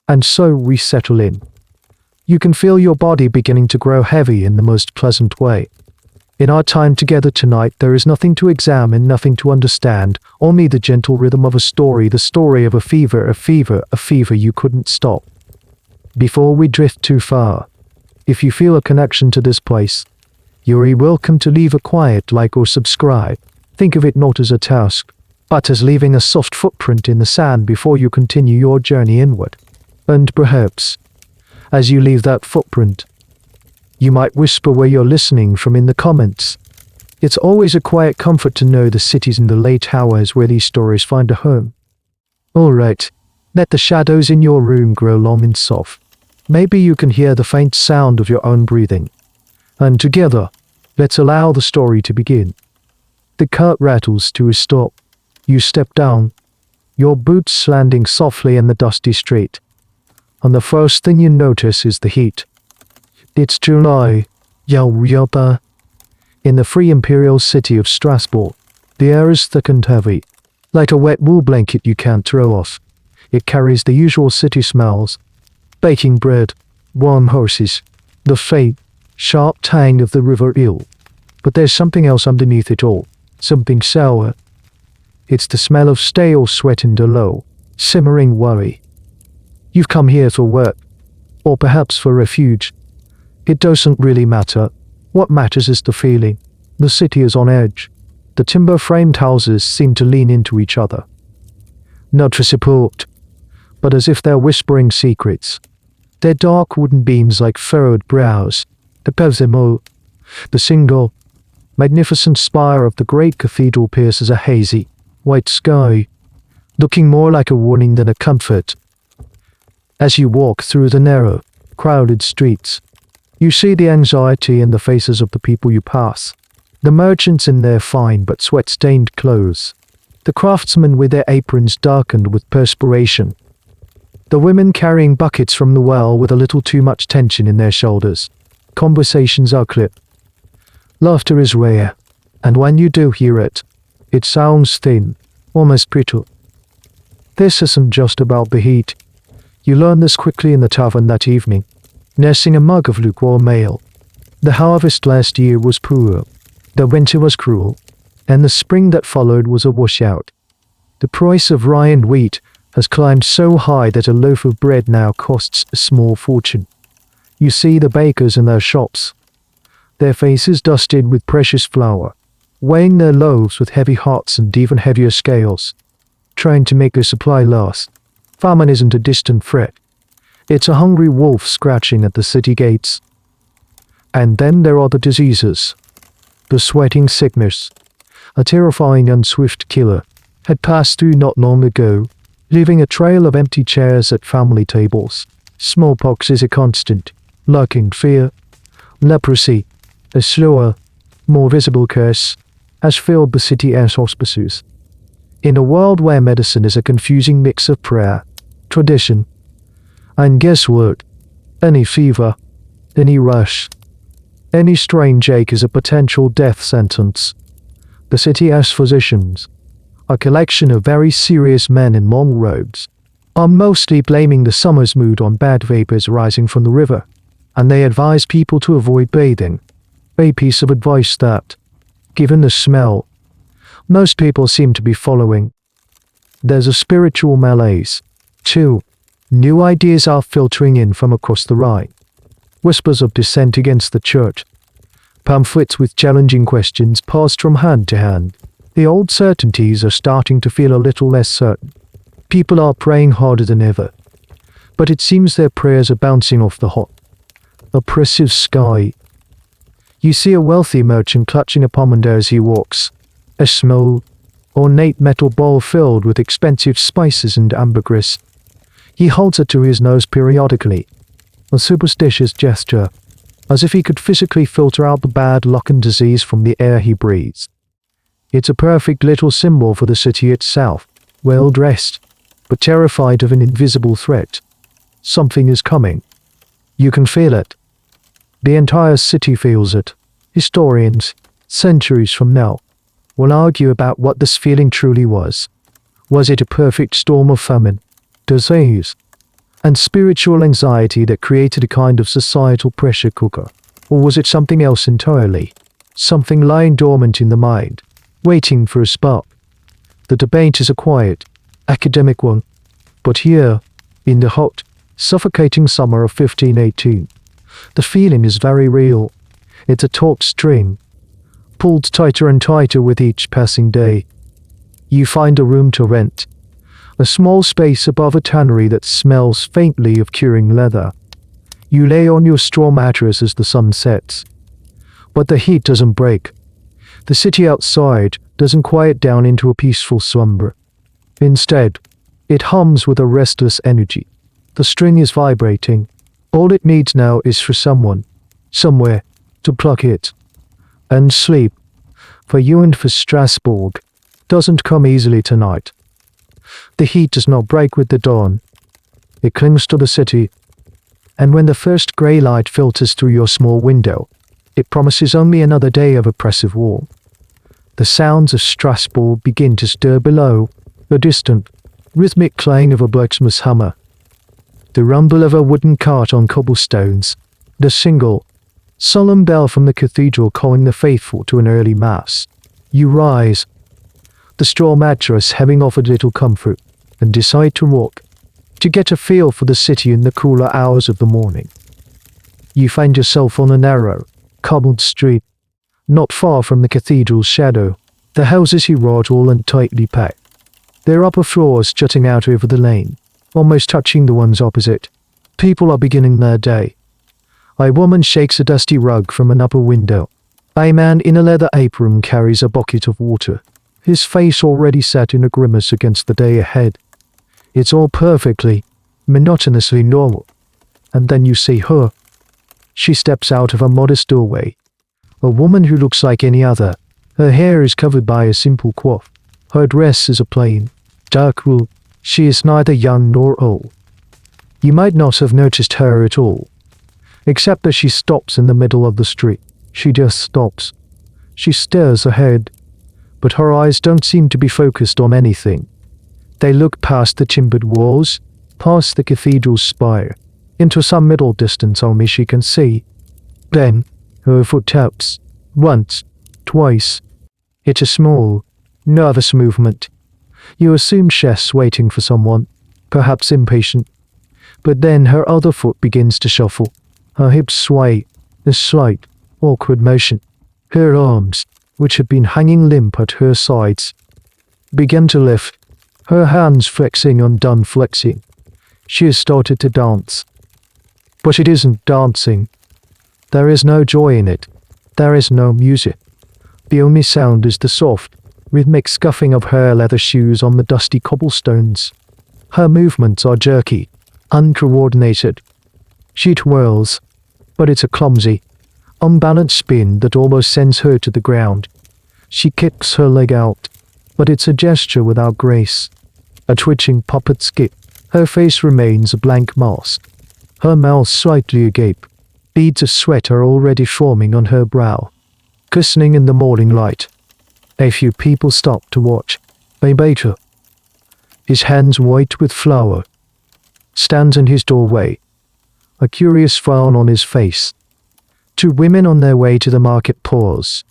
And so we settle in. You can feel your body beginning to grow heavy in the most pleasant way. In our time together tonight, there is nothing to examine, nothing to understand, only the gentle rhythm of a story, the story of a fever you couldn't stop. Before we drift too far, if you feel a connection to this place, you're welcome to leave a quiet like or subscribe. Think of it not as a task, but as leaving a soft footprint in the sand before you continue your journey inward. And perhaps, as you leave that footprint, you might whisper where you're listening from in the comments. It's always a quiet comfort to know the cities in the late hours where these stories find a home. Alright, let the shadows in your room grow long and soft. Maybe you can hear the faint sound of your own breathing. And together, let's allow the story to begin. The cart rattles to a stop. You step down, your boots landing softly in the dusty street. And the first thing you notice is the heat. It's July, in the free imperial city of Strasbourg. The air is thick and heavy, like a wet wool blanket you can't throw off. It carries the usual city smells: baking bread, warm horses, the faint, sharp tang of the river eel. But there's something else underneath it all, something sour. It's the smell of stale sweat and a low, simmering worry. You've come here for work, or perhaps for refuge. It doesn't really matter. What matters is the feeling. The city is on edge. The timber-framed houses seem to lean into each other. Not for support, but as if they're whispering secrets. Their dark wooden beams like furrowed brows. The single, magnificent spire of the great cathedral pierces a hazy, white sky, looking more like a warning than a comfort. As you walk through the narrow, crowded streets, you see the anxiety in the faces of the people you pass. The merchants in their fine but sweat-stained clothes. The craftsmen with their aprons darkened with perspiration. The women carrying buckets from the well with a little too much tension in their shoulders. Conversations are clipped. Laughter is rare, and when you do hear it, it sounds thin, almost brittle. This isn't just about the heat. You learn this quickly in the tavern that evening, nursing a mug of lukewarm ale. The harvest last year was poor, the winter was cruel, and the spring that followed was a washout. The price of rye and wheat has climbed so high that a loaf of bread now costs a small fortune. You see the bakers in their shops, their faces dusted with precious flour, weighing their loaves with heavy hearts and even heavier scales, trying to make their supply last. Famine isn't a distant threat. It's a hungry wolf scratching at the city gates. And then there are the diseases. The sweating sickness, a terrifying and swift killer, had passed through not long ago, leaving a trail of empty chairs at family tables. Smallpox is a constant, lurking fear. Leprosy, a slower, more visible curse, has filled the city as hospices. In a world where medicine is a confusing mix of prayer, tradition, and guesswork, any fever, any rush, any strange ache is a potential death sentence. The city has physicians, a collection of very serious men in long robes, are mostly blaming the summer's mood on bad vapors rising from the river, and they advise people to avoid bathing. A piece of advice that, given the smell, most people seem to be following. There's a spiritual malaise, too. New ideas are filtering in from across the Rhine. Whispers of dissent against the church. Pamphlets with challenging questions passed from hand to hand. The old certainties are starting to feel a little less certain. People are praying harder than ever, but it seems their prayers are bouncing off the hot, oppressive sky. You see a wealthy merchant clutching a pomander as he walks, a small, ornate metal bowl filled with expensive spices and ambergris. He holds it to his nose periodically, a superstitious gesture, as if he could physically filter out the bad luck and disease from the air he breathes. It's a perfect little symbol for the city itself, well dressed, but terrified of an invisible threat. Something is coming. You can feel it. The entire city feels it. Historians, centuries from now, will argue about what this feeling truly was. Was it a perfect storm of famine, disease, and spiritual anxiety that created a kind of societal pressure cooker? Or was it something else entirely? Something lying dormant in the mind, waiting for a spark? The debate is a quiet, academic one. But here, in the hot, suffocating summer of 1518, the feeling is very real. It's a taut string, pulled tighter and tighter with each passing day. You find a room to rent, a small space above a tannery that smells faintly of curing leather. You lay on your straw mattress as the sun sets. But the heat doesn't break. The city outside doesn't quiet down into a peaceful slumber. Instead, it hums with a restless energy. The string is vibrating. All it needs now is for someone, somewhere, to pluck it. And sleep, for you and for Strasbourg, doesn't come easily tonight. The heat does not break with the dawn. It clings to the city, and when the first grey light filters through your small window, it promises only another day of oppressive war. The sounds of Strasbourg begin to stir below, a distant, rhythmic clang of a blacksmith's hammer, the rumble of a wooden cart on cobblestones, the single, solemn bell from the cathedral calling the faithful to an early mass. You rise, the straw mattress having offered little comfort, and decide to walk, to get a feel for the city in the cooler hours of the morning. You find yourself on a narrow, cobbled street, not far from the cathedral's shadow. The houses here are tall and tightly packed, their upper floors jutting out over the lane, almost touching the ones opposite. People are beginning their day. A woman shakes a dusty rug from an upper window. A man in a leather apron carries a bucket of water, his face already set in a grimace against the day ahead. It's all perfectly, monotonously normal. And then you see her. She steps out of a modest doorway. A woman who looks like any other. Her hair is covered by a simple coif. Her dress is a plain, dark wool. She is neither young nor old. You might not have noticed her at all, except that she stops in the middle of the street. She just stops. She stares ahead, but her eyes don't seem to be focused on anything. They look past the timbered walls, past the cathedral's spire, into some middle distance only she can see. Then, her foot taps, once, twice. It's a small, nervous movement. You assume she's waiting for someone, perhaps impatient. But then her other foot begins to shuffle. Her hips sway, a slight, awkward motion. Her arms, which had been hanging limp at her sides, begin to lift, her hands flexing undone flexing. She has started to dance. But it isn't dancing. There is no joy in it. There is no music. The only sound is the soft, rhythmic scuffing of her leather shoes on the dusty cobblestones. Her movements are jerky, uncoordinated. She twirls, but it's a clumsy, unbalanced spin that almost sends her to the ground. She kicks her leg out, but it's a gesture without grace. A twitching puppet skip. Her face remains a blank mask. Her mouth slightly agape. Beads of sweat are already forming on her brow, glistening in the morning light. A few people stop to watch. A baker, his hands white with flour, stands in his doorway, a curious frown on his face. Two women on their way to the market pause,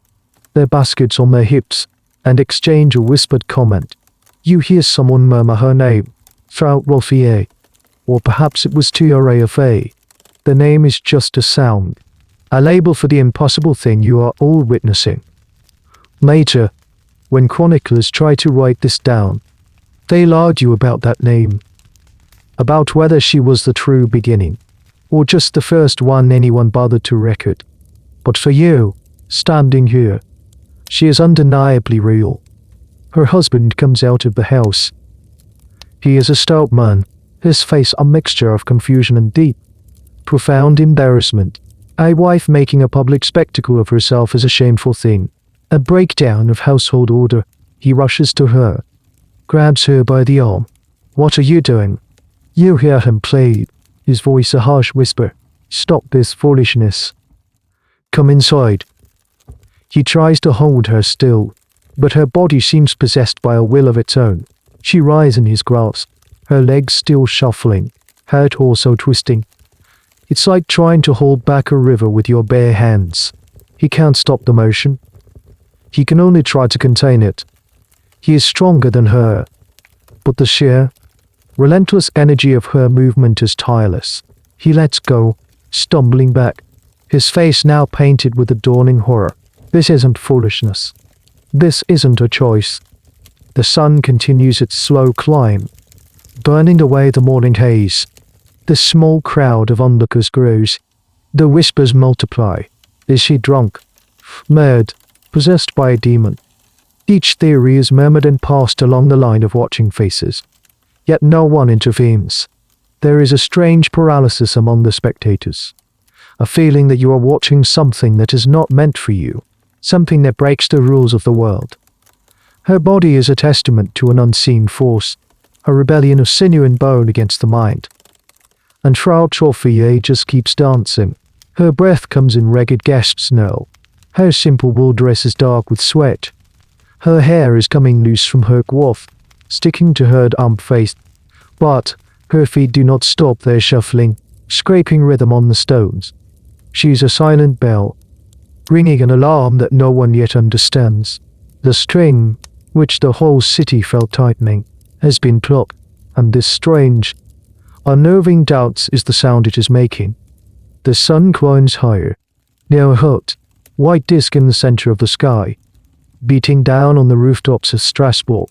their baskets on their hips, and exchange a whispered comment. You hear someone murmur her name, Frau Rolfier, or perhaps it was T-R-A-F-A. The name is just a sound, a label for the impossible thing you are all witnessing. Later, when chroniclers try to write this down, they'll argue about that name, about whether she was the true beginning, or just the first one anyone bothered to record. But for you, standing here, she is undeniably real. Her husband comes out of the house. He is a stout man, his face a mixture of confusion and deep, profound embarrassment. A wife making a public spectacle of herself is a shameful thing, a breakdown of household order. He rushes to her, grabs her by the arm. What are you doing? You hear him plead, his voice a harsh whisper. Stop this foolishness. Come inside. He tries to hold her still, but her body seems possessed by a will of its own. She rises in his grasp, her legs still shuffling, her torso twisting. It's like trying to hold back a river with your bare hands. He can't stop the motion. He can only try to contain it. He is stronger than her, but the sheer, relentless energy of her movement is tireless. He lets go, stumbling back, his face now painted with a dawning horror. This isn't foolishness. This isn't a choice. The sun continues its slow climb, burning away the morning haze. The small crowd of onlookers grows. The whispers multiply. Is she drunk? Mad? Possessed by a demon? Each theory is murmured and passed along the line of watching faces. Yet no one intervenes. There is a strange paralysis among the spectators. A feeling that you are watching something that is not meant for you. Something that breaks the rules of the world. Her body is a testament to an unseen force. A rebellion of sinew and bone against the mind. And Frau Chauffier just keeps dancing. Her breath comes in ragged gasps now. Her simple wool dress is dark with sweat. Her hair is coming loose from her coif, sticking to her damp face. But her feet do not stop their shuffling, scraping rhythm on the stones. She's a silent bell, ringing an alarm that no one yet understands. The string, which the whole city felt tightening, has been plucked, and this strange, unnerving dance is the sound it is making. The sun climbs higher, near a hut, white disk in the center of the sky, beating down on the rooftops of Strasbourg.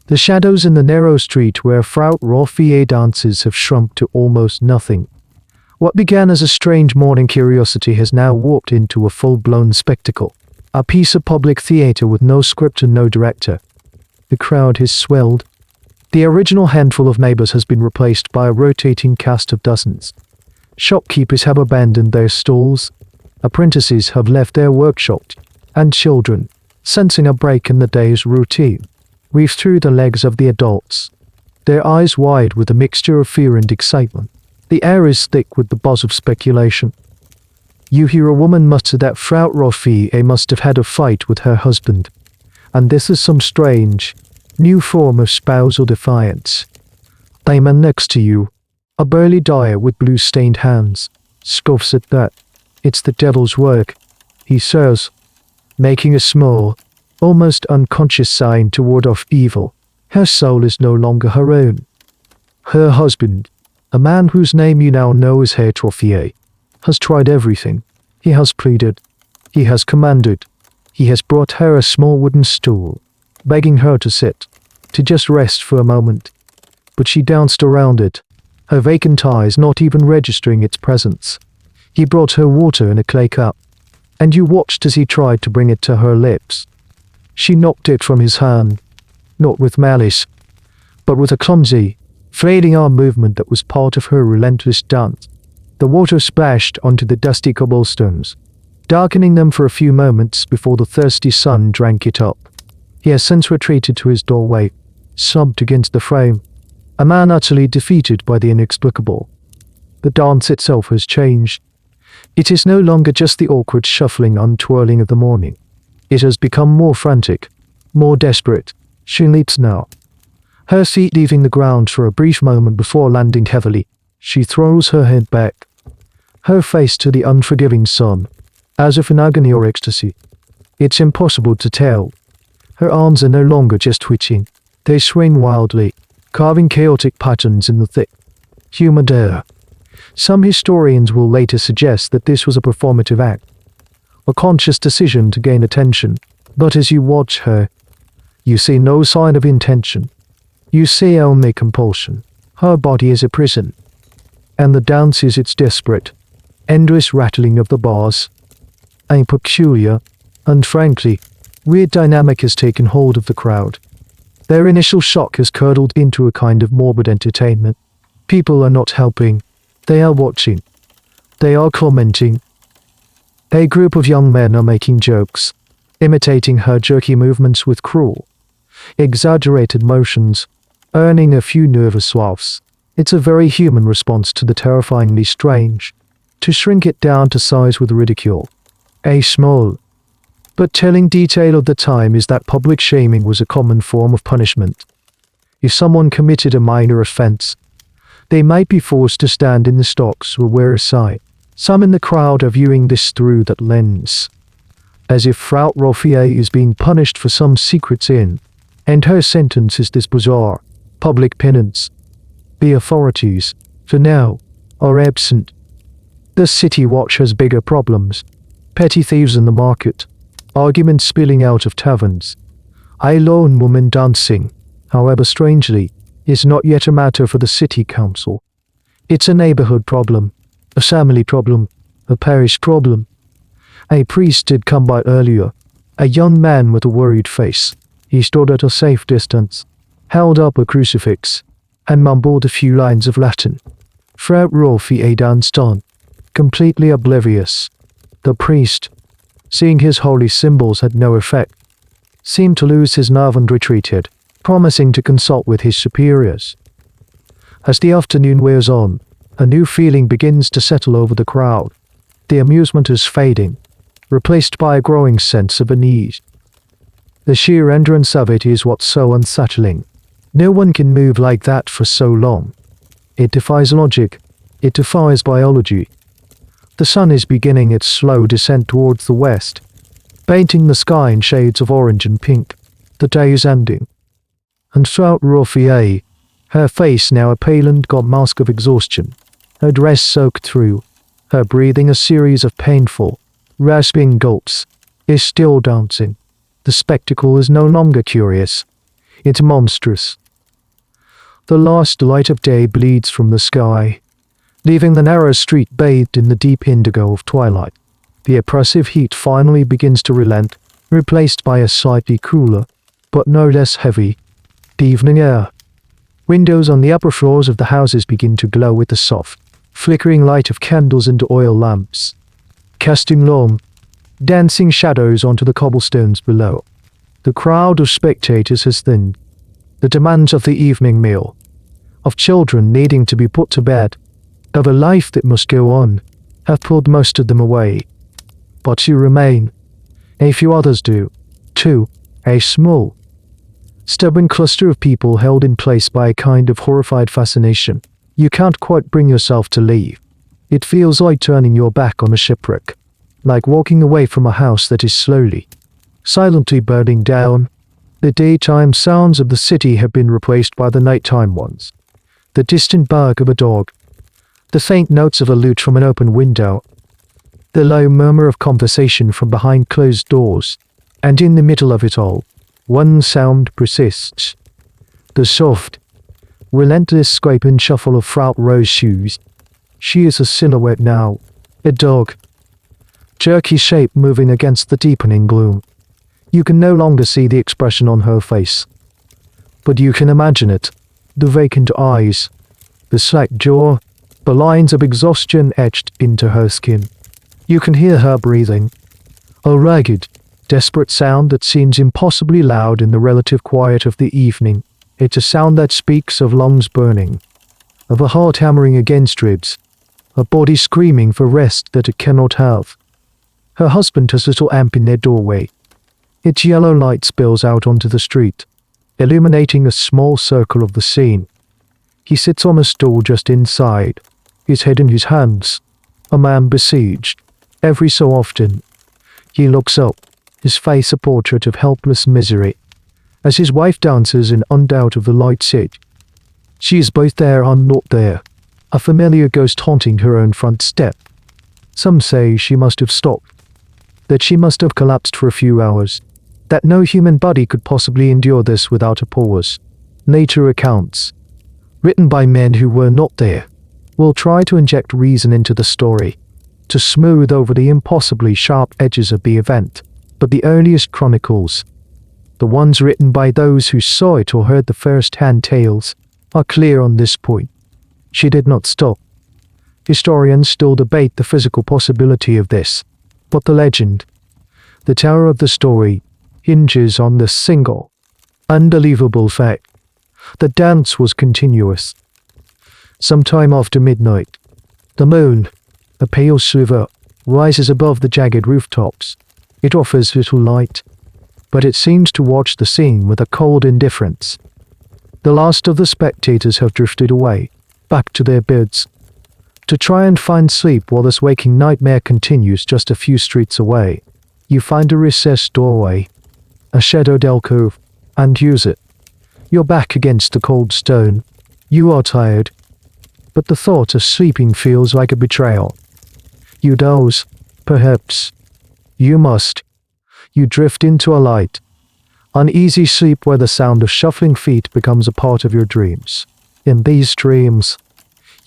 The shadows in the narrow street where Frau Chauffier dances have shrunk to almost nothing. What began as a strange morning curiosity has now warped into a full-blown spectacle, a piece of public theater with no script and no director. The crowd has swelled. The original handful of neighbors has been replaced by a rotating cast of dozens. Shopkeepers have abandoned their stalls, apprentices have left their workshops, and children, sensing a break in the day's routine, weave through the legs of the adults, their eyes wide with a mixture of fear and excitement. The air is thick with the buzz of speculation. You hear a woman mutter that Frau Chauffier must have had a fight with her husband, and this is some strange, new form of spousal defiance. The man next to you, a burly dyer with blue-stained hands, scoffs at that. It's the devil's work, he says, making a small, almost unconscious sign to ward off evil. Her soul is no longer her own. Her husband, a man whose name you now know as Herr Chauffier, has tried everything. He has pleaded. He has commanded. He has brought her a small wooden stool, begging her to sit, to just rest for a moment. But she danced around it, her vacant eyes not even registering its presence. He brought her water in a clay cup, and you watched as he tried to bring it to her lips. She knocked it from his hand, not with malice, but with a clumsy, flailing arm movement that was part of her relentless dance. The water splashed onto the dusty cobblestones, darkening them for a few moments before the thirsty sun drank it up. He has since retreated to his doorway, slumped against the frame, a man utterly defeated by the inexplicable. The dance itself has changed. It is no longer just the awkward shuffling untwirling of the morning. It has become more frantic, more desperate. She leaps now, her feet leaving the ground for a brief moment before landing heavily. She throws her head back, her face to the unforgiving sun, as if in agony or ecstasy. It's impossible to tell. Her arms are no longer just twitching. They swing wildly, carving chaotic patterns in the thick, humid air. Some historians will later suggest that this was a performative act, a conscious decision to gain attention. But as you watch her, you see no sign of intention. You see only compulsion. Her body is a prison, and the dance is its desperate, endless rattling of the bars. A peculiar, and frankly, weird dynamic has taken hold of the crowd. Their initial shock has curdled into a kind of morbid entertainment. People are not helping. They are watching. They are commenting. A group of young men are making jokes, imitating her jerky movements with cruel, exaggerated motions, earning a few nervous laughs. It's a very human response to the terrifyingly strange, to shrink it down to size with ridicule. A small, but telling detail of the time is that public shaming was a common form of punishment. If someone committed a minor offense, They might be forced to stand in the stocks or wear a sight. Some in the crowd are viewing this through that lens, as if Frau Roffier is being punished for some secret sin, and her sentence is this bizarre public penance. The authorities, for now, are absent. The city watch has bigger problems. Petty thieves in the market, arguments spilling out of taverns. A lone woman dancing, however strangely, is not yet a matter for the city council. It's a neighborhood problem, a family problem, a parish problem. A priest did come by earlier, a young man with a worried face. He stood at a safe distance, held up a crucifix, and mumbled a few lines of Latin. Frau Roffier danced on, completely oblivious. The priest, seeing his holy symbols had no effect, seemed to lose his nerve and retreated, promising to consult with his superiors. As the afternoon wears on, a new feeling begins to settle over the crowd. The amusement is fading, replaced by a growing sense of unease. The sheer endurance of it is what's so unsettling. No one can move like that for so long. It defies logic. It defies biology. The sun is beginning its slow descent towards the west, painting the sky in shades of orange and pink. The day is ending. And Frau Roffier, her face now a pale and gaunt mask of exhaustion, her dress soaked through, her breathing a series of painful, rasping gulps, is still dancing. The spectacle is no longer curious. It's monstrous. The last light of day bleeds from the sky, leaving the narrow street bathed in the deep indigo of twilight. The oppressive heat finally begins to relent, replaced by a slightly cooler, but no less heavy, evening air. Windows on the upper floors of the houses begin to glow with the soft, flickering light of candles and oil lamps, casting long, dancing shadows onto the cobblestones below. The crowd of spectators has thinned. The demands of the evening meal, of children needing to be put to bed, of a life that must go on, have pulled most of them away. But you remain. A few others do, too, a small, stubborn cluster of people held in place by a kind of horrified fascination. You can't quite bring yourself to leave. It feels like turning your back on a shipwreck, like walking away from a house that is slowly, silently burning down. The daytime sounds of the city have been replaced by the nighttime ones. The distant bark of a dog, the faint notes of a lute from an open window, the low murmur of conversation from behind closed doors, and in the middle of it all, one sound persists. The soft, relentless scrape and shuffle of Frau Rose's shoes. She is a silhouette now, a dog, jerky shape moving against the deepening gloom. You can no longer see the expression on her face, but you can imagine it. The vacant eyes, the slack jaw, the lines of exhaustion etched into her skin. You can hear her breathing, a ragged, desperate sound that seems impossibly loud in the relative quiet of the evening. It's a sound that speaks of lungs burning, of a heart hammering against ribs, a body screaming for rest that it cannot have. Her husband has a little lamp in their doorway. Its yellow light spills out onto the street, illuminating a small circle of the scene. He sits on a stool just inside, his head in his hands, a man besieged. Every so often, he looks up, his face a portrait of helpless misery, as his wife dances in undoubt of the light's edge. She is both there and not there, a familiar ghost haunting her own front step. Some say she must have stopped, that she must have collapsed for a few hours, that no human body could possibly endure this without a pause. Nature accounts, written by men who were not there, will try to inject reason into the story, to smooth over the impossibly sharp edges of the event. But the earliest chronicles, the ones written by those who saw it or heard the first-hand tales, are clear on this point. She did not stop. Historians still debate the physical possibility of this, but the legend, the terror of the story, hinges on the single, unbelievable fact. The dance was continuous. Sometime after midnight, the moon, a pale sliver, rises above the jagged rooftops. It offers little light, but it seems to watch the scene with a cold indifference. The last of the spectators have drifted away. back to their beds. To try and find sleep while this waking nightmare continues just a few streets away, you find a recessed doorway, a shadowed alcove, and use it. You're back against the cold stone. You are tired, but the thought of sleeping feels like a betrayal. You doze, perhaps. You must. You drift into a light, uneasy sleep where the sound of shuffling feet becomes a part of your dreams. In these dreams,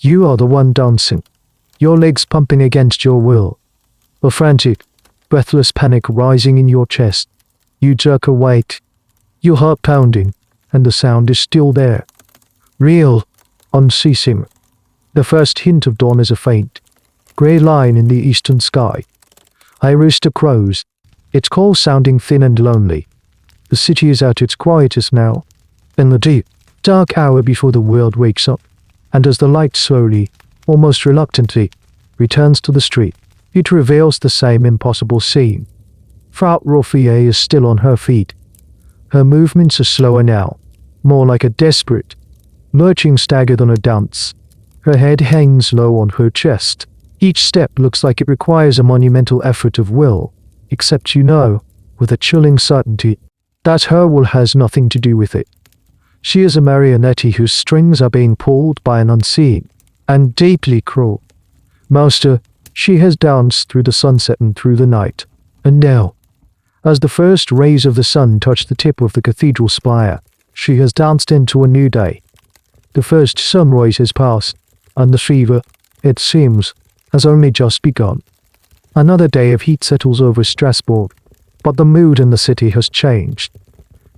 you are the one dancing, your legs pumping against your will, a frantic, breathless panic rising in your chest. You jerk awake, your heart pounding, and the sound is still there. Real, unceasing. The first hint of dawn is a faint, grey line in the eastern sky. I rooster crows, its call sounding thin and lonely. The city is at its quietest now, in the deep, dark hour before the world wakes up, and as the light slowly, almost reluctantly, returns to the street, it reveals the same impossible scene. Frau Rothier is still on her feet. Her movements are slower now, more like a desperate, lurching stagger than a dance. Her head hangs low on her chest. Each step looks like it requires a monumental effort of will, except you know, with a chilling certainty, that her will has nothing to do with it. She is a marionette whose strings are being pulled by an unseen and deeply cruel master. She has danced through the sunset and through the night, and now, as the first rays of the sun touch the tip of the cathedral spire, she has danced into a new day. The first sunrise has passed, and the fever, it seems, has only just begun. Another day of heat settles over Strasbourg, but the mood in the city has changed.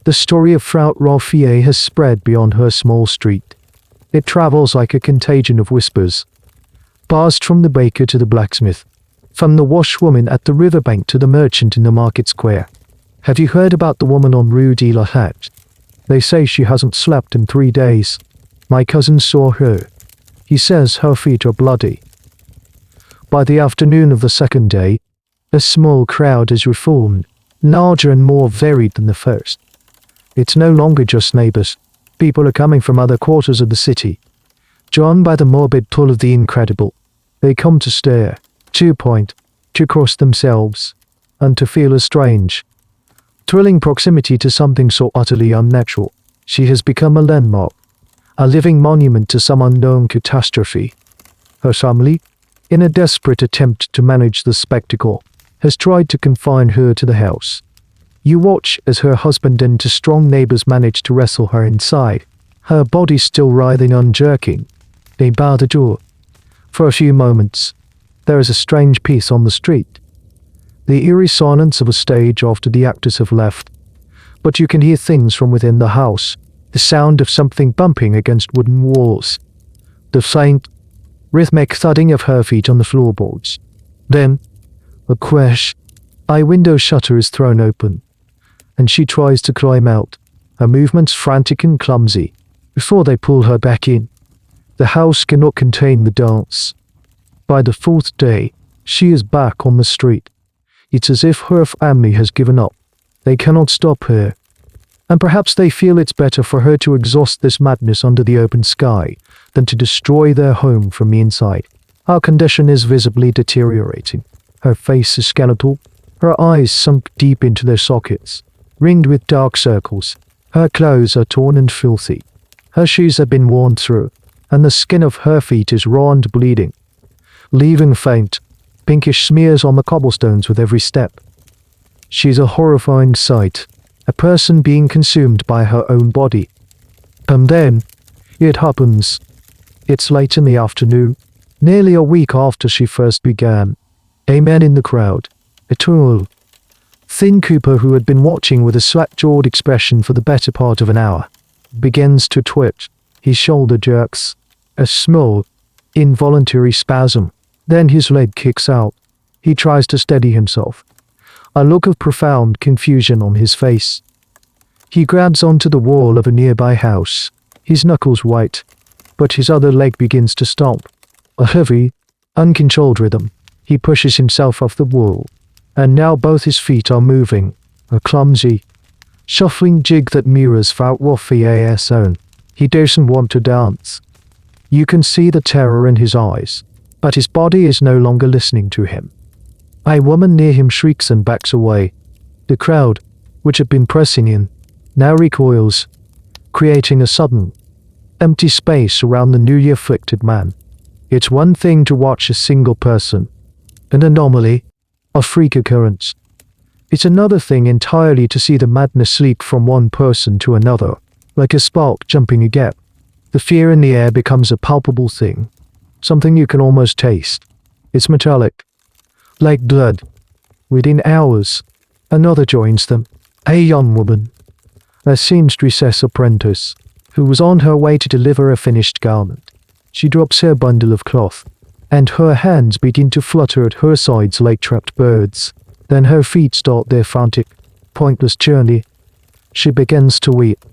The story of Frau Rothier has spread beyond her small street. It travels like a contagion of whispers, passed from the baker to the blacksmith, from the washwoman at the riverbank to the merchant in the market square. Have you heard about the woman on Rue de la Hache? They say she hasn't slept in 3 days. My cousin saw her. He says her feet are bloody. By the afternoon of the second day, a small crowd is reformed, larger and more varied than the first. It's no longer just neighbors. People are coming from other quarters of the city, drawn by the morbid pull of the incredible. They come to stare, to point, to cross themselves, and to feel a strange, thrilling proximity to something so utterly unnatural. She has become a landmark, a living monument to some unknown catastrophe. Her family, in a desperate attempt to manage the spectacle, has tried to confine her to the house. You watch as her husband and two strong neighbors manage to wrestle her inside, her body still writhing and jerking. They bar the door. For a few moments, there is a strange peace on the street, the eerie silence of a stage after the actors have left. But you can hear things from within the house, the sound of something bumping against wooden walls, the faint, rhythmic thudding of her feet on the floorboards. Then, a crash. A window shutter is thrown open, and she tries to climb out, her movements frantic and clumsy, before they pull her back in. The house cannot contain the dance. By the 4th day, she is back on the street. It's as if her family has given up. They cannot stop her. And perhaps they feel it's better for her to exhaust this madness under the open sky than to destroy their home from the inside. Her condition is visibly deteriorating. Her face is skeletal, her eyes sunk deep into their sockets, ringed with dark circles. Her clothes are torn and filthy. Her shoes have been worn through, and the skin of her feet is raw and bleeding, leaving faint, pinkish smears on the cobblestones with every step. She's a horrifying sight, a person being consumed by her own body. And then, it happens. It's late in the afternoon, nearly a week after she first began. A man in the crowd, a tall, thin Cooper who had been watching with a slack-jawed expression for the better part of an hour, begins to twitch. His shoulder jerks, a small, involuntary spasm. Then his leg kicks out. He tries to steady himself, a look of profound confusion on his face. He grabs onto the wall of a nearby house, his knuckles white, but his other leg begins to stomp. A heavy, uncontrolled rhythm. He pushes himself off the wall, and now both his feet are moving, a clumsy, shuffling jig that mirrors Frau Rothier's own. He doesn't want to dance. You can see the terror in his eyes, but his body is no longer listening to him. A woman near him shrieks and backs away. The crowd, which had been pressing in, now recoils, creating a sudden, empty space around the newly afflicted man. It's one thing to watch a single person, an anomaly, a freak occurrence. It's another thing entirely to see the madness leap from one person to another, like a spark jumping a gap. The fear in the air becomes a palpable thing, something you can almost taste. It's metallic, like blood. Within hours, another joins them, a young woman, a seamstress apprentice, who was on her way to deliver a finished garment. She drops her bundle of cloth, and her hands begin to flutter at her sides like trapped birds. Then her feet start their frantic, pointless journey. She begins to weep,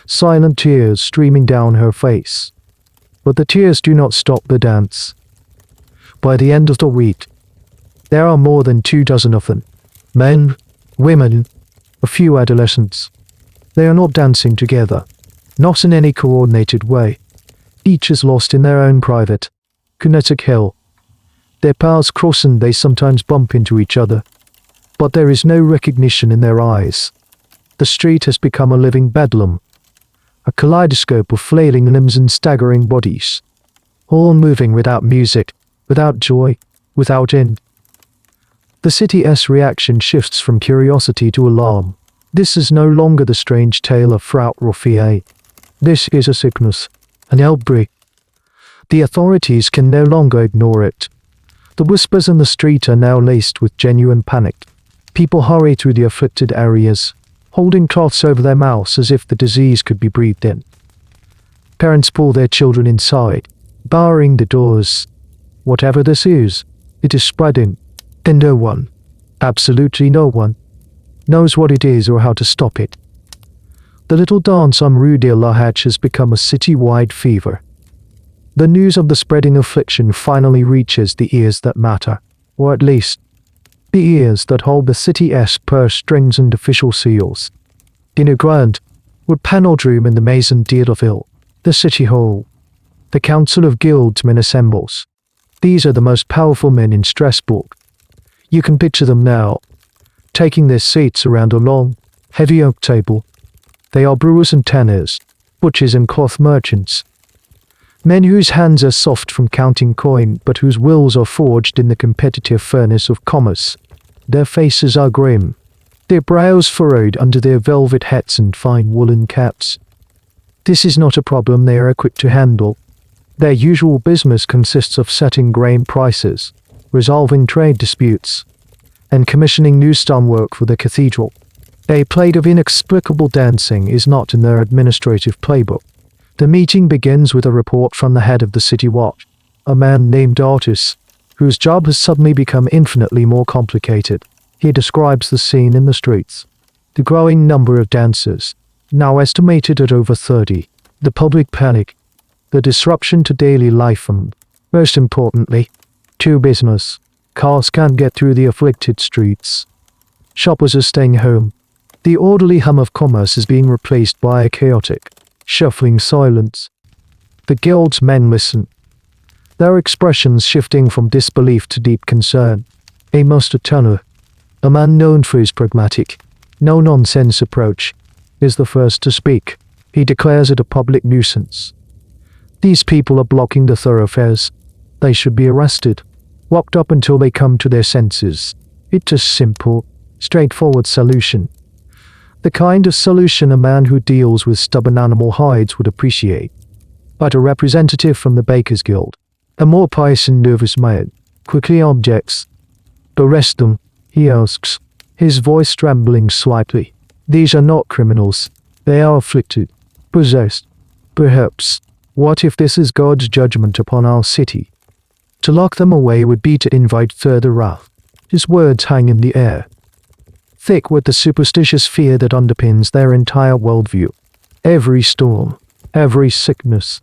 silent tears streaming down her face. But the tears do not stop the dance. By the end of the week, there are more than 24 of them. Men, women, a few adolescents. They are not dancing together, not in any coordinated way. Each is lost in their own private, kinetic hell. Their paths cross and they sometimes bump into each other, but there is no recognition in their eyes. The street has become a living bedlam, a kaleidoscope of flailing limbs and staggering bodies, all moving without music, without joy, without end. The city's reaction shifts from curiosity to alarm. This is no longer the strange tale of Frau Roffier. This is a sickness, an outbreak. The authorities can no longer ignore it. The whispers in the street are now laced with genuine panic. People hurry through the afflicted areas, holding cloths over their mouths as if the disease could be breathed in. Parents pull their children inside, barring the doors. Whatever this is, it is spreading, and no one, absolutely no one, knows what it is or how to stop it. The little dance on Rue de la Hatche has become a city-wide fever. The news of the spreading affliction finally reaches the ears that matter, or at least, the ears that hold the city's purse strings and official seals. In a grand, wood-panelled room in the Maison d'Iberville, the city hall, the Council of Guildsmen assembles. These are the most powerful men in Strasbourg. You can picture them now, taking their seats around a long, heavy oak table. They are brewers and tanners, butchers and cloth merchants. Men whose hands are soft from counting coin, but whose wills are forged in the competitive furnace of commerce. Their faces are grim, their brows furrowed under their velvet hats and fine woolen caps. This is not a problem they are equipped to handle. Their usual business consists of setting grain prices, resolving trade disputes, and commissioning new stonework for the cathedral. A plate of inexplicable dancing is not in their administrative playbook. The meeting begins with a report from the head of the city watch, a man named Artis, whose job has suddenly become infinitely more complicated. He describes the scene in the streets, the growing number of dancers, now estimated at over 30, the public panic, the disruption to daily life and, most importantly, to business. Cars can't get through the afflicted streets. Shoppers are staying home. The orderly hum of commerce is being replaced by a chaotic, shuffling silence. The guild's men listen, their expressions shifting from disbelief to deep concern. A master tanner, a man known for his pragmatic, no-nonsense approach, is the first to speak. He declares it a public nuisance. These people are blocking the thoroughfares. They should be arrested, locked up until they come to their senses. It's a simple, straightforward solution. The kind of solution a man who deals with stubborn animal hides would appreciate. But a representative from the Bakers' Guild, a more pious and nervous man, quickly objects. "Arrest them," he asks, his voice trembling slightly. "These are not criminals. They are afflicted, possessed. Perhaps. What if this is God's judgment upon our city? To lock them away would be to invite further wrath." His words hang in the air, thick with the superstitious fear that underpins their entire worldview. Every storm, every sickness,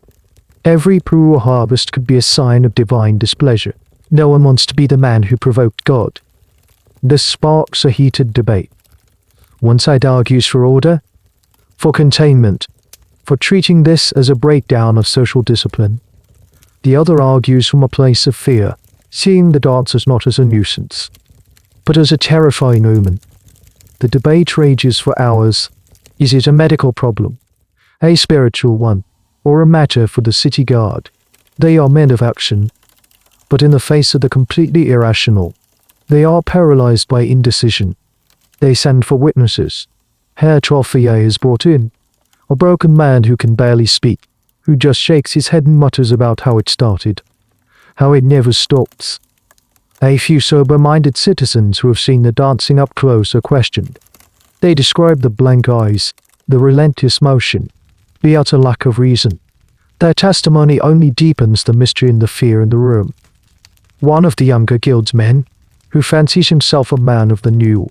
every poor harvest could be a sign of divine displeasure. No one wants to be the man who provoked God. This sparks a heated debate. One side argues for order, for containment, for treating this as a breakdown of social discipline. The other argues from a place of fear, seeing the dancers not as a nuisance, but as a terrifying omen. The debate rages for hours. Is it a medical problem, a spiritual one, or a matter for the city guard? They are men of action, but in the face of the completely irrational, they are paralyzed by indecision. They send for witnesses. Herr Troffier is brought in, a broken man who can barely speak, who just shakes his head and mutters about how it started, how it never stops. A few sober-minded citizens who have seen the dancing up close are questioned. They describe the blank eyes, the relentless motion, the utter lack of reason. Their testimony only deepens the mystery and the fear in the room. One of the younger guildsmen, who fancies himself a man of the new,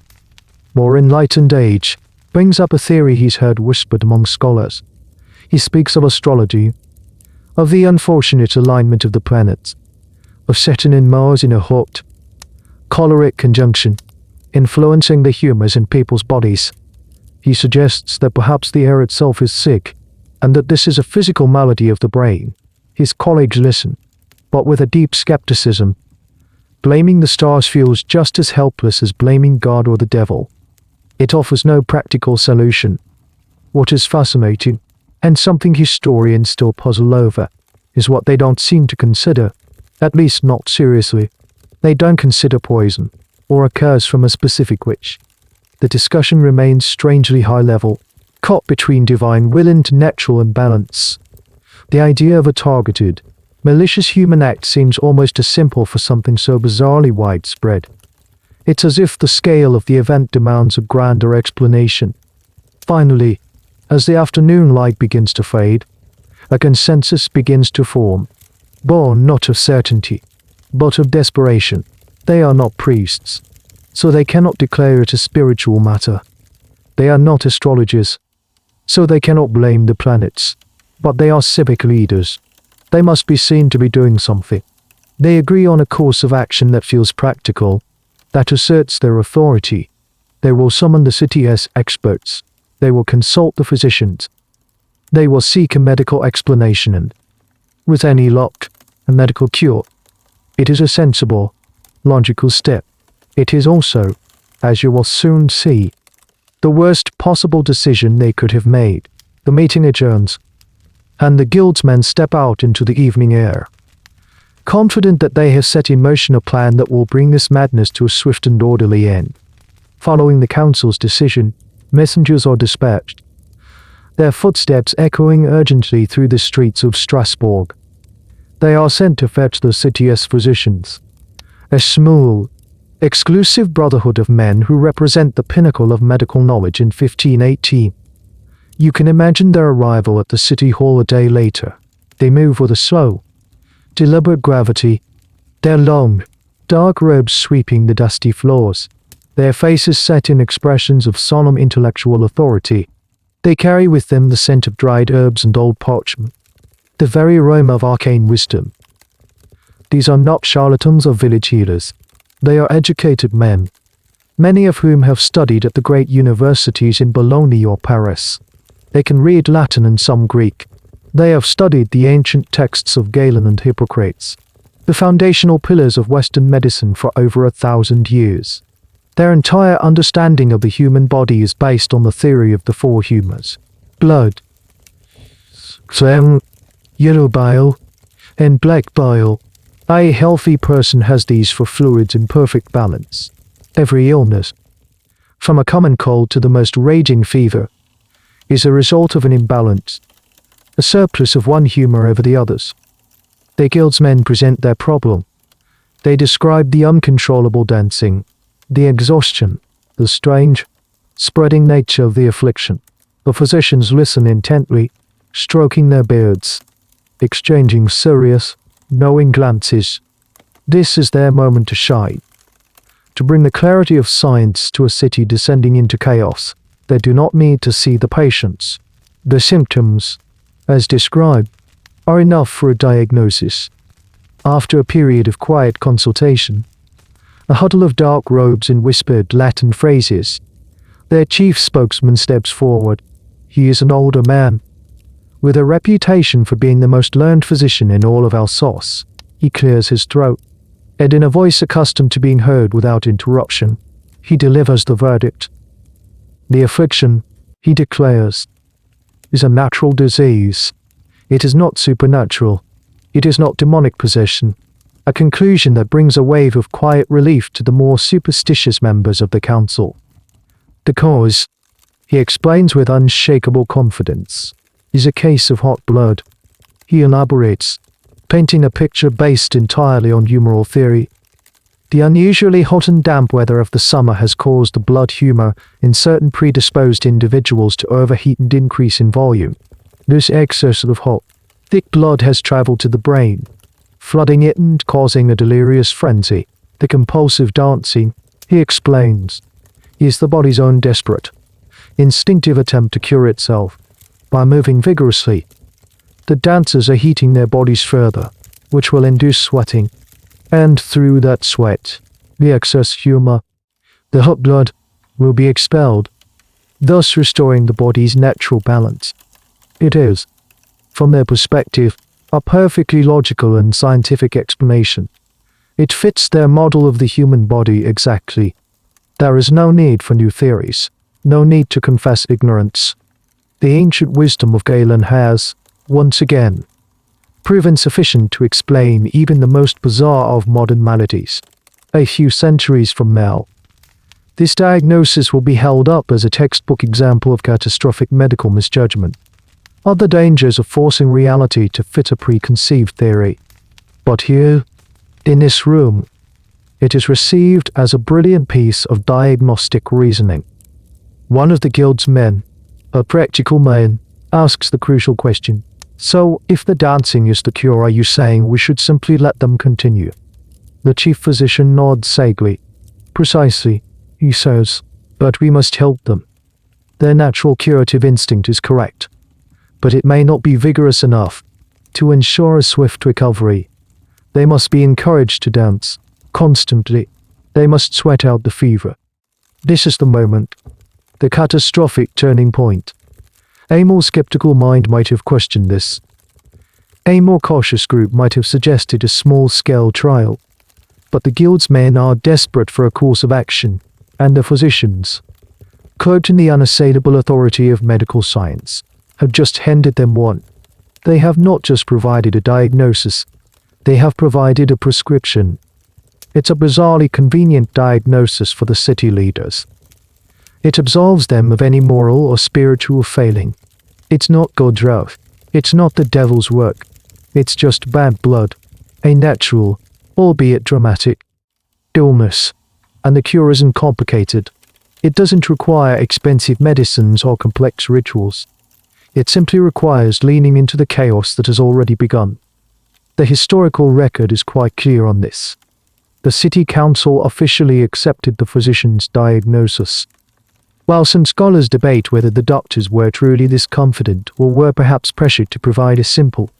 more enlightened age, brings up a theory he's heard whispered among scholars. He speaks of astrology, of the unfortunate alignment of the planets, of Saturn and Mars in a hot, choleric conjunction, influencing the humors in people's bodies. He suggests that perhaps the air itself is sick, and that this is a physical malady of the brain. His colleagues listen, but with a deep skepticism. Blaming the stars feels just as helpless as blaming God or the devil. It offers no practical solution. What is fascinating, and something historians still puzzle over, is what they don't seem to consider, at least not seriously. They don't consider poison, or a curse from a specific witch. The discussion remains strangely high level, caught between divine will and natural imbalance. The idea of a targeted, malicious human act seems almost as simple for something so bizarrely widespread. It's as if the scale of the event demands a grander explanation. Finally, as the afternoon light begins to fade, a consensus begins to form, born not of certainty, but of desperation. They are not priests, so they cannot declare it a spiritual matter. They are not astrologers, so they cannot blame the planets, but they are civic leaders. They must be seen to be doing something. They agree on a course of action that feels practical, that asserts their authority. They will summon the city's experts. They will consult the physicians. They will seek a medical explanation and, with any luck, a medical cure. It is a sensible, logical step. It is also, as you will soon see, the worst possible decision they could have made. The meeting adjourns, and the guildsmen step out into the evening air, confident that they have set in motion a plan that will bring this madness to a swift and orderly end. Following the council's decision, messengers are dispatched, their footsteps echoing urgently through the streets of Strasbourg. They are sent to fetch the city's physicians, a small, exclusive brotherhood of men who represent the pinnacle of medical knowledge in 1518. You can imagine their arrival at the city hall a day later. They move with a slow, deliberate gravity, their long, dark robes sweeping the dusty floors, their faces set in expressions of solemn intellectual authority. They carry with them the scent of dried herbs and old parchment, the very aroma of arcane wisdom. These are not charlatans or village healers. They are educated men, many of whom have studied at the great universities in Bologna or Paris. They can read Latin and some Greek. They have studied the ancient texts of Galen and Hippocrates, the foundational pillars of Western medicine for over 1,000 years. Their entire understanding of the human body is based on the theory of the four humors: blood, phlegm, yellow bile, and black bile. A healthy person has these four fluids in perfect balance. Every illness, from a common cold to the most raging fever, is a result of an imbalance, a surplus of one humor over the others. The guildsmen present their problem. They describe the uncontrollable dancing, the exhaustion, the strange, spreading nature of the affliction. The physicians listen intently, stroking their beards, exchanging serious, knowing glances. This is their moment to shine, to bring the clarity of science to a city descending into chaos. They do not need to see the patients. The symptoms, as described, are enough for a diagnosis. After a period of quiet consultation, a huddle of dark robes and whispered Latin phrases, their chief spokesman steps forward. He is an older man, With a reputation for being the most learned physician in all of Alsace, he clears his throat, and in a voice accustomed to being heard without interruption, he delivers the verdict. The affliction, he declares, is a natural disease. It is not supernatural. It is not demonic possession. A conclusion that brings a wave of quiet relief to the more superstitious members of the council. The cause, he explains with unshakable confidence, is a case of hot blood. He elaborates, painting a picture based entirely on humoral theory. The unusually hot and damp weather of the summer has caused the blood humor in certain predisposed individuals to overheat and increase in volume. This excess of hot, thick blood has traveled to the brain, flooding it and causing a delirious frenzy. The compulsive dancing, he explains, is the body's own desperate, instinctive attempt to cure itself by moving vigorously. The dancers are heating their bodies further, which will induce sweating, and through that sweat, the excess humor, the hot blood, will be expelled, thus restoring the body's natural balance. It is, from their perspective, a perfectly logical and scientific explanation. It fits their model of the human body exactly. There is no need for new theories, no need to confess ignorance. The ancient wisdom of Galen has, once again, proven sufficient to explain even the most bizarre of modern maladies. A few centuries from now, this diagnosis will be held up as a textbook example of catastrophic medical misjudgment. Other dangers of forcing reality to fit a preconceived theory. But here, in this room, it is received as a brilliant piece of diagnostic reasoning. One of the guild's men, a practical man, asks the crucial question. So, if the dancing is the cure, are you saying we should simply let them continue? The chief physician nods sagely. Precisely, he says, but we must help them. Their natural curative instinct is correct, but it may not be vigorous enough to ensure a swift recovery. They must be encouraged to dance, constantly. They must sweat out the fever. This is the moment, the catastrophic turning point. A more skeptical mind might have questioned this. A more cautious group might have suggested a small-scale trial. But the guild's men are desperate for a course of action, and the physicians, quoting the unassailable authority of medical science, have just handed them one. They have not just provided a diagnosis, they have provided a prescription. It's a bizarrely convenient diagnosis for the city leaders. It absolves them of any moral or spiritual failing. It's not God's wrath. It's not the devil's work. It's just bad blood. A natural, albeit dramatic, illness. And the cure isn't complicated. It doesn't require expensive medicines or complex rituals. It simply requires leaning into the chaos that has already begun. The historical record is quite clear on this. The city council officially accepted the physician's diagnosis. While some scholars debate whether the doctors were truly this confident or were perhaps pressured to provide a simple,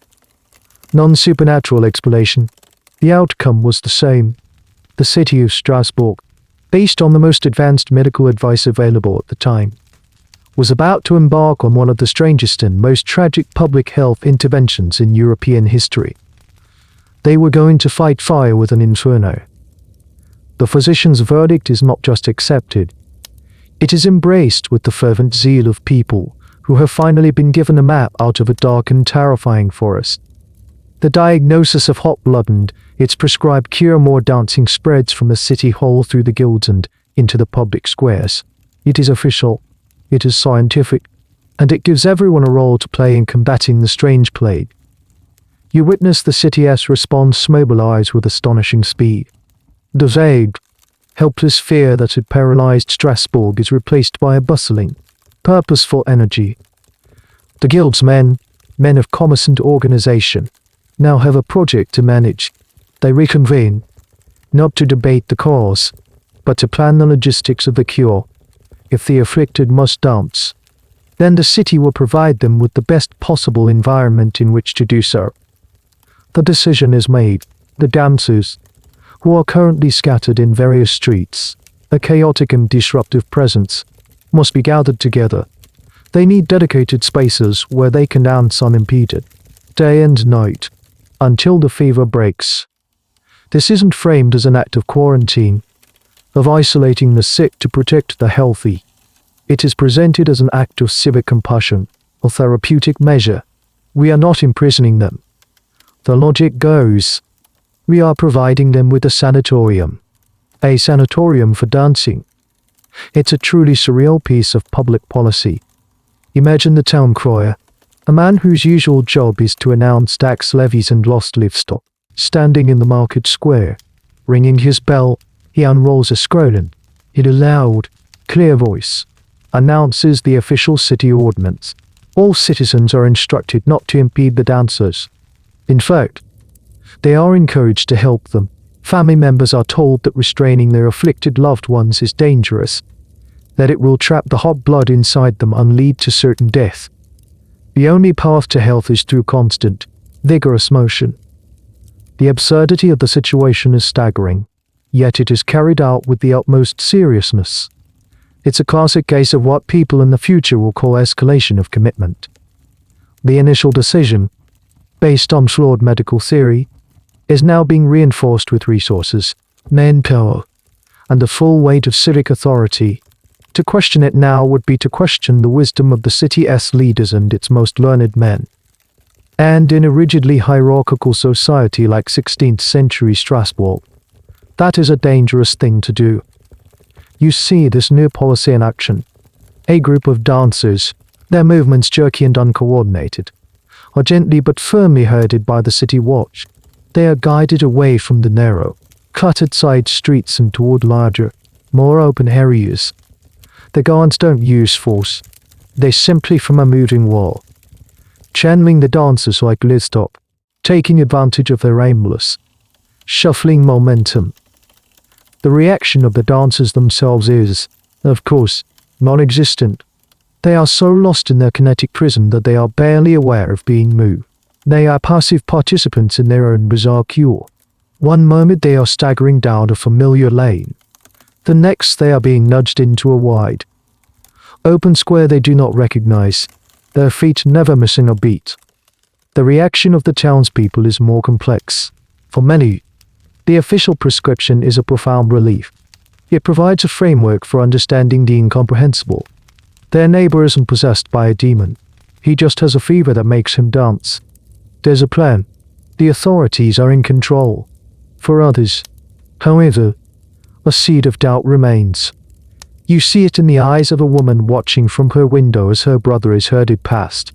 non-supernatural explanation, the outcome was the same. The city of Strasbourg, based on the most advanced medical advice available at the time, was about to embark on one of the strangest and most tragic public health interventions in European history. They were going to fight fire with an inferno. The physician's verdict is not just accepted, it is embraced with the fervent zeal of people who have finally been given a map out of a dark and terrifying forest. The diagnosis of hot blood and its prescribed cure more dancing spreads from the city hall through the guilds and into the public squares. It is official, it is scientific, and it gives everyone a role to play in combating the strange plague. You witness the city's response mobilize with astonishing speed. The vague, helpless fear that had paralyzed Strasbourg is replaced by a bustling, purposeful energy. The guild's men of commerce and organization, now have a project to manage. They reconvene, not to debate the cause, but to plan the logistics of the cure. If the afflicted must dance, then the city will provide them with the best possible environment in which to do so. The decision is made. The dancers, who are currently scattered in various streets, a chaotic and disruptive presence, must be gathered together. They need dedicated spaces where they can dance unimpeded, day and night, until the fever breaks. This isn't framed as an act of quarantine, of isolating the sick to protect the healthy. It is presented as an act of civic compassion, a therapeutic measure. We are not imprisoning them. The logic goes, we are providing them with a sanatorium for dancing. It's a truly surreal piece of public policy. Imagine the town crier, a man whose usual job is to announce tax levies and lost livestock, standing in the market square. Ringing his bell, he unrolls a scroll. In a loud, clear voice, announces the official city ordinance. All citizens are instructed not to impede the dancers. In fact, they are encouraged to help them. Family members are told that restraining their afflicted loved ones is dangerous, that it will trap the hot blood inside them and lead to certain death. The only path to health is through constant, vigorous motion. The absurdity of the situation is staggering, yet it is carried out with the utmost seriousness. It's a classic case of what people in the future will call escalation of commitment. The initial decision, based on flawed medical theory, is now being reinforced with resources, manpower, and the full weight of civic authority. To question it now would be to question the wisdom of the city's leaders and its most learned men. And in a rigidly hierarchical society like 16th century Strasbourg, that is a dangerous thing to do. You see this new policy in action. A group of dancers, their movements jerky and uncoordinated, are gently but firmly herded by the city watch. They are guided away from the narrow, cluttered side streets and toward larger, more open areas. The guards don't use force. They simply from a moving wall, channeling the dancers like livestock, taking advantage of their aimless, shuffling momentum. The reaction of the dancers themselves is, of course, non-existent. They are so lost in their kinetic prison that they are barely aware of being moved. They are passive participants in their own bizarre cure. One moment they are staggering down a familiar lane. The next they are being nudged into a wide, open square they do not recognize, their feet never missing a beat. The reaction of the townspeople is more complex. For many, the official prescription is a profound relief. It provides a framework for understanding the incomprehensible. Their neighbor isn't possessed by a demon. He just has a fever that makes him dance. There's a plan. The authorities are in control. For others, however, a seed of doubt remains. You see it in the eyes of a woman watching from her window as her brother is herded past.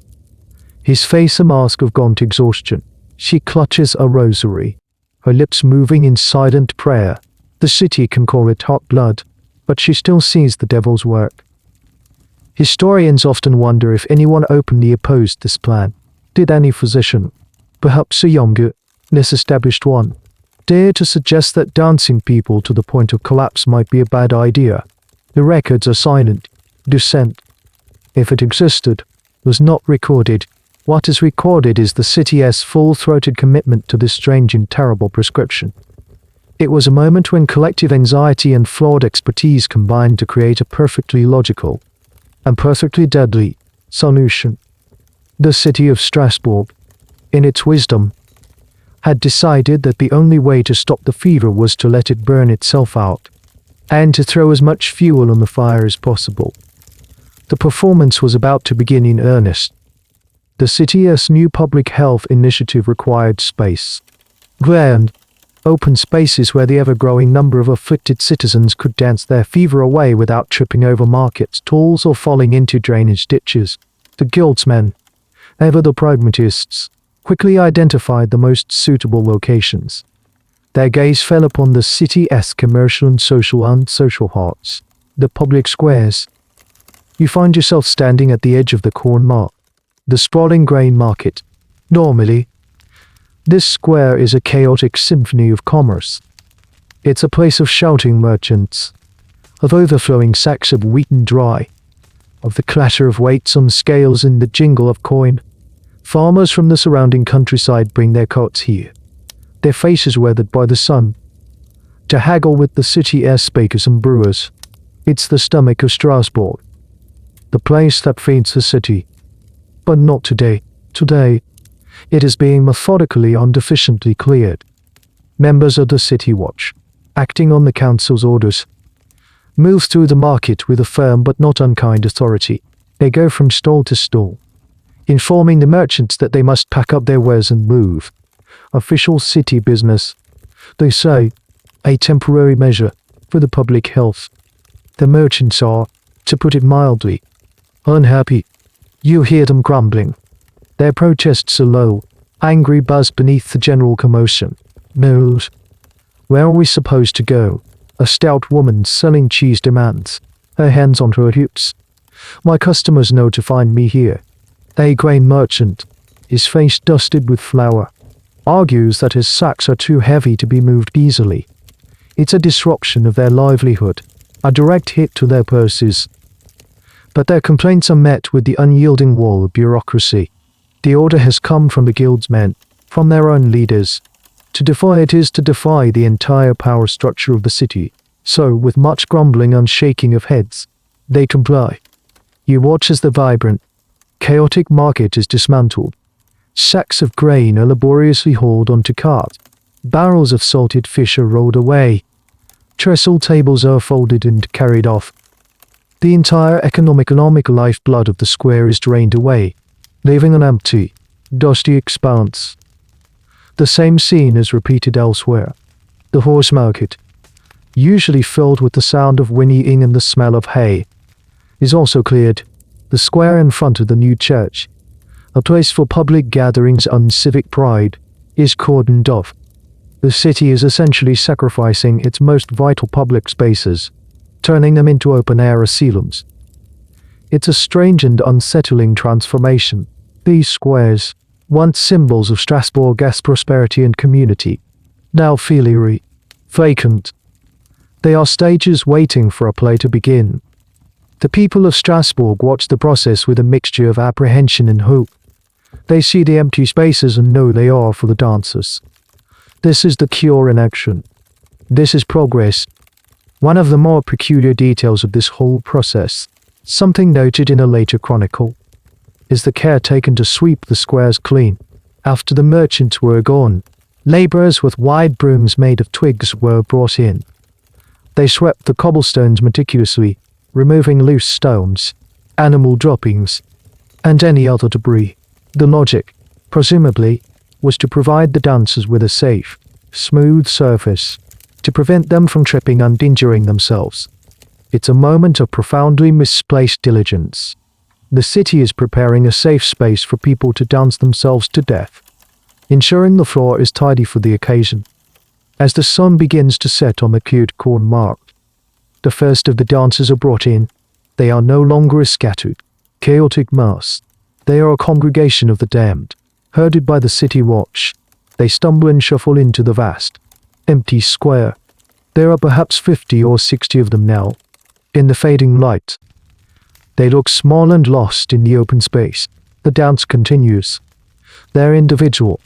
His face a mask of gaunt exhaustion. She clutches a rosary, her lips moving in silent prayer. The city can call it hot blood, but she still sees the devil's work. Historians often wonder if anyone openly opposed this plan. Did any physician, perhaps a younger, less established one, dare to suggest that dancing people to the point of collapse might be a bad idea? The records are silent. Dissent, if it existed, was not recorded. What is recorded is the city's full-throated commitment to this strange and terrible prescription. It was a moment when collective anxiety and flawed expertise combined to create a perfectly logical and perfectly deadly solution. The city of Strasbourg, in its wisdom, had decided that the only way to stop the fever was to let it burn itself out, and to throw as much fuel on the fire as possible. The performance was about to begin in earnest. The city's new public health initiative required space. Grand, open spaces where the ever-growing number of afflicted citizens could dance their fever away without tripping over market stalls or falling into drainage ditches. The guildsmen, ever the pragmatists, quickly identified the most suitable locations. Their gaze fell upon the city's commercial and social hearts, the public squares. You find yourself standing at the edge of the corn mart, the sprawling grain market. Normally, this square is a chaotic symphony of commerce. It's a place of shouting merchants, of overflowing sacks of wheat and dry, of the clatter of weights on scales and the jingle of coin. Farmers from the surrounding countryside bring their carts here, their faces weathered by the sun, to haggle with the city's bakers and brewers. It's the stomach of Strasbourg, the place that feeds the city. But not today. Today, it is being methodically and efficiently cleared. Members of the City Watch, acting on the council's orders, move through the market with a firm but not unkind authority. They go from stall to stall, informing the merchants that they must pack up their wares and move. Official city business, they say, a temporary measure for the public health. The merchants are, to put it mildly, unhappy. You hear them grumbling. Their protests are low, angry buzz beneath the general commotion. Mills. Where are we supposed to go? A stout woman selling cheese demands, her hands on her hips. My customers know to find me here. A grain merchant, his face dusted with flour, argues that his sacks are too heavy to be moved easily. It's a disruption of their livelihood, a direct hit to their purses. But their complaints are met with the unyielding wall of bureaucracy. The order has come from the guild's men, from their own leaders. To defy it is to defy the entire power structure of the city. So, with much grumbling and shaking of heads, they comply. You watch as the vibrant, chaotic market is dismantled. Sacks of grain are laboriously hauled onto carts. Barrels of salted fish are rolled away. Trestle tables are folded and carried off. The entire economic lifeblood of the square is drained away, leaving an empty, dusty expanse. The same scene is repeated elsewhere. The horse market, usually filled with the sound of whinnying and the smell of hay, is also cleared. The square in front of the new church, a place for public gatherings and civic pride, is cordoned off. The city is essentially sacrificing its most vital public spaces, turning them into open-air asylums. It's a strange and unsettling transformation. These squares, once symbols of Strasbourg's prosperity and community, now feel eerie, vacant. They are stages waiting for a play to begin. The people of Strasbourg watch the process with a mixture of apprehension and hope. They see the empty spaces and know they are for the dancers. This is the cure in action. This is progress. One of the more peculiar details of this whole process, something noted in a later chronicle, is the care taken to sweep the squares clean. After the merchants were gone, laborers with wide brooms made of twigs were brought in. They swept the cobblestones meticulously, removing loose stones, animal droppings, and any other debris. The logic, presumably, was to provide the dancers with a safe, smooth surface, to prevent them from tripping and injuring themselves. It's a moment of profoundly misplaced diligence. The city is preparing a safe space for people to dance themselves to death, ensuring the floor is tidy for the occasion. As the sun begins to set on the cured corn marked, the first of the dancers are brought in. They are no longer a scattered, chaotic mass. They are a congregation of the damned. Herded by the city watch, they stumble and shuffle into the vast, empty square. There are perhaps 50 or 60 of them now. In the fading light, they look small and lost in the open space. The dance continues. Their individual,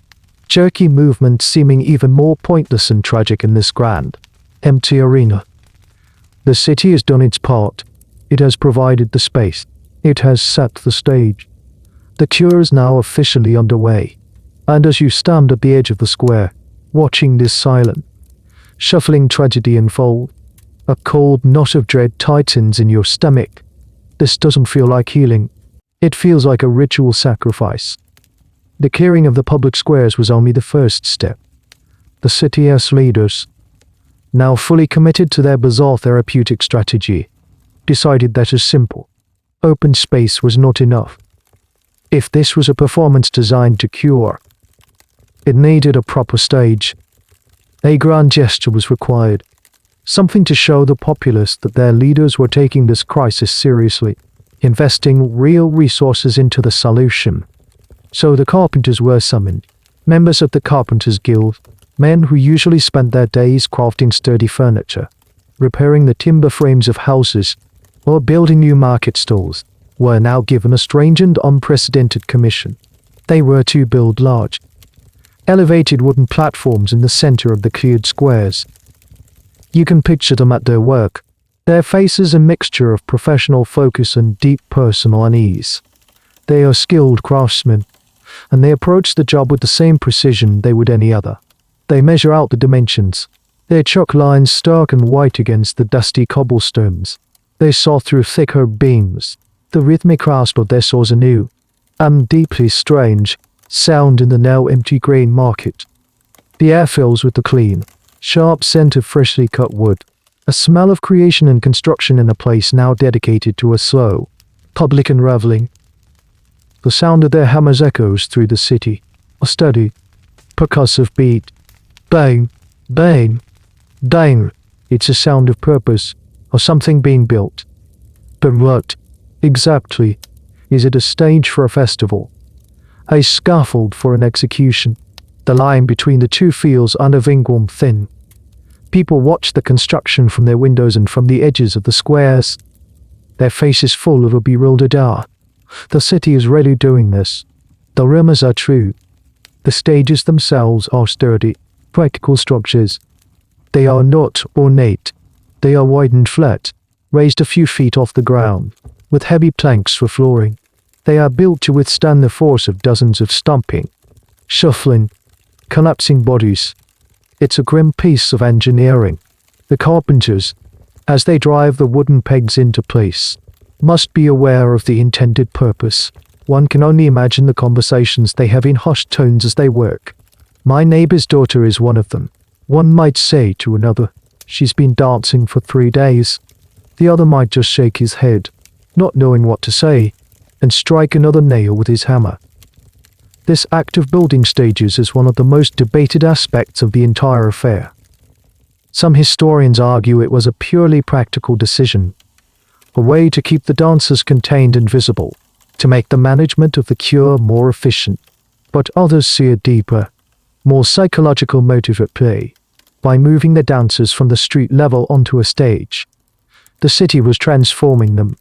jerky movements seeming even more pointless and tragic in this grand, empty arena. The city has done its part. It has provided the space. It has set the stage. The cure is now officially underway. And as you stand at the edge of the square, watching this silent, shuffling tragedy unfold, a cold knot of dread tightens in your stomach. This doesn't feel like healing. It feels like a ritual sacrifice. The clearing of the public squares was only the first step. The city's leaders, now fully committed to their bizarre therapeutic strategy, decided that a simple, open space was not enough. If this was a performance designed to cure, it needed a proper stage. A grand gesture was required, something to show the populace that their leaders were taking this crisis seriously, investing real resources into the solution. So the carpenters were summoned, members of the Carpenters Guild, men who usually spent their days crafting sturdy furniture, repairing the timber frames of houses, or building new market stalls, were now given a strange and unprecedented commission. They were to build large, elevated wooden platforms in the center of the cleared squares. You can picture them at their work. Their faces a mixture of professional focus and deep personal unease. They are skilled craftsmen, and they approach the job with the same precision they would any other. They measure out the dimensions, their chalk lines stark and white against the dusty cobblestones. They saw through thick herb beams. The rhythmic rasp of their saws anew, and deeply strange sound in the now empty grain market. The air fills with the clean, sharp scent of freshly cut wood, a smell of creation and construction in a place now dedicated to a slow, public unraveling. The sound of their hammers echoes through the city, a steady, percussive beat. Bang, bang, bang. It's a sound of purpose, or something being built. But what, exactly, is it? A stage for a festival? A scaffold for an execution? The line between the two feels unwrinkled thin. People watch the construction from their windows and from the edges of the squares. Their faces full of a bewildered awe. The city is really doing this. The rumors are true. The stages themselves are sturdy, practical structures. They are not ornate. They are wide and flat, raised a few feet off the ground, with heavy planks for flooring. They are built to withstand the force of dozens of stomping, shuffling, collapsing bodies. It's a grim piece of engineering. The carpenters, as they drive the wooden pegs into place, must be aware of the intended purpose. One can only imagine the conversations they have in hushed tones as they work. My neighbor's daughter is one of them. One might say to another, "She's been dancing for 3 days." The other might just shake his head, not knowing what to say, and strike another nail with his hammer. This act of building stages is one of the most debated aspects of the entire affair. Some historians argue it was a purely practical decision, a way to keep the dancers contained and visible, to make the management of the cure more efficient. But others see a deeper, more psychological motive at play. By moving the dancers from the street level onto a stage, the city was transforming them.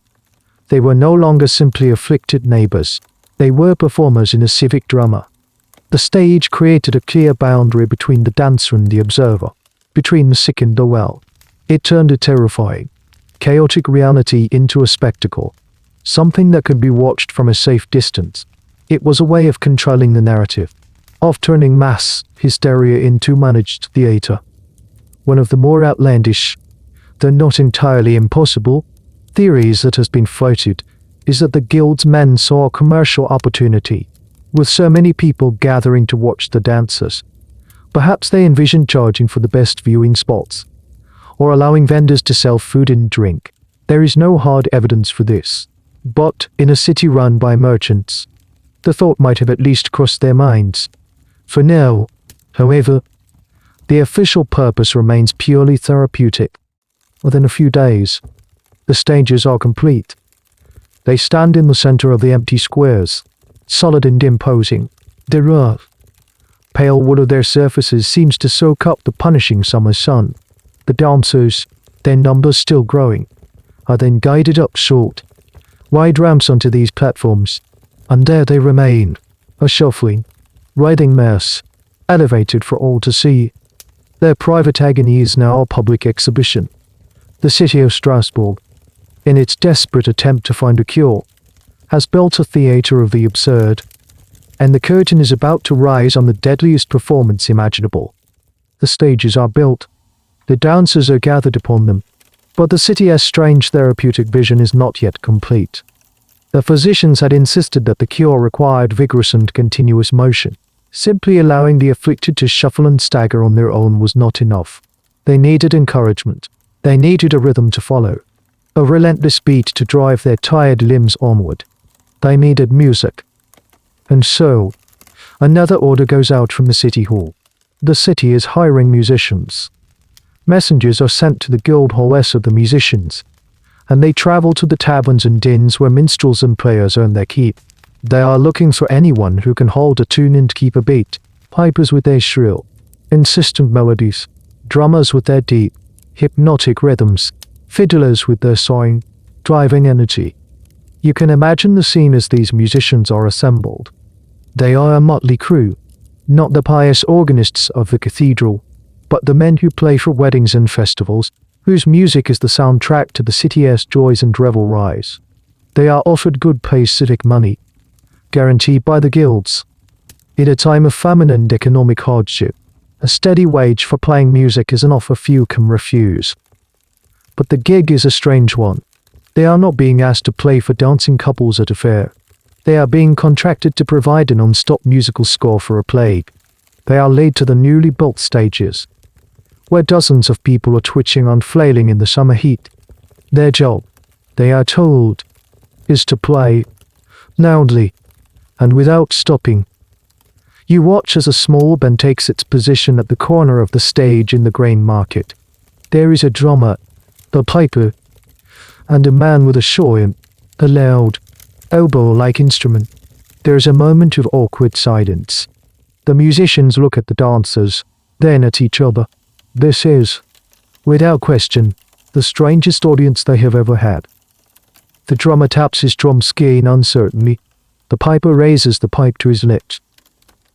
They were no longer simply afflicted neighbors. They were performers in a civic drama. The stage created a clear boundary between the dancer and the observer, between the sick and the well. It turned a terrifying, chaotic reality into a spectacle, something that could be watched from a safe distance. It was a way of controlling the narrative, of turning mass hysteria into managed theater. One of the more outlandish, though not entirely impossible, theories that has been floated is that the guild's men saw a commercial opportunity, with so many people gathering to watch the dancers. Perhaps they envisioned charging for the best viewing spots, or allowing vendors to sell food and drink. There is no hard evidence for this, but in a city run by merchants, the thought might have at least crossed their minds. For now, however, the official purpose remains purely therapeutic. Within a few days, the stages are complete. They stand in the center of the empty squares, solid and imposing. The rough, pale wood of their surfaces seems to soak up the punishing summer sun. The dancers, their numbers still growing, are then guided up short, wide ramps onto these platforms, and there they remain, a shuffling, writhing mass, elevated for all to see. Their private agony is now a public exhibition. The city of Strasbourg, in its desperate attempt to find a cure, has built a theater of the absurd, and the curtain is about to rise on the deadliest performance imaginable. The stages are built, the dancers are gathered upon them, but the city's strange therapeutic vision is not yet complete. The physicians had insisted that the cure required vigorous and continuous motion. Simply allowing the afflicted to shuffle and stagger on their own was not enough. They needed encouragement. They needed a rhythm to follow, a relentless beat to drive their tired limbs onward. They needed music. And so, another order goes out from the city hall. The city is hiring musicians. Messengers are sent to the guild halls of the musicians, and they travel to the taverns and inns where minstrels and players earn their keep. They are looking for anyone who can hold a tune and keep a beat, pipers with their shrill, insistent melodies, drummers with their deep, hypnotic rhythms, fiddlers with their soaring, driving energy. You can imagine the scene as these musicians are assembled. They are a motley crew, not the pious organists of the cathedral, but the men who play for weddings and festivals, whose music is the soundtrack to the city's joys and revelries. They are offered good pay civic money, guaranteed by the guilds. In a time of famine and economic hardship, a steady wage for playing music is an offer few can refuse. But the gig is a strange one. They are not being asked to play for dancing couples at a fair. They are being contracted to provide a non-stop musical score for a play. They are laid to the newly built stages, where dozens of people are twitching and flailing in the summer heat. Their job, they are told, is to play loudly and without stopping. You watch as a small band takes its position at the corner of the stage in the grain market. There is a drummer, a piper, and a man with a shawm, a loud, oboe-like instrument. There is a moment of awkward silence. The musicians look at the dancers, then at each other. This is, without question, the strangest audience they have ever had. The drummer taps his drum skein uncertainly. The piper raises the pipe to his lips.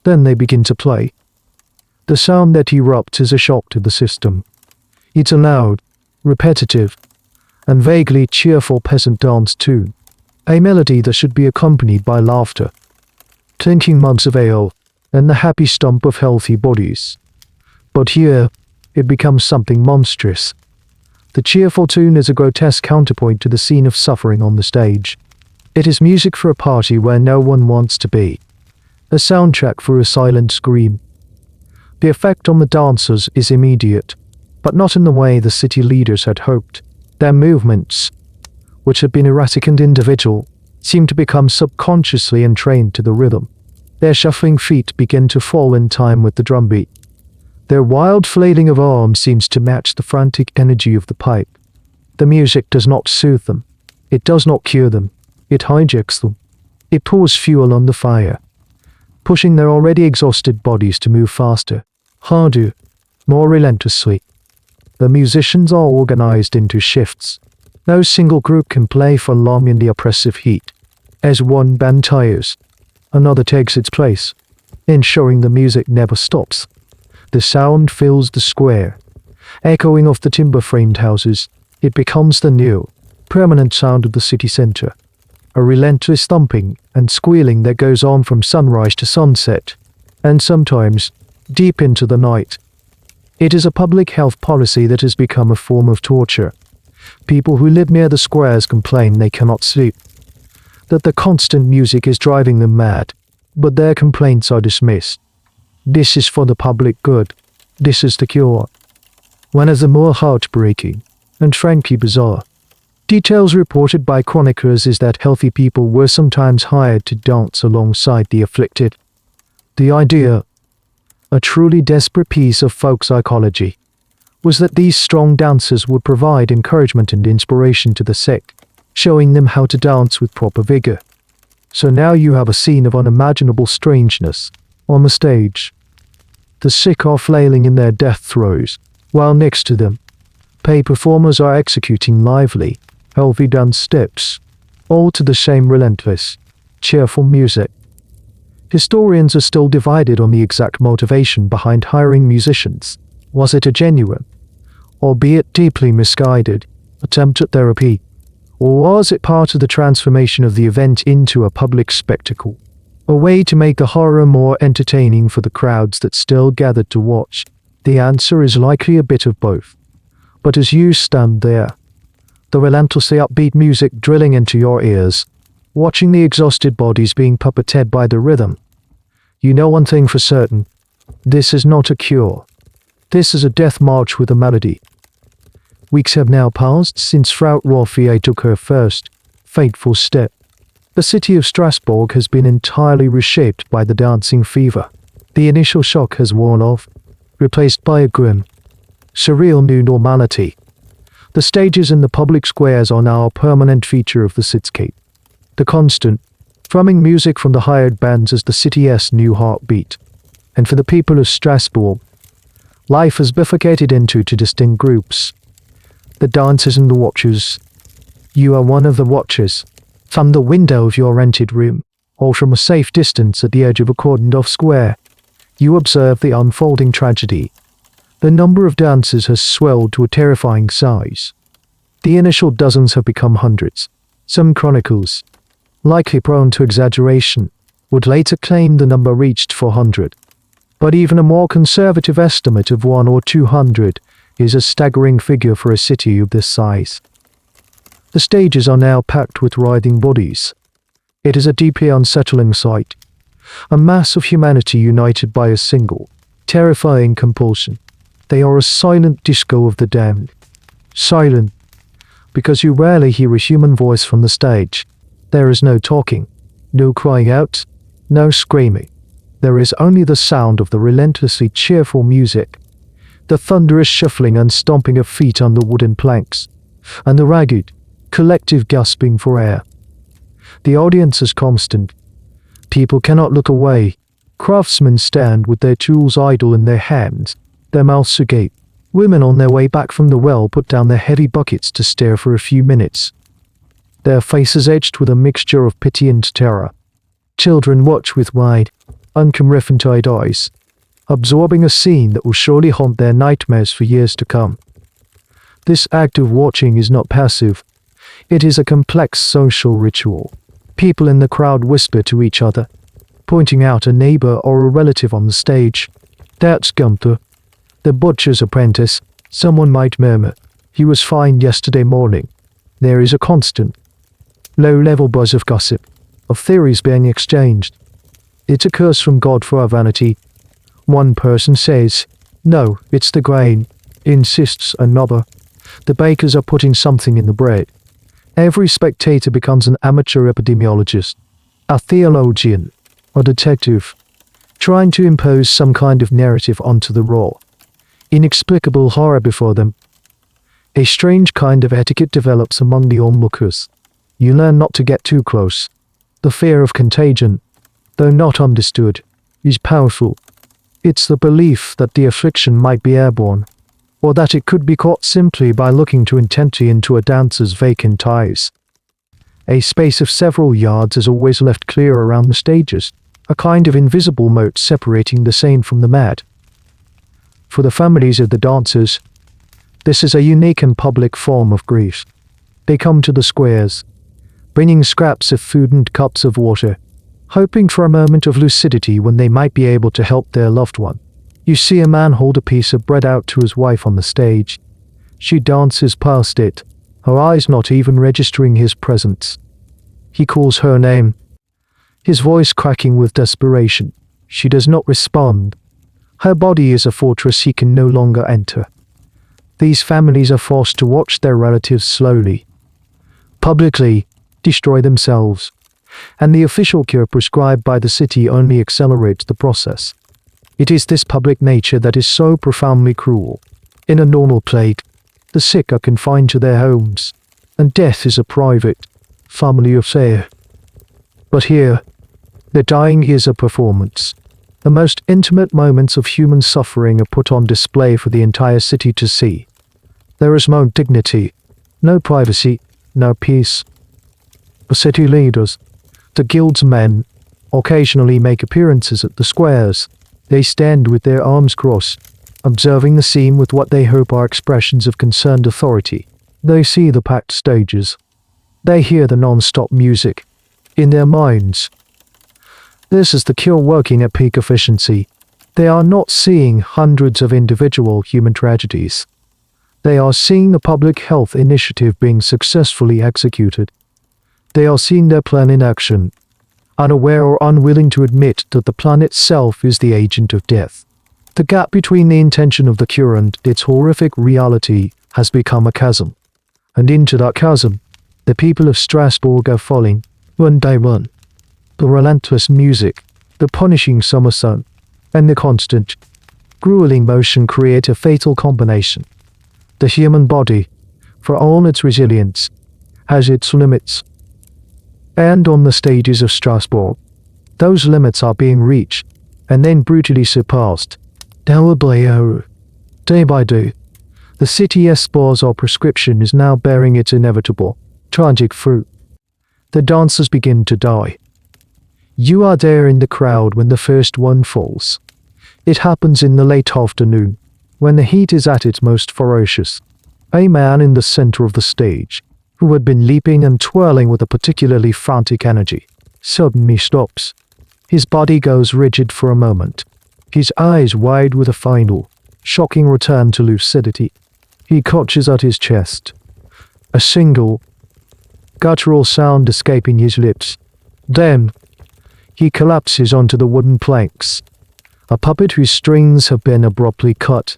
Then they begin to play. The sound that erupts is a shock to the system. It's a loud, repetitive, and vaguely cheerful peasant dance tune, a melody that should be accompanied by laughter, clinking mugs of ale, and the happy stomp of healthy bodies. But here, it becomes something monstrous. The cheerful tune is a grotesque counterpoint to the scene of suffering on the stage. It is music for a party where no one wants to be, a soundtrack for a silent scream. The effect on the dancers is immediate, but not in the way the city leaders had hoped. Their movements, which had been erratic and individual, seem to become subconsciously entrained to the rhythm. Their shuffling feet begin to fall in time with the drum beat. Their wild flailing of arms seems to match the frantic energy of the pipe. The music does not soothe them. It does not cure them. It hijacks them. It pours fuel on the fire, pushing their already exhausted bodies to move faster, harder, more relentlessly. The musicians are organized into shifts. No single group can play for long in the oppressive heat. As one band tires, another takes its place, ensuring the music never stops. The sound fills the square, echoing off the timber-framed houses. It becomes the new, permanent sound of the city center. A relentless thumping and squealing that goes on from sunrise to sunset, and sometimes deep into the night. It is a public health policy that has become a form of torture. People who live near the squares complain they cannot sleep, that the constant music is driving them mad, but their complaints are dismissed. This is for the public good. This is the cure. One of the more heartbreaking and frankly bizarre details reported by chroniclers is that healthy people were sometimes hired to dance alongside the afflicted. The idea, a truly desperate piece of folk psychology, was that these strong dancers would provide encouragement and inspiration to the sick, showing them how to dance with proper vigor. So now you have a scene of unimaginable strangeness on the stage. The sick are flailing in their death throes, while next to them, paid performers are executing lively, healthy dance steps, all to the same relentless, cheerful music. Historians are still divided on the exact motivation behind hiring musicians. Was it a genuine, albeit deeply misguided, attempt at therapy, or was it part of the transformation of the event into a public spectacle? A way to make the horror more entertaining for the crowds that still gathered to watch? The answer is likely a bit of both. But as you stand there, the relentlessly upbeat music drilling into your ears, watching the exhausted bodies being puppeted by the rhythm, you know one thing for certain. This is not a cure. This is a death march with a melody. Weeks have now passed since Frau Rothie took her first, fateful step. The city of Strasbourg has been entirely reshaped by the dancing fever. The initial shock has worn off, replaced by a grim, surreal new normality. The stages in the public squares are now a permanent feature of the cityscape. The constant, thrumming music from the hired bands is the city's new heartbeat. And for the people of Strasbourg, life has bifurcated into two distinct groups. The dancers and the watchers. You are one of the watchers. From the window of your rented room, or from a safe distance at the edge of a cordoned-off square, you observe the unfolding tragedy. The number of dancers has swelled to a terrifying size. The initial dozens have become hundreds. Some chronicles, likely prone to exaggeration, would later claim the number reached 400. But even a more conservative estimate of 1 or 200 is a staggering figure for a city of this size. The stages are now packed with writhing bodies. It is a deeply unsettling sight. A mass of humanity united by a single, terrifying compulsion. They are a silent disco of the damned. Silent, because you rarely hear a human voice from the stage. There is no talking, no crying out, no screaming. There is only the sound of the relentlessly cheerful music, the thunderous shuffling and stomping of feet on the wooden planks, and the ragged, collective gasping for air. The audience is constant. People cannot look away. Craftsmen stand with their tools idle in their hands, their mouths agape. Women on their way back from the well put down their heavy buckets to stare for a few minutes, their faces edged with a mixture of pity and terror. Children watch with wide, uncomforted eyes, absorbing a scene that will surely haunt their nightmares for years to come. This act of watching is not passive. It is a complex social ritual. People in the crowd whisper to each other, pointing out a neighbor or a relative on the stage. "That's Gunther, the butcher's apprentice," someone might murmur. "He was fined yesterday morning." There is a constant, low-level buzz of gossip, of theories being exchanged. "It's a curse from God for our vanity," one person says. "No, it's the grain," insists another. "The bakers are putting something in the bread." Every spectator becomes an amateur epidemiologist, a theologian, a detective, trying to impose some kind of narrative onto the raw, inexplicable horror before them. A strange kind of etiquette develops among the onlookers. You learn not to get too close. The fear of contagion, though not understood, is powerful. It's the belief that the affliction might be airborne, or that it could be caught simply by looking too intently into a dancer's vacant eyes. A space of several yards is always left clear around the stages, a kind of invisible moat separating the sane from the mad. For the families of the dancers, this is a unique and public form of grief. They come to the squares, bringing scraps of food and cups of water, hoping for a moment of lucidity when they might be able to help their loved one. You see a man hold a piece of bread out to his wife on the stage. She dances past it, her eyes not even registering his presence. He calls her name, his voice cracking with desperation. She does not respond. Her body is a fortress he can no longer enter. These families are forced to watch their relatives slowly, publicly, destroy themselves, and the official cure prescribed by the city only accelerates the process. It is this public nature that is so profoundly cruel. In a normal plague, the sick are confined to their homes, and death is a private, family affair. But here, the dying is a performance. The most intimate moments of human suffering are put on display for the entire city to see. There is no dignity, no privacy, no peace. The city leaders, the guild's men, occasionally make appearances at the squares. They stand with their arms crossed, observing the scene with what they hope are expressions of concerned authority. They see the packed stages. They hear the non-stop music. In their minds, this is the cure working at peak efficiency. They are not seeing hundreds of individual human tragedies. They are seeing the public health initiative being successfully executed. They are seeing their plan in action, unaware or unwilling to admit that the plan itself is the agent of death. The gap between the intention of the cure and its horrific reality has become a chasm. And into that chasm, the people of Strasbourg are falling, one by one. The relentless music, the punishing summer sun, and the constant, grueling motion create a fatal combination. The human body, for all its resilience, has its limits. And on the stages of Strasbourg, those limits are being reached, and then brutally surpassed. Hour by hour, day by day, the city's spores or prescription is now bearing its inevitable, tragic fruit. The dancers begin to die. You are there in the crowd when the first one falls. It happens in the late afternoon, when the heat is at its most ferocious. A man in the center of the stage, who had been leaping and twirling with a particularly frantic energy, suddenly stops. His body goes rigid for a moment, his eyes wide with a final, shocking return to lucidity. He clutches at his chest, a single, guttural sound escaping his lips. Then, he collapses onto the wooden planks, a puppet whose strings have been abruptly cut.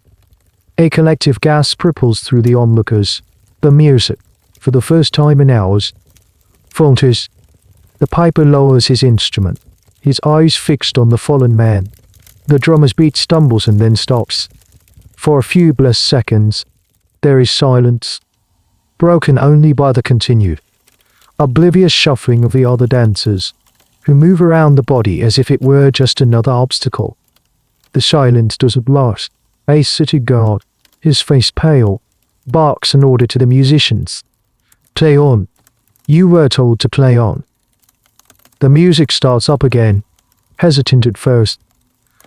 A collective gasp ripples through the onlookers. The music, for the first time in hours, falters. The piper lowers his instrument, his eyes fixed on the fallen man. The drummer's beat stumbles and then stops. For a few blessed seconds, there is silence, broken only by the continued, oblivious shuffling of the other dancers, who move around the body as if it were just another obstacle. The silence doesn't last. A city guard, his face pale, barks an order to the musicians. Play on. You were told to play on. The music starts up again, hesitant at first,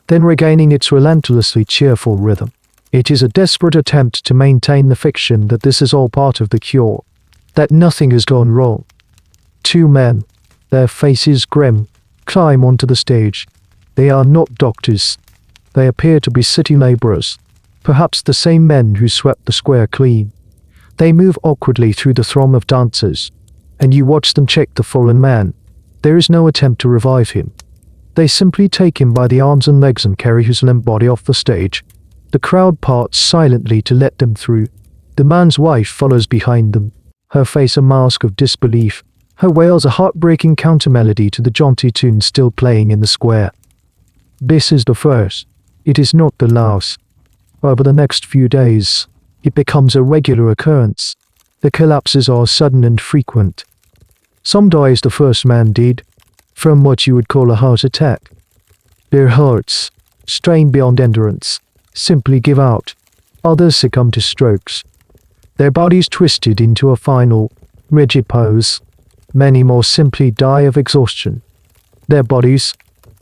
then regaining its relentlessly cheerful rhythm. It is a desperate attempt to maintain the fiction that this is all part of the cure, that nothing has gone wrong. Two men, their faces grim, climb onto the stage. They are not doctors. They appear to be city laborers, perhaps the same men who swept the square clean. They move awkwardly through the throng of dancers, and you watch them check the fallen man. There is no attempt to revive him. They simply take him by the arms and legs and carry his limp body off the stage. The crowd parts silently to let them through. The man's wife follows behind them, her face a mask of disbelief. Her wails a heartbreaking countermelody to the jaunty tune still playing in the square. This is the first. It is not the last. Over the next few days, it becomes a regular occurrence. The collapses are sudden and frequent. Some die as the first man did, from what you would call a heart attack. Their hearts, strained beyond endurance, simply give out. Others succumb to strokes, their bodies twisted into a final, rigid pose. Many more simply die of exhaustion. Their bodies,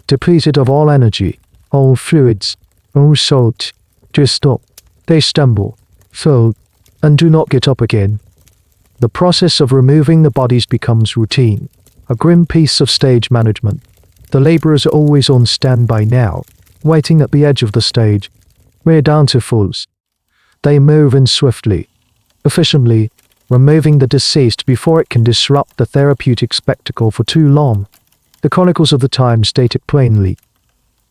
depleted of all energy, all fluids, all salt, just stop. They stumble, fall, and do not get up again. The process of removing the bodies becomes routine, a grim piece of stage management. The laborers are always on standby now, waiting at the edge of the stage, where dancer falls. They move in swiftly, efficiently, removing the deceased before it can disrupt the therapeutic spectacle for too long. The chronicles of the time state it plainly.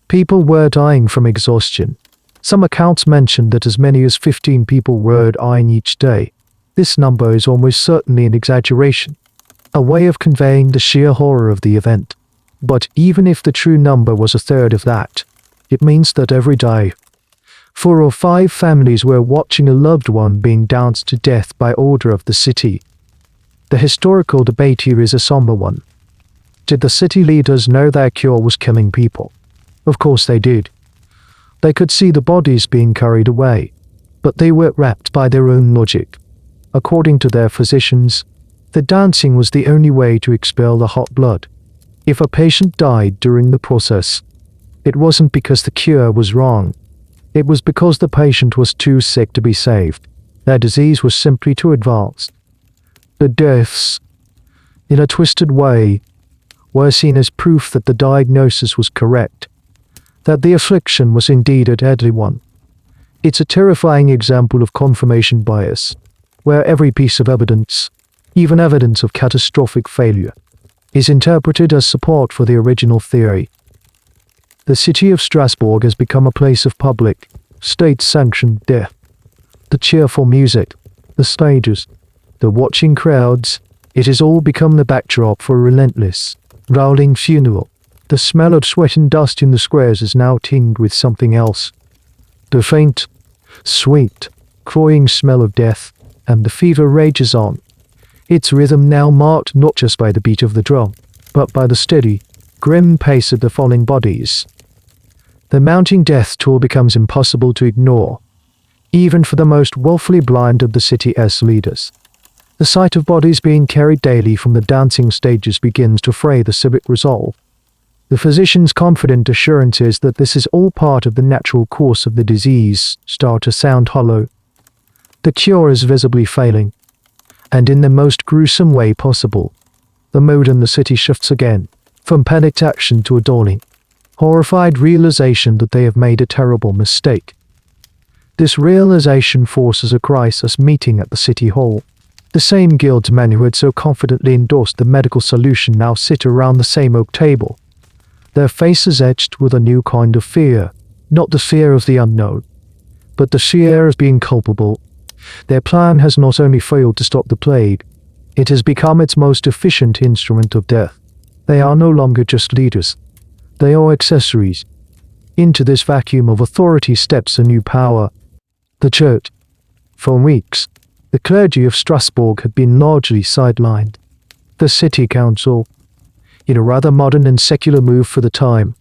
People were dying from exhaustion. Some accounts mention that as many as 15 people were dying each day. This number is almost certainly an exaggeration, a way of conveying the sheer horror of the event. But even if the true number was a third of that, it means that every day, 4 or 5 families were watching a loved one being danced to death by order of the city. The historical debate here is a somber one. Did the city leaders know their cure was killing people? Of course they did. They could see the bodies being carried away, but they were wrapped by their own logic. According to their physicians, the dancing was the only way to expel the hot blood. If a patient died during the process, it wasn't because the cure was wrong. It was because the patient was too sick to be saved. Their disease was simply too advanced. The deaths, in a twisted way, were seen as proof that the diagnosis was correct, that the affliction was indeed a deadly one. It's a terrifying example of confirmation bias, where every piece of evidence, even evidence of catastrophic failure, is interpreted as support for the original theory. The city of Strasbourg has become a place of public, state-sanctioned death. The cheerful music, the stages, the watching crowds, it has all become the backdrop for a relentless, rolling funeral. The smell of sweat and dust in the squares is now tinged with something else. The faint, sweet, cloying smell of death, and the fever rages on. Its rhythm now marked not just by the beat of the drum, but by the steady, grim pace of the falling bodies. The mounting death toll becomes impossible to ignore, even for the most woefully blind of the city's leaders. The sight of bodies being carried daily from the dancing stages begins to fray the civic resolve. The physician's confident assurances that this is all part of the natural course of the disease start to sound hollow. The cure is visibly failing, and in the most gruesome way possible. The mood in the city shifts again, from panicked action to a dawning, horrified realization that they have made a terrible mistake. This realization forces a crisis meeting at the city hall. The same guildsmen who had so confidently endorsed the medical solution now sit around the same oak table, their faces etched with a new kind of fear, not the fear of the unknown, but the fear of being culpable. Their plan has not only failed to stop the plague, it has become its most efficient instrument of death. They are no longer just leaders. They are accessories. Into this vacuum of authority steps a new power. The Church. For weeks, the clergy of Strasbourg had been largely sidelined. The city council, in a rather modern and secular move for the time,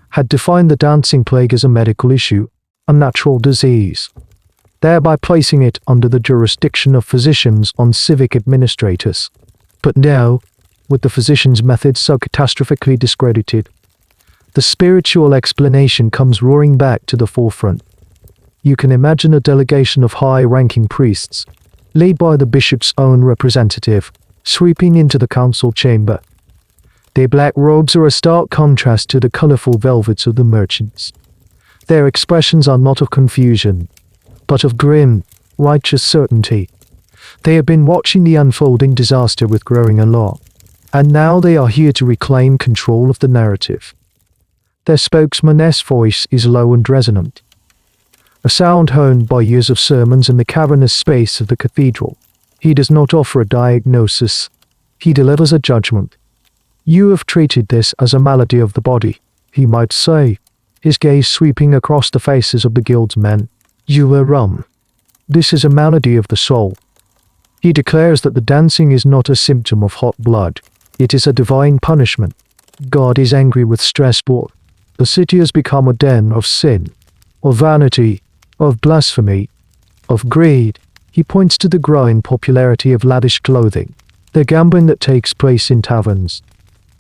had defined the dancing plague as a medical issue, a natural disease, thereby placing it under the jurisdiction of physicians on civic administrators. But now, with the physician's methods so catastrophically discredited, the spiritual explanation comes roaring back to the forefront. You can imagine a delegation of high-ranking priests, led by the bishop's own representative, sweeping into the council chamber. Their black robes are a stark contrast to the colorful velvets of the merchants. Their expressions are not of confusion, but of grim, righteous certainty. They have been watching the unfolding disaster with growing alarm, and now they are here to reclaim control of the narrative. Their spokesman's voice is low and resonant, a sound honed by years of sermons in the cavernous space of the cathedral. He does not offer a diagnosis, he delivers a judgment. You have treated this as a malady of the body, he might say, his gaze sweeping across the faces of the guildsmen. You were wrong. This is a malady of the soul. He declares that the dancing is not a symptom of hot blood, it is a divine punishment. God is angry with Strasbourg. The city has become a den of sin, of vanity, of blasphemy, of greed. He points to the growing popularity of lavish clothing, the gambling that takes place in taverns,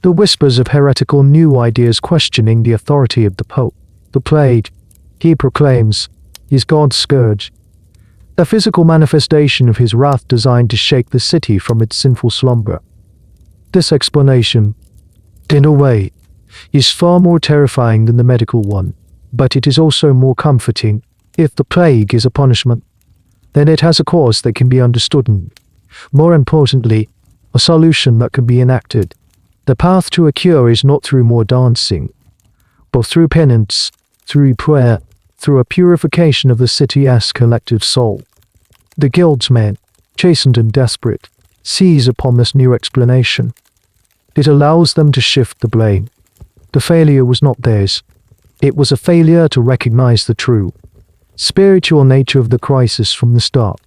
the whispers of heretical new ideas questioning the authority of the Pope. The plague, he proclaims, is God's scourge, a physical manifestation of his wrath designed to shake the city from its sinful slumber. This explanation, in a way, is far more terrifying than the medical one, but it is also more comforting. If the plague is a punishment, then it has a cause that can be understood and, more importantly, a solution that can be enacted. The path to a cure is not through more dancing, but through penance, through prayer, through a purification of the city's collective soul. The guildsmen, chastened and desperate, seize upon this new explanation. It allows them to shift the blame. The failure was not theirs. It was a failure to recognize the true, spiritual nature of the crisis from the start.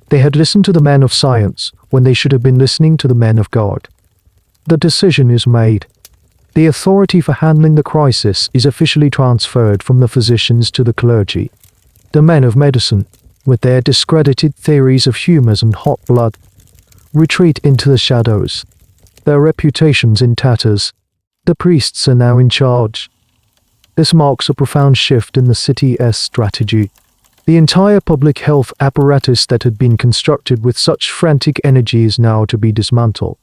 They had listened to the men of science when they should have been listening to the men of God. The decision is made. The authority for handling the crisis is officially transferred from the physicians to the clergy. The men of medicine, with their discredited theories of humors and hot blood, retreat into the shadows, their reputations in tatters. The priests are now in charge. This marks a profound shift in the city's strategy. The entire public health apparatus that had been constructed with such frantic energy is now to be dismantled.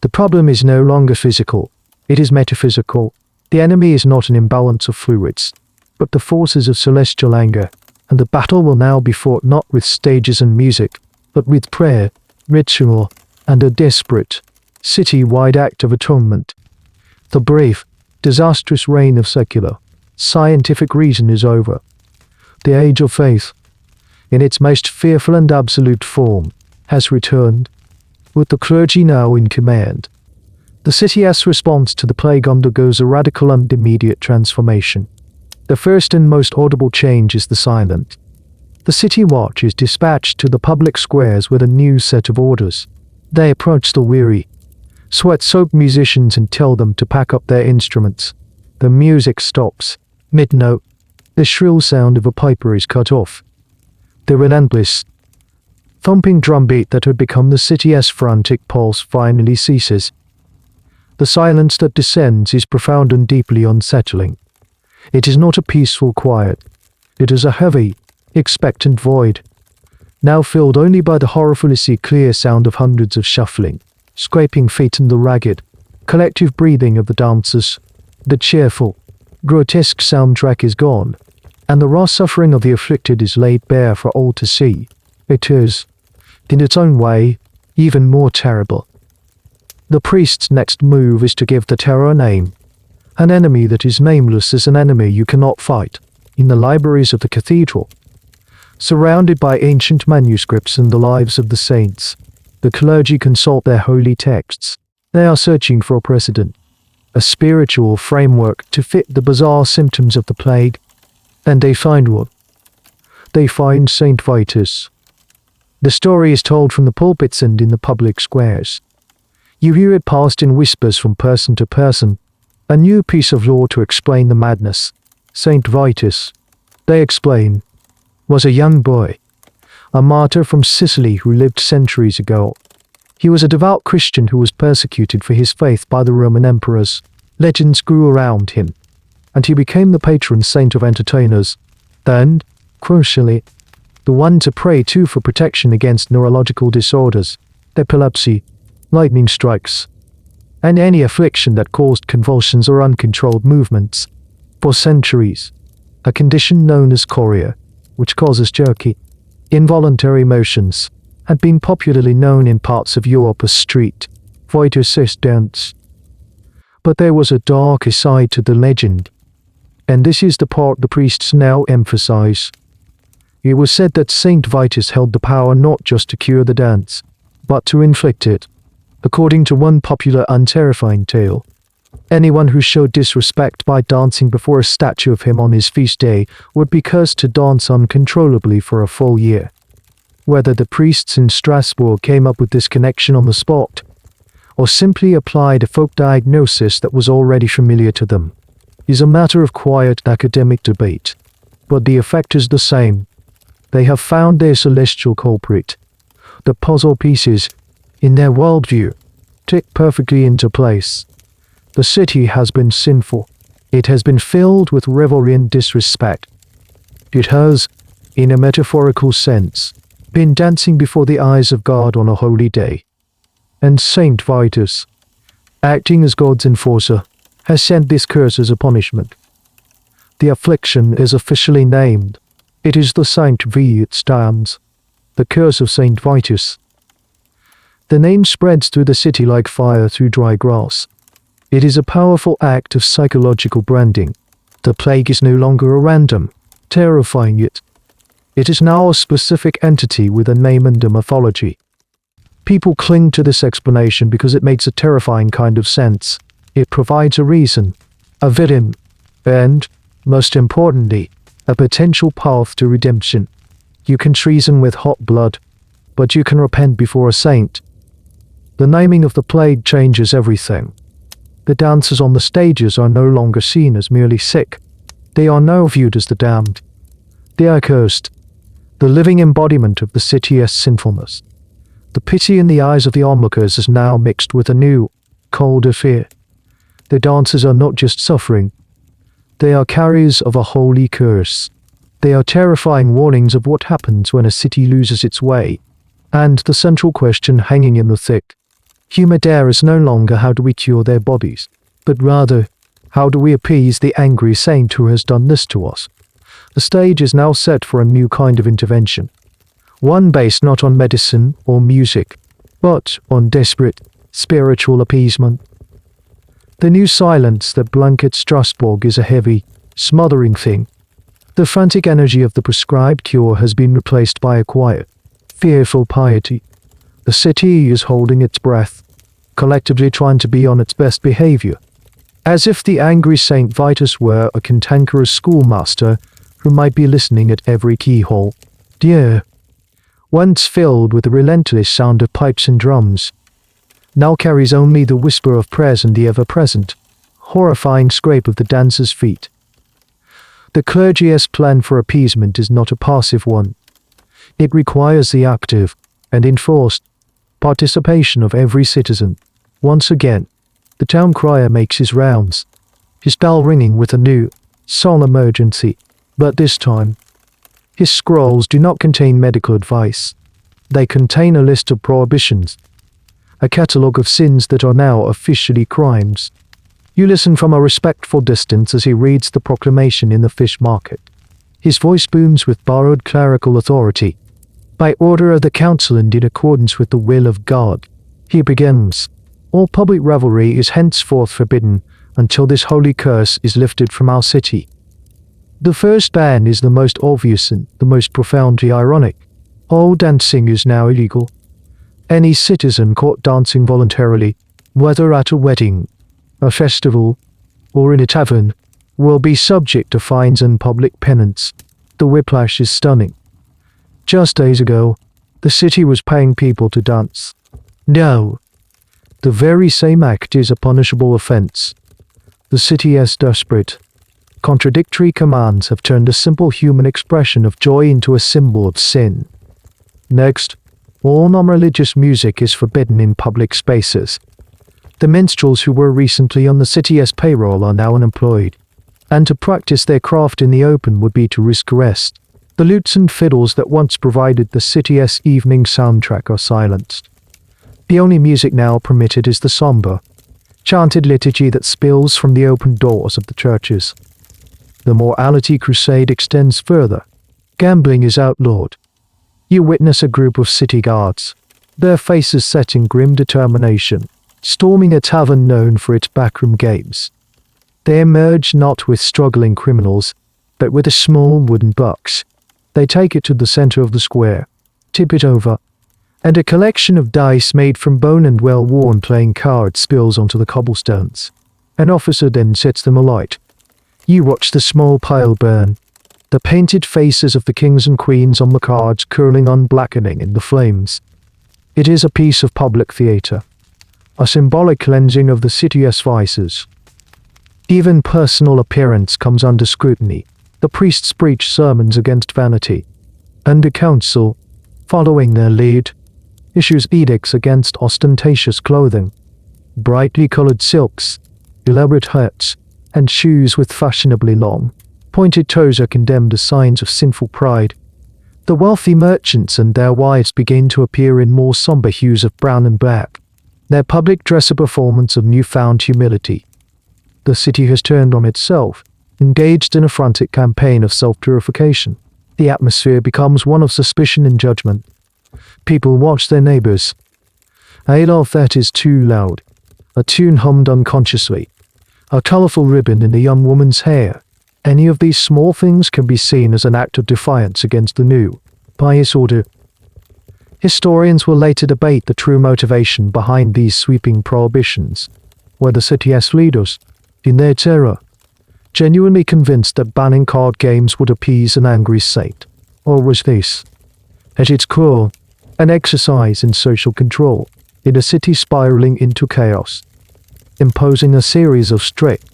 The problem is no longer physical, it is metaphysical. The enemy is not an imbalance of fluids, but the forces of celestial anger, and the battle will now be fought not with stages and music, but with prayer, ritual, and a desperate, city-wide act of atonement. The brief, disastrous reign of secular, scientific reason is over. The age of faith, in its most fearful and absolute form, has returned, with the clergy now in command. The city's response to the plague undergoes a radical and immediate transformation. The first and most audible change is the silent. The city watch is dispatched to the public squares with a new set of orders. They approach the weary, sweat-soaked musicians and tell them to pack up their instruments. The music stops. Mid-note, the shrill sound of a piper is cut off. The relentless, thumping drumbeat that had become the city's frantic pulse finally ceases. The silence that descends is profound and deeply unsettling. It is not a peaceful quiet. It is a heavy, expectant void, now filled only by the horrifully clear sound of hundreds of shuffling, scraping feet and the ragged, collective breathing of the dancers. The cheerful, grotesque soundtrack is gone, and the raw suffering of the afflicted is laid bare for all to see. It is, in its own way, even more terrible. The priest's next move is to give the terror a name. An enemy that is nameless is an enemy you cannot fight. In the libraries of the cathedral, surrounded by ancient manuscripts and the lives of the saints, the clergy consult their holy texts. They are searching for a precedent, a spiritual framework to fit the bizarre symptoms of the plague, and they find one. They find Saint Vitus. The story is told from the pulpits and in the public squares. You hear it passed in whispers from person to person, a new piece of law to explain the madness. Saint Vitus, they explain, was a young boy, a martyr from Sicily who lived centuries ago. He was a devout Christian who was persecuted for his faith by the Roman emperors. Legends grew around him, and he became the patron saint of entertainers, and, crucially, the one to pray to for protection against neurological disorders, epilepsy, lightning strikes, and any affliction that caused convulsions or uncontrolled movements. For centuries, a condition known as chorea, which causes jerky, involuntary motions, had been popularly known in parts of Europe as street Vitus dance. But there was a darker side to the legend, and this is the part the priests now emphasize. It was said that Saint Vitus held the power not just to cure the dance, but to inflict it. According to one popular and terrifying tale, anyone who showed disrespect by dancing before a statue of him on his feast day would be cursed to dance uncontrollably for a full year. Whether the priests in Strasbourg came up with this connection on the spot, or simply applied a folk diagnosis that was already familiar to them, is a matter of quiet academic debate. But the effect is the same. They have found their celestial culprit. The puzzle pieces, in their worldview, tick perfectly into place. The city has been sinful. It has been filled with revelry and disrespect. It has, in a metaphorical sense, been dancing before the eyes of God on a holy day. And Saint Vitus, acting as God's enforcer, has sent this curse as a punishment. The affliction is officially named. It is the Saint Vitus dance, the curse of Saint Vitus. The name spreads through the city like fire through dry grass. It is a powerful act of psychological branding. The plague is no longer a random, terrifying it. It is now a specific entity with a name and a mythology. People cling to this explanation because it makes a terrifying kind of sense. It provides a reason, a villain, and, most importantly, a potential path to redemption. You can treason with hot blood, but you can repent before a saint. The naming of the plague changes everything. The dancers on the stages are no longer seen as merely sick. They are now viewed as the damned. They are cursed, the living embodiment of the city's sinfulness. The pity in the eyes of the onlookers is now mixed with a new, colder fear. The dancers are not just suffering. They are carriers of a holy curse. They are terrifying warnings of what happens when a city loses its way. And the central question hanging in the thick humidor is no longer how do we cure their bodies, but rather, how do we appease the angry saint who has done this to us? The stage is now set for a new kind of intervention. One based not on medicine or music, but on desperate, spiritual appeasement. The new silence that blankets Strasbourg is a heavy, smothering thing. The frantic energy of the prescribed cure has been replaced by a quiet, fearful piety. The city is holding its breath, collectively trying to be on its best behavior, as if the angry Saint Vitus were a cantankerous schoolmaster who might be listening at every keyhole. The air, once filled with the relentless sound of pipes and drums, now carries only the whisper of prayers and the ever-present, horrifying scrape of the dancers' feet. The clergy's plan for appeasement is not a passive one. It requires the active and enforced participation of every citizen. Once again, The town crier makes his rounds, his bell ringing with a new, solemn urgency. But this time, his scrolls do not contain medical advice. They contain a list of prohibitions, a catalogue of sins that are now officially crimes. You listen from a respectful distance as he reads the proclamation in the fish market. His voice booms with borrowed clerical authority. By order of the council and in accordance with the will of God, he begins. All public revelry is henceforth forbidden until this holy curse is lifted from our city. The first ban is the most obvious and the most profoundly ironic. All dancing is now illegal. Any citizen caught dancing voluntarily, whether at a wedding, a festival, or in a tavern, will be subject to fines and public penance. The whiplash is stunning. Just days ago, the city was paying people to dance. Now, the very same act is a punishable offense. The city is desperate. Contradictory commands have turned a simple human expression of joy into a symbol of sin. Next, all non-religious music is forbidden in public spaces. The minstrels who were recently on the city's payroll are now unemployed, and to practice their craft in the open would be to risk arrest. The lutes and fiddles that once provided the city's evening soundtrack are silenced. The only music now permitted is the somber, chanted liturgy that spills from the open doors of the churches. The morality crusade extends further. Gambling is outlawed. You witness a group of city guards, their faces set in grim determination, storming a tavern known for its backroom games. They emerge not with struggling criminals, but with a small wooden box. They take it to the center of the square, tip it over, and a collection of dice made from bone and well-worn playing cards spills onto the cobblestones. An officer then sets them alight. You watch the small pile burn, the painted faces of the kings and queens on the cards curling unblackening in the flames. It is a piece of public theater, a symbolic cleansing of the city's vices. Even personal appearance comes under scrutiny. The priests preach sermons against vanity, and the council, following their lead, issues edicts against ostentatious clothing. Brightly colored silks, elaborate hats, and shoes with fashionably long, pointed toes are condemned as signs of sinful pride. The wealthy merchants and their wives begin to appear in more somber hues of brown and black, their public dress a performance of newfound humility. The city has turned on itself, engaged in a frantic campaign of self-purification. The atmosphere becomes one of suspicion and judgment. People watch their neighbors. A laugh that is too loud. A tune hummed unconsciously. A colorful ribbon in a young woman's hair. Any of these small things can be seen as an act of defiance against the new, pious order. Historians will later debate the true motivation behind these sweeping prohibitions, where the city's leaders, in their terror, genuinely convinced that banning card games would appease an angry saint. Or was this, at its core, an exercise in social control, in a city spiraling into chaos? Imposing a series of strict,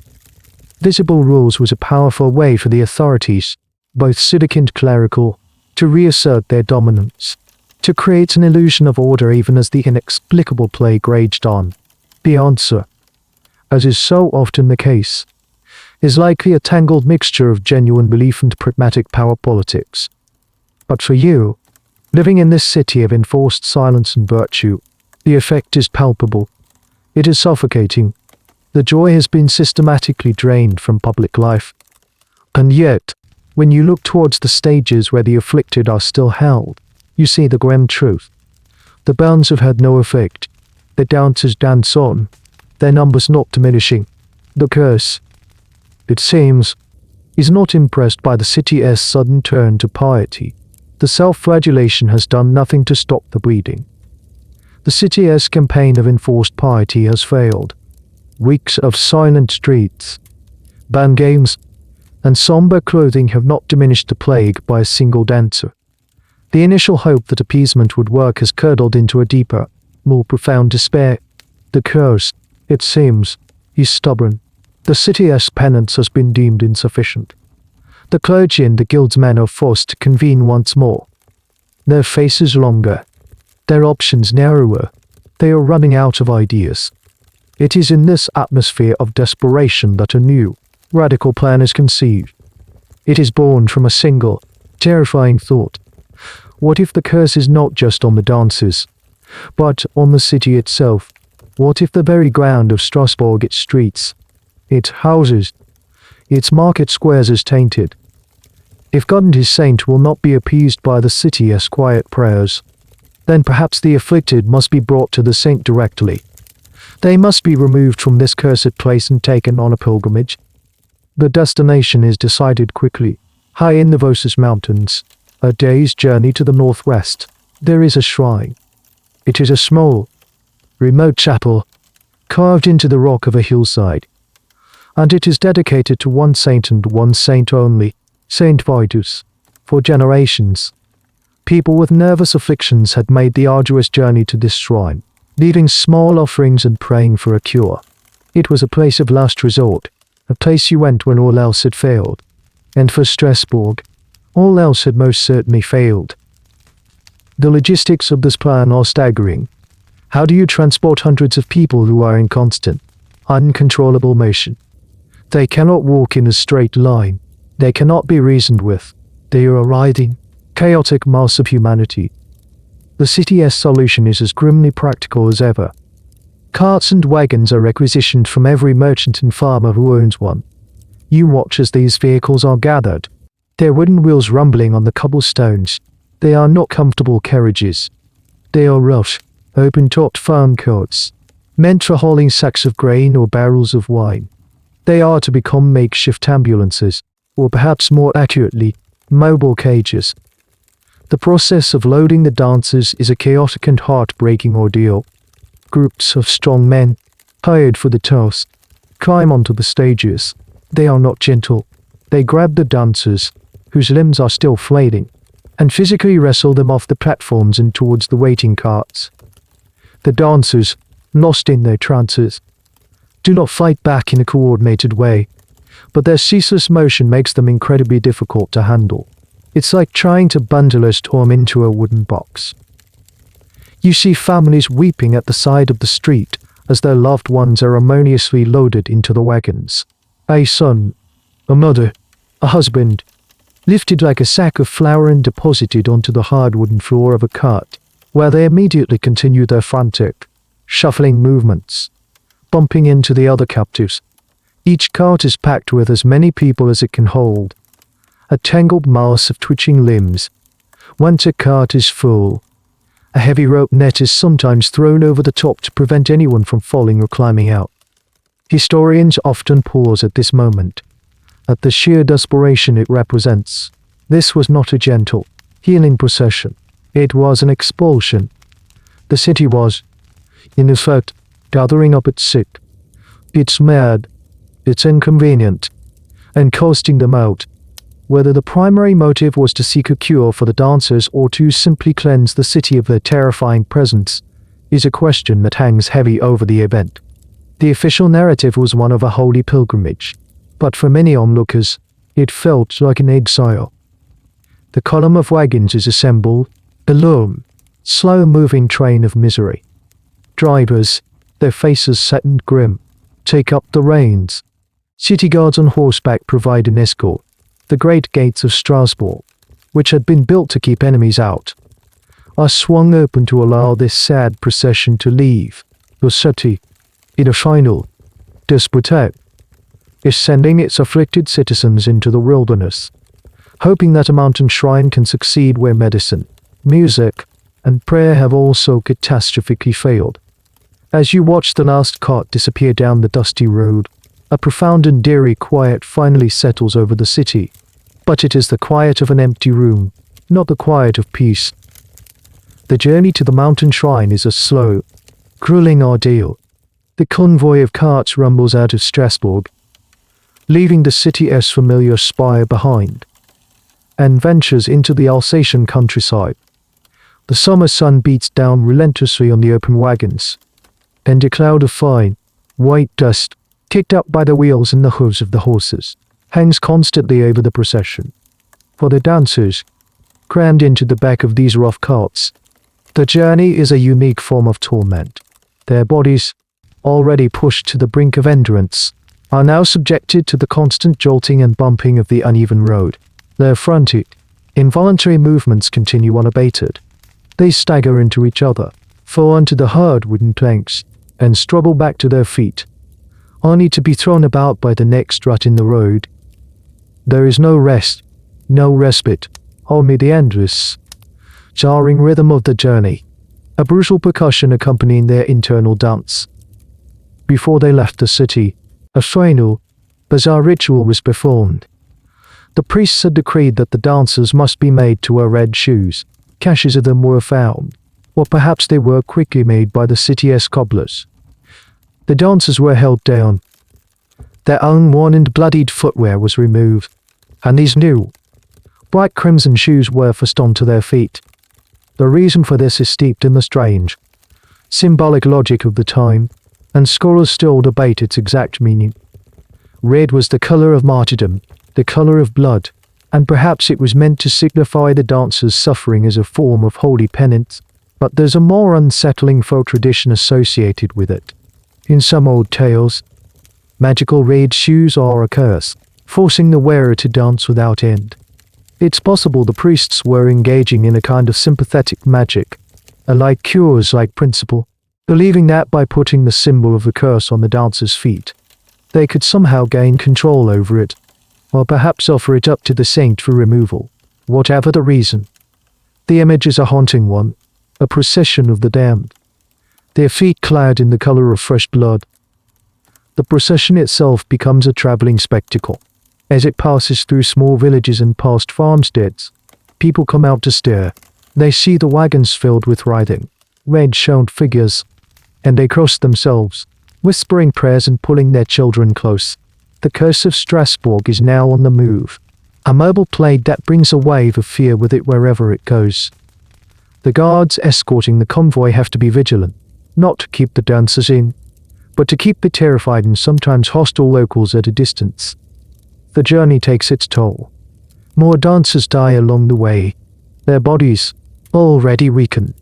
visible rules was a powerful way for the authorities, both civic and clerical, to reassert their dominance, to create an illusion of order even as the inexplicable plague raged on. The answer, as is so often the case, is likely a tangled mixture of genuine belief and pragmatic power politics. But for you, living in this city of enforced silence and virtue, the effect is palpable. It is suffocating. The joy has been systematically drained from public life. And yet, when you look towards the stages where the afflicted are still held, you see the grim truth. The bans have had no effect. The dancers dance on, their numbers not diminishing. The curse, it seems, is not impressed by the city's sudden turn to piety. The self-flagellation has done nothing to stop the bleeding. The city's campaign of enforced piety has failed. Weeks of silent streets, banned games, and somber clothing have not diminished the plague by a single dancer. The initial hope that appeasement would work has curdled into a deeper, more profound despair. The curse, it seems, is stubborn. The city's penance has been deemed insufficient. The clergy and the guildsmen are forced to convene once more. Their faces longer, their options narrower. They are running out of ideas. It is in this atmosphere of desperation that a new, radical plan is conceived. It is born from a single, terrifying thought. What if the curse is not just on the dancers, but on the city itself? What if the very ground of Strasbourg, its streets, its houses, its market squares is tainted? If God and his saint will not be appeased by the city's quiet prayers, then perhaps the afflicted must be brought to the saint directly. They must be removed from this cursed place and taken on a pilgrimage. The destination is decided quickly. High in the Vosges Mountains, a day's journey to the northwest, there is a shrine. It is a small, remote chapel, carved into the rock of a hillside, and it is dedicated to one saint and one saint only, Saint Vitus. For generations, people with nervous afflictions had made the arduous journey to this shrine, leaving small offerings and praying for a cure. It was a place of last resort, a place you went when all else had failed. And for Strasbourg, all else had most certainly failed. The logistics of this plan are staggering. How do you transport hundreds of people who are in constant, uncontrollable motion? They cannot walk in a straight line. They cannot be reasoned with. They are a writhing, chaotic mass of humanity. The city's solution is as grimly practical as ever. Carts and wagons are requisitioned from every merchant and farmer who owns one. You watch as these vehicles are gathered, their wooden wheels rumbling on the cobblestones. They are not comfortable carriages. They are rough, open-topped farm carts, meant for hauling sacks of grain or barrels of wine. They are to become makeshift ambulances, or perhaps more accurately, mobile cages. The process of loading the dancers is a chaotic and heartbreaking ordeal. Groups of strong men, hired for the task, climb onto the stages. They are not gentle. They grab the dancers, whose limbs are still flailing, and physically wrestle them off the platforms and towards the waiting carts. The dancers, lost in their trances, do not fight back in a coordinated way, but their ceaseless motion makes them incredibly difficult to handle. It's like trying to bundle a storm into a wooden box. You see families weeping at the side of the street as their loved ones are harmoniously loaded into the wagons. A son, a mother, a husband, lifted like a sack of flour and deposited onto the hard wooden floor of a cart, where they immediately continue their frantic, shuffling movements, bumping into the other captives. Each cart is packed with as many people as it can hold, a tangled mass of twitching limbs. Once a cart is full, a heavy rope net is sometimes thrown over the top to prevent anyone from falling or climbing out. Historians often pause at this moment, at the sheer desperation it represents. This was not a gentle, healing procession. It was an expulsion. The city was, in effect, gathering up its sick, its mad, its inconvenient, and casting them out. Whether the primary motive was to seek a cure for the dancers or to simply cleanse the city of their terrifying presence is a question that hangs heavy over the event. The official narrative was one of a holy pilgrimage, but for many onlookers, it felt like an exile. The column of wagons is assembled, a lone, slow-moving train of misery. Drivers, their faces set and grim, take up the reins. City guards on horseback provide an escort. The great gates of Strasbourg, which had been built to keep enemies out, are swung open to allow this sad procession to leave. The city, in a final, desperate act, is sending its afflicted citizens into the wilderness, hoping that a mountain shrine can succeed where medicine, music, and prayer have also catastrophically failed. As you watch the last cart disappear down the dusty road, a profound and eerie quiet finally settles over the city, but it is the quiet of an empty room, not the quiet of peace. The journey to the mountain shrine is a slow, grueling ordeal. The convoy of carts rumbles out of Strasbourg, leaving the city's familiar spire behind, and ventures into the Alsatian countryside. The summer sun beats down relentlessly on the open wagons, and a cloud of fine, white dust, kicked up by the wheels and the hooves of the horses, hangs constantly over the procession. For the dancers, crammed into the back of these rough carts, the journey is a unique form of torment. Their bodies, already pushed to the brink of endurance, are now subjected to the constant jolting and bumping of the uneven road. Their frantic, involuntary movements continue unabated. They stagger into each other, fall onto the hard wooden planks, and struggle back to their feet, only to be thrown about by the next rut in the road. There is no rest, no respite, only the endless, jarring rhythm of the journey, a brutal percussion accompanying their internal dance. Before they left the city, a final, bizarre ritual was performed. The priests had decreed that the dancers must be made to wear red shoes. Caches of them were found, or perhaps they were quickly made by the city's cobblers. The dancers were held down. Their own worn and bloodied footwear was removed, and these new, bright crimson shoes were forced onto their feet. The reason for this is steeped in the strange, symbolic logic of the time, and scholars still debate its exact meaning. Red was the color of martyrdom, the color of blood, and perhaps it was meant to signify the dancers' suffering as a form of holy penance, but there's a more unsettling folk tradition associated with it. In some old tales, magical red shoes are a curse, forcing the wearer to dance without end. It's possible the priests were engaging in a kind of sympathetic magic, a like cures-like principle, believing that by putting the symbol of the curse on the dancer's feet, they could somehow gain control over it, or perhaps offer it up to the saint for removal. Whatever the reason, the image is a haunting one, a procession of the damned, their feet clad in the color of fresh blood. The procession itself becomes a traveling spectacle. As it passes through small villages and past farmsteads, people come out to stare. They see the wagons filled with writhing, red-shelled figures, and they cross themselves, whispering prayers and pulling their children close. The curse of Strasbourg is now on the move, a mobile plague that brings a wave of fear with it wherever it goes. The guards escorting the convoy have to be vigilant, not to keep the dancers in, but to keep the terrified and sometimes hostile locals at a distance. The journey takes its toll. More dancers die along the way. Their bodies, already weakened,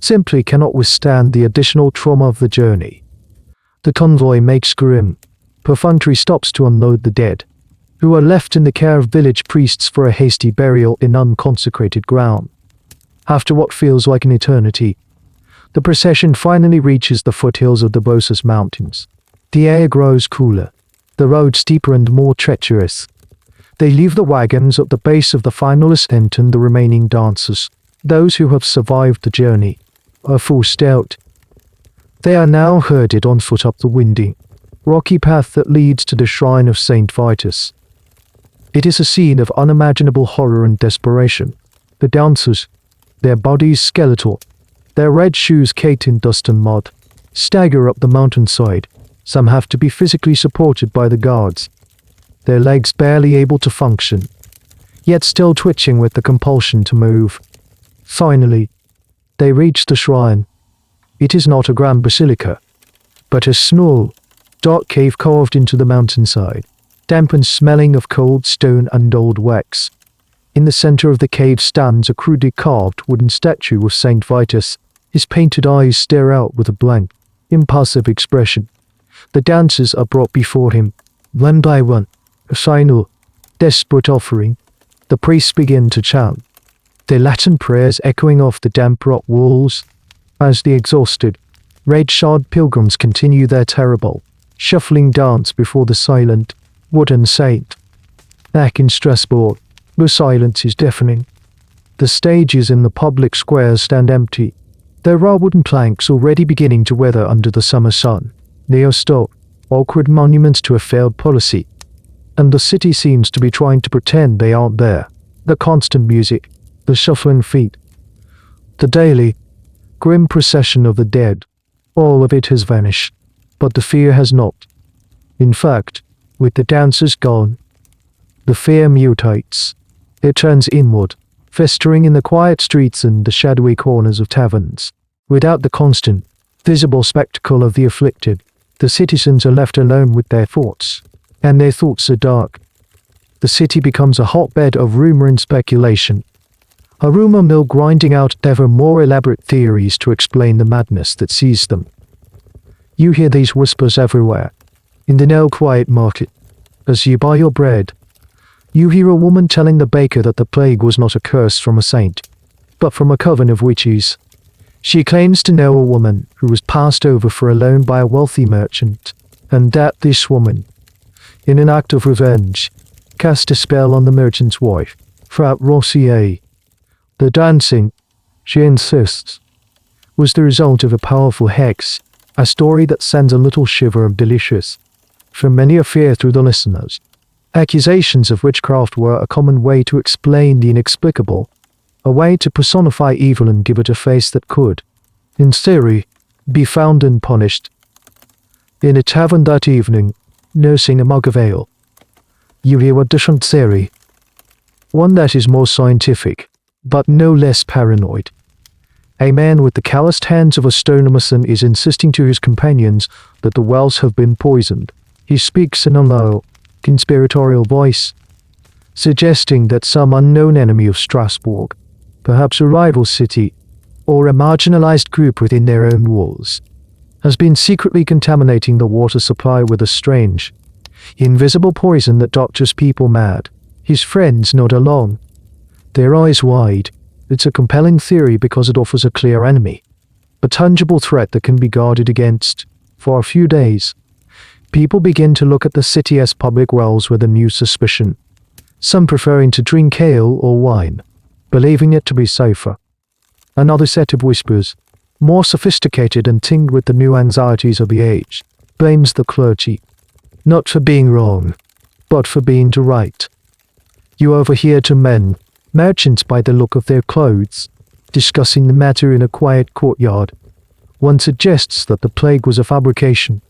simply cannot withstand the additional trauma of the journey. The convoy makes grim, perfunctory stops to unload the dead, who are left in the care of village priests for a hasty burial in unconsecrated ground. After what feels like an eternity, the procession finally reaches the foothills of the Bosas Mountains. The air grows cooler, the road steeper and more treacherous. They leave the wagons at the base of the final ascent, and the remaining dancers, those who have survived the journey, are forced out. They are now herded on foot up the windy, rocky path that leads to the shrine of Saint Vitus. It is a scene of unimaginable horror and desperation. The dancers, their bodies skeletal, their red shoes caked in dust and mud, stagger up the mountainside. Some have to be physically supported by the guards, their legs barely able to function, yet still twitching with the compulsion to move. Finally, they reach the shrine. It is not a grand basilica, but a small, dark cave carved into the mountainside, damp and smelling of cold stone and old wax. In the center of the cave stands a crudely carved wooden statue of Saint Vitus. His painted eyes stare out with a blank, impassive expression. The dancers are brought before him, one by one, a final, desperate offering. The priests begin to chant, their Latin prayers echoing off the damp rock walls, as the exhausted, red-shod pilgrims continue their terrible, shuffling dance before the silent, wooden saint. Back in Strasbourg, the silence is deafening. The stages in the public squares stand empty, their raw wooden planks already beginning to weather under the summer sun. They are stark, awkward monuments to a failed policy, and the city seems to be trying to pretend they aren't there. The constant music, the shuffling feet, the daily, grim procession of the dead, all of it has vanished, but the fear has not. In fact, with the dancers gone, the fear mutates. It turns inward, festering in the quiet streets and the shadowy corners of taverns. Without the constant, visible spectacle of the afflicted, the citizens are left alone with their thoughts, and their thoughts are dark. The city becomes a hotbed of rumor and speculation, a rumor mill grinding out ever more elaborate theories to explain the madness that seized them. You hear these whispers everywhere. In the now quiet market, as you buy your bread, you hear a woman telling the baker that the plague was not a curse from a saint, but from a coven of witches. She claims to know a woman who was passed over for a loan by a wealthy merchant, and that this woman, in an act of revenge, cast a spell on the merchant's wife, Frau Rossier. The dancing, she insists, was the result of a powerful hex, a story that sends a little shiver of delicious, familiar fear through the listeners. Accusations of witchcraft were a common way to explain the inexplicable, a way to personify evil and give it a face that could, in theory, be found and punished. In a tavern that evening, nursing a mug of ale, you hear a different theory, one that is more scientific, but no less paranoid. A man with the calloused hands of a stonemason is insisting to his companions that the wells have been poisoned. He speaks in a low, conspiratorial voice, suggesting that some unknown enemy of Strasbourg, perhaps a rival city, or a marginalized group within their own walls, has been secretly contaminating the water supply with a strange, invisible poison that doctors people mad. His friends nod along, their eyes wide. It's a compelling theory because it offers a clear enemy, a tangible threat that can be guarded against. For a few days, people begin to look at the city as public wells with a new suspicion, some preferring to drink ale or wine, believing it to be safer. Another set of whispers, more sophisticated and tinged with the new anxieties of the age, blames the clergy, not for being wrong, but for being too right. You overhear two men, merchants by the look of their clothes, discussing the matter in a quiet courtyard. One suggests that the plague was a fabrication,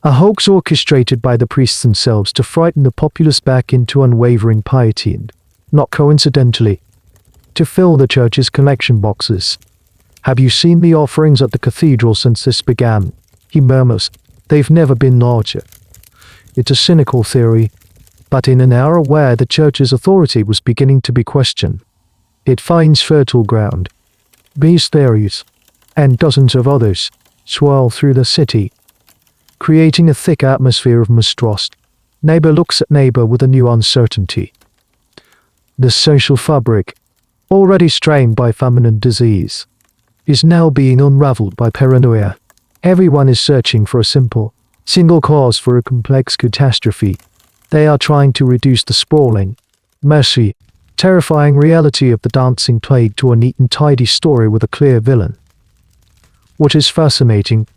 a hoax orchestrated by the priests themselves to frighten the populace back into unwavering piety and, not coincidentally, to fill the church's collection boxes. Have you seen the offerings at the cathedral since this began? He murmurs. They've never been larger. It's a cynical theory, but in an era where the church's authority was beginning to be questioned, it finds fertile ground. These theories, and dozens of others, swirl through the city, creating a thick atmosphere of mistrust. Neighbor looks at neighbor with a new uncertainty. The social fabric, already strained by famine and disease, is now being unraveled by paranoia. Everyone is searching for a single cause for a complex catastrophe. They are trying to reduce the sprawling, messy, terrifying reality of the dancing plague to a neat and tidy story with a clear villain. What is fascinating,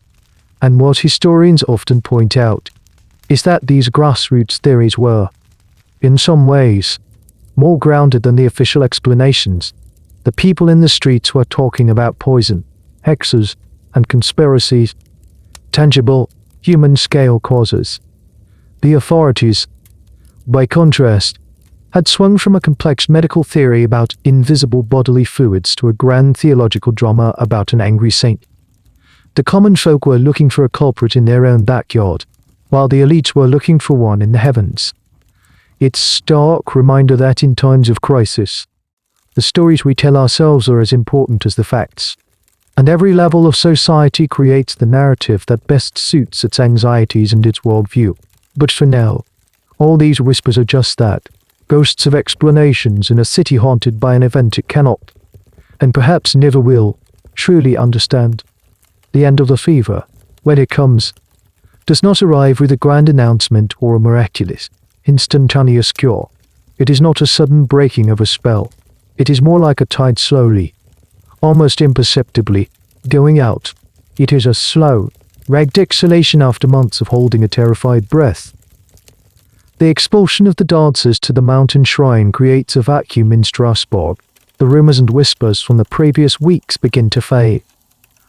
and what historians often point out, is that these grassroots theories were, in some ways, more grounded than the official explanations. The people in the streets were talking about poison, hexes, and conspiracies, tangible, human-scale causes. The authorities, by contrast, had swung from a complex medical theory about invisible bodily fluids to a grand theological drama about an angry saint. The common folk were looking for a culprit in their own backyard, while the elites were looking for one in the heavens. It's a stark reminder that in times of crisis, the stories we tell ourselves are as important as the facts, and every level of society creates the narrative that best suits its anxieties and its worldview. But for now, all these whispers are just that, ghosts of explanations in a city haunted by an event it cannot, and perhaps never will, truly understand. The end of the fever, when it comes, does not arrive with a grand announcement or a miraculous, instantaneous cure. It is not a sudden breaking of a spell. It is more like a tide slowly, almost imperceptibly, going out. It is a slow, ragged exhalation after months of holding a terrified breath. The expulsion of the dancers to the mountain shrine creates a vacuum in Strasbourg. The rumors and whispers from the previous weeks begin to fade,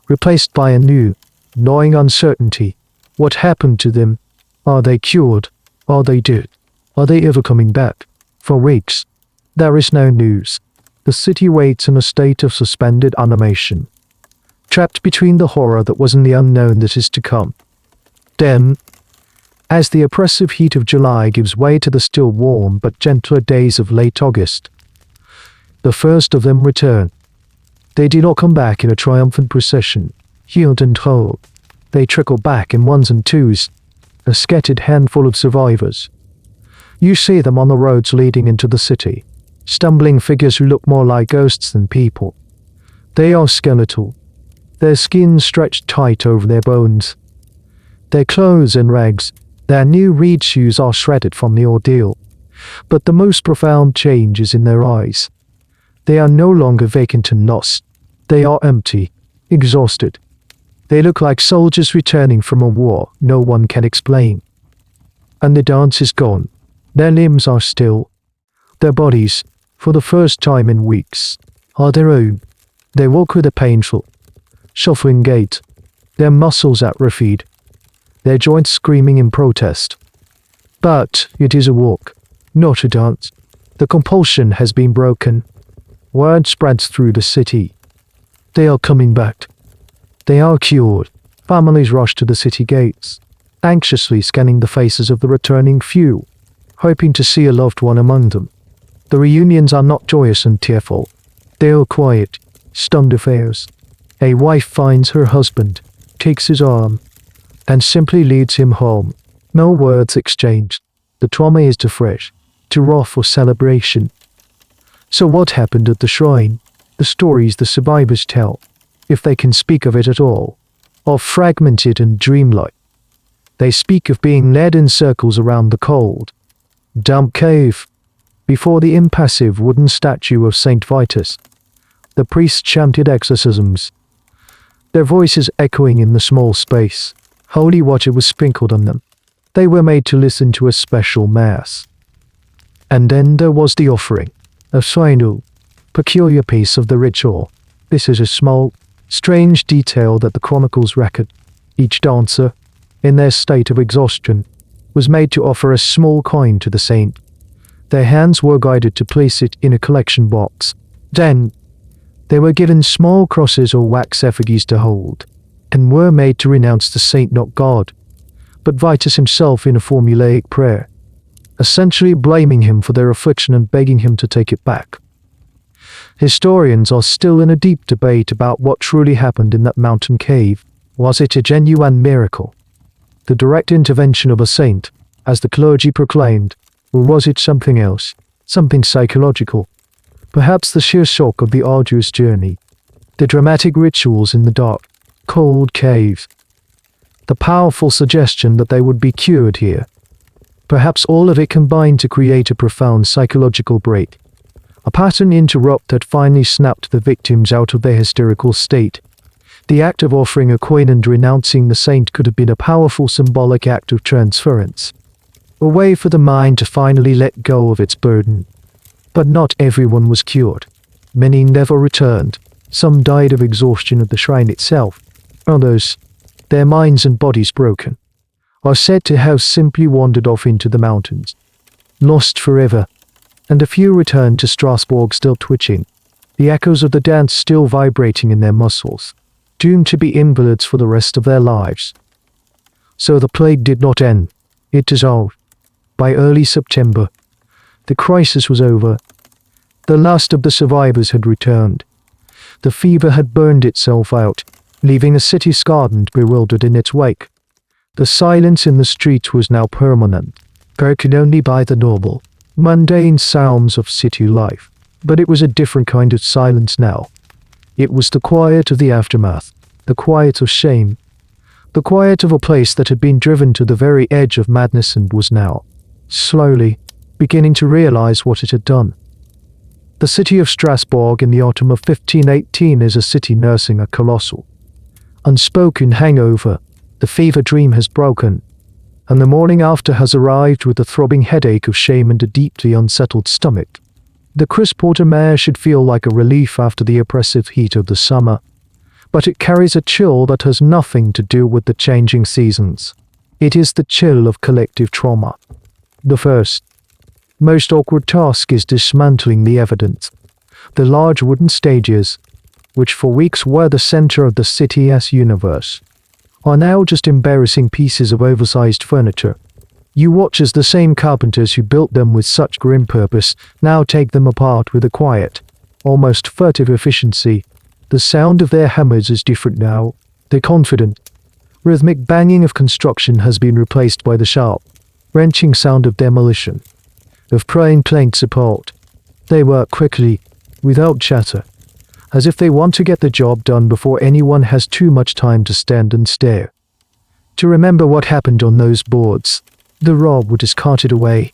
replaced by a new, gnawing uncertainty. What happened to them? Are they cured? Are they dead? Are they ever coming back? For weeks, there is no news. The city waits in a state of suspended animation, trapped between the horror that was and the unknown that is to come. Then, as the oppressive heat of July gives way to the still warm but gentler days of late August, the first of them return. They do not come back in a triumphant procession, healed and whole. They trickle back in ones and twos, a scattered handful of survivors. You see them on the roads leading into the city, stumbling figures who look more like ghosts than people. They are skeletal, their skin stretched tight over their bones. Their clothes in rags, their new reed shoes are shredded from the ordeal. But the most profound change is in their eyes. They are no longer vacant and lost. They are empty, exhausted. They look like soldiers returning from a war no one can explain. And the dance is gone. Their limbs are still. Their bodies, for the first time in weeks, are their own. They walk with a painful, shuffling gait, their muscles atrophied, their joints screaming in protest. But it is a walk, not a dance. The compulsion has been broken. Word spreads through the city. They are coming back. They are cured. Families rush to the city gates, anxiously scanning the faces of the returning few, hoping to see a loved one among them. The reunions are not joyous and tearful. They are quiet, stunned affairs. A wife finds her husband, takes his arm, and simply leads him home. No words exchanged. The trauma is too fresh, too raw for celebration. So what happened at the shrine? The stories the survivors tell, if they can speak of it at all, are fragmented and dreamlike. They speak of being led in circles around the cold, damp cave, before the impassive wooden statue of Saint Vitus. The priests chanted exorcisms, their voices echoing in the small space. Holy water was sprinkled on them. They were made to listen to a special mass. And then there was the offering, a final, peculiar piece of the ritual. This is a small, strange detail that the chronicles record. Each dancer, in their state of exhaustion, was made to offer a small coin to the saint. Their hands were guided to place it in a collection box. Then, they were given small crosses or wax effigies to hold, and were made to renounce the saint, not God, but Vitus himself, in a formulaic prayer, essentially blaming him for their affliction and begging him to take it back. Historians are still in a deep debate about what truly happened in that mountain cave. Was it a genuine miracle, the direct intervention of a saint, as the clergy proclaimed, or was it something else, something psychological? Perhaps the sheer shock of the arduous journey, the dramatic rituals in the dark, cold caves, the powerful suggestion that they would be cured here. Perhaps all of it combined to create a profound psychological break, a pattern interrupt that finally snapped the victims out of their hysterical state. The act of offering a coin and renouncing the saint could have been a powerful symbolic act of transference, a way for the mind to finally let go of its burden. But not everyone was cured. Many never returned. Some died of exhaustion at the shrine itself. Others, their minds and bodies broken, are said to have simply wandered off into the mountains, lost forever, and a few returned to Strasbourg still twitching, the echoes of the dance still vibrating in their muscles, doomed to be invalids for the rest of their lives. So the plague did not end. It dissolved. By early September, the crisis was over. The last of the survivors had returned. The fever had burned itself out, leaving the city scarred and bewildered in its wake. The silence in the streets was now permanent, broken only by the normal, mundane sounds of city life. But it was a different kind of silence now. It was the quiet of the aftermath, the quiet of shame, the quiet of a place that had been driven to the very edge of madness and was now, slowly, beginning to realize what it had done. The city of Strasbourg in the autumn of 1518 is a city nursing a colossal, unspoken hangover. The fever dream has broken, and the morning after has arrived with a throbbing headache of shame and a deeply unsettled stomach. The crisp autumn air should feel like a relief after the oppressive heat of the summer, but it carries a chill that has nothing to do with the changing seasons. It is the chill of collective trauma. The first, most awkward task is dismantling the evidence. The large wooden stages, which for weeks were the center of the city's universe, are now just embarrassing pieces of oversized furniture. You watch as the same carpenters who built them with such grim purpose now take them apart with a quiet, almost furtive efficiency. The sound of their hammers is different now. They're confident, Rhythmic banging of construction has been replaced by the sharp, wrenching sound of demolition, of praying plank support. They work quickly, without chatter, as if they want to get the job done before anyone has too much time to stand and stare. To remember what happened on those boards, the raw wood is carted away,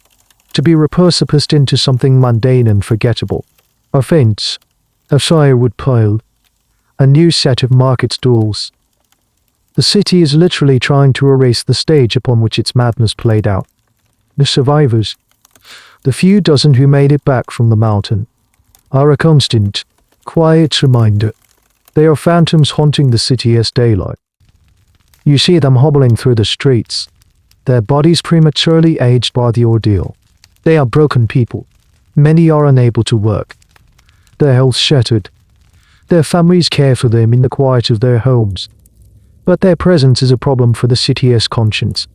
to be repurposed into something mundane and forgettable. A fence, a firewood pile, a new set of market stalls. The city is literally trying to erase the stage upon which its madness played out. The survivors, the few dozen who made it back from the mountain, are a constant, quiet reminder. They are phantoms haunting the city as daylight. You see them hobbling through the streets, their bodies prematurely aged by the ordeal. They are broken people. Many are unable to work, their health shattered. Their families care for them in the quiet of their homes. But their presence is a problem for the city's conscience.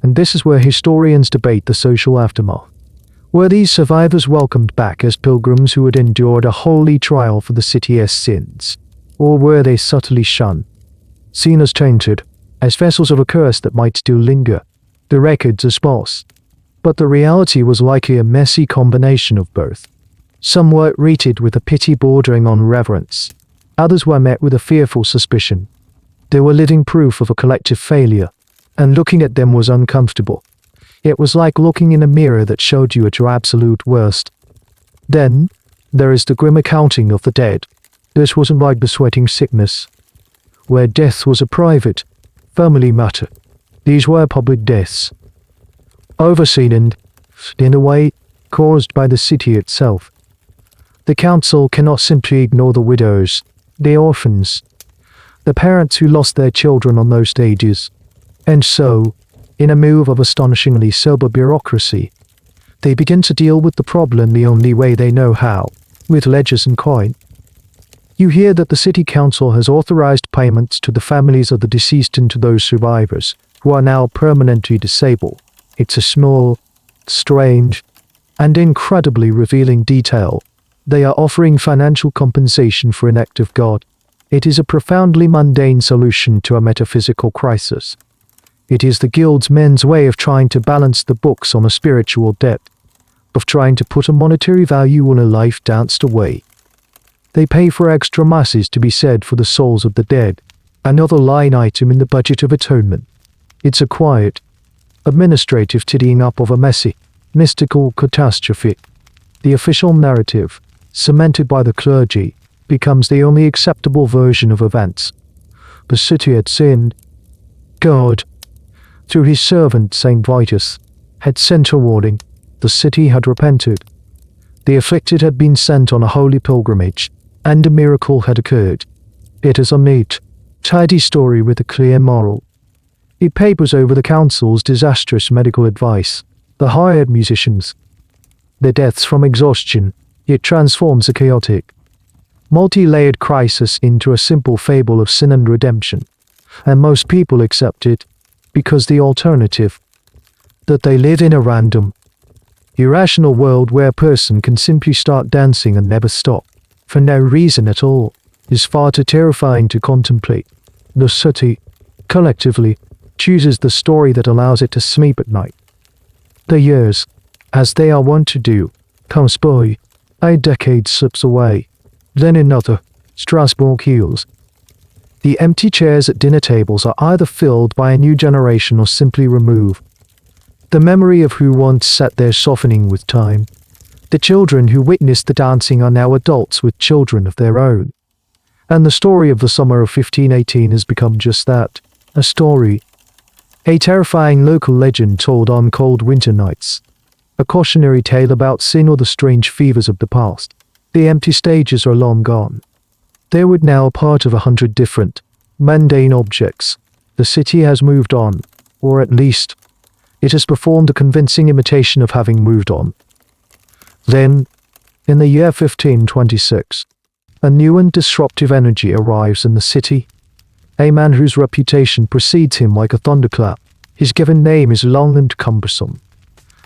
And this is where historians debate the social aftermath. Were these survivors welcomed back as pilgrims who had endured a holy trial for the city's sins? Or were they subtly shunned, seen as tainted, as vessels of a curse that might still linger? The records are sparse, but the reality was likely a messy combination of both. Some were greeted with a pity bordering on reverence. Others were met with a fearful suspicion. They were living proof of a collective failure, and looking at them was uncomfortable. It was like looking in a mirror that showed you at your absolute worst. Then, there is the grim accounting of the dead. This wasn't like the sweating sickness, where death was a private, family matter. These were public deaths, overseen and, in a way, caused by the city itself. The council cannot simply ignore the widows, the orphans, the parents who lost their children on those stages. And so, in a move of astonishingly sober bureaucracy, they begin to deal with the problem the only way they know how, with ledgers and coin. You hear that the city council has authorized payments to the families of the deceased and to those survivors, who are now permanently disabled. It's a small, strange, and incredibly revealing detail. They are offering financial compensation for an act of God. It is a profoundly mundane solution to a metaphysical crisis. It is the guild's men's way of trying to balance the books on a spiritual debt, of trying to put a monetary value on a life danced away. They pay for extra masses to be said for the souls of the dead, another line item in the budget of atonement. It's a quiet, administrative tidying up of a messy, mystical catastrophe. The official narrative, cemented by the clergy, becomes the only acceptable version of events. The city had sinned. God, through his servant Saint Vitus, had sent a warning. The city had repented. The afflicted had been sent on a holy pilgrimage, and a miracle had occurred. It is a neat, tidy story with a clear moral. It papers over the council's disastrous medical advice, the hired musicians, their deaths from exhaustion. It transforms a chaotic, multi-layered crisis into a simple fable of sin and redemption. And most people accept it, because the alternative, that they live in a random, irrational world where a person can simply start dancing and never stop, for no reason at all, is far too terrifying to contemplate. The city, collectively, chooses the story that allows it to sleep at night. The years, as they are wont to do, comes by. A decade slips away. Then another. Strasbourg heals. The empty chairs at dinner tables are either filled by a new generation or simply removed. The memory of who once sat there softening with time. The children who witnessed the dancing are now adults with children of their own. And the story of the summer of 1518 has become just that, a story. A terrifying local legend told on cold winter nights. A cautionary tale about sin or the strange fevers of the past. The empty stages are long gone. They were now part of 100 different, mundane objects. The city has moved on, or at least, it has performed a convincing imitation of having moved on. Then, in the year 1526, a new and disruptive energy arrives in the city. A man whose reputation precedes him like a thunderclap. His given name is long and cumbersome.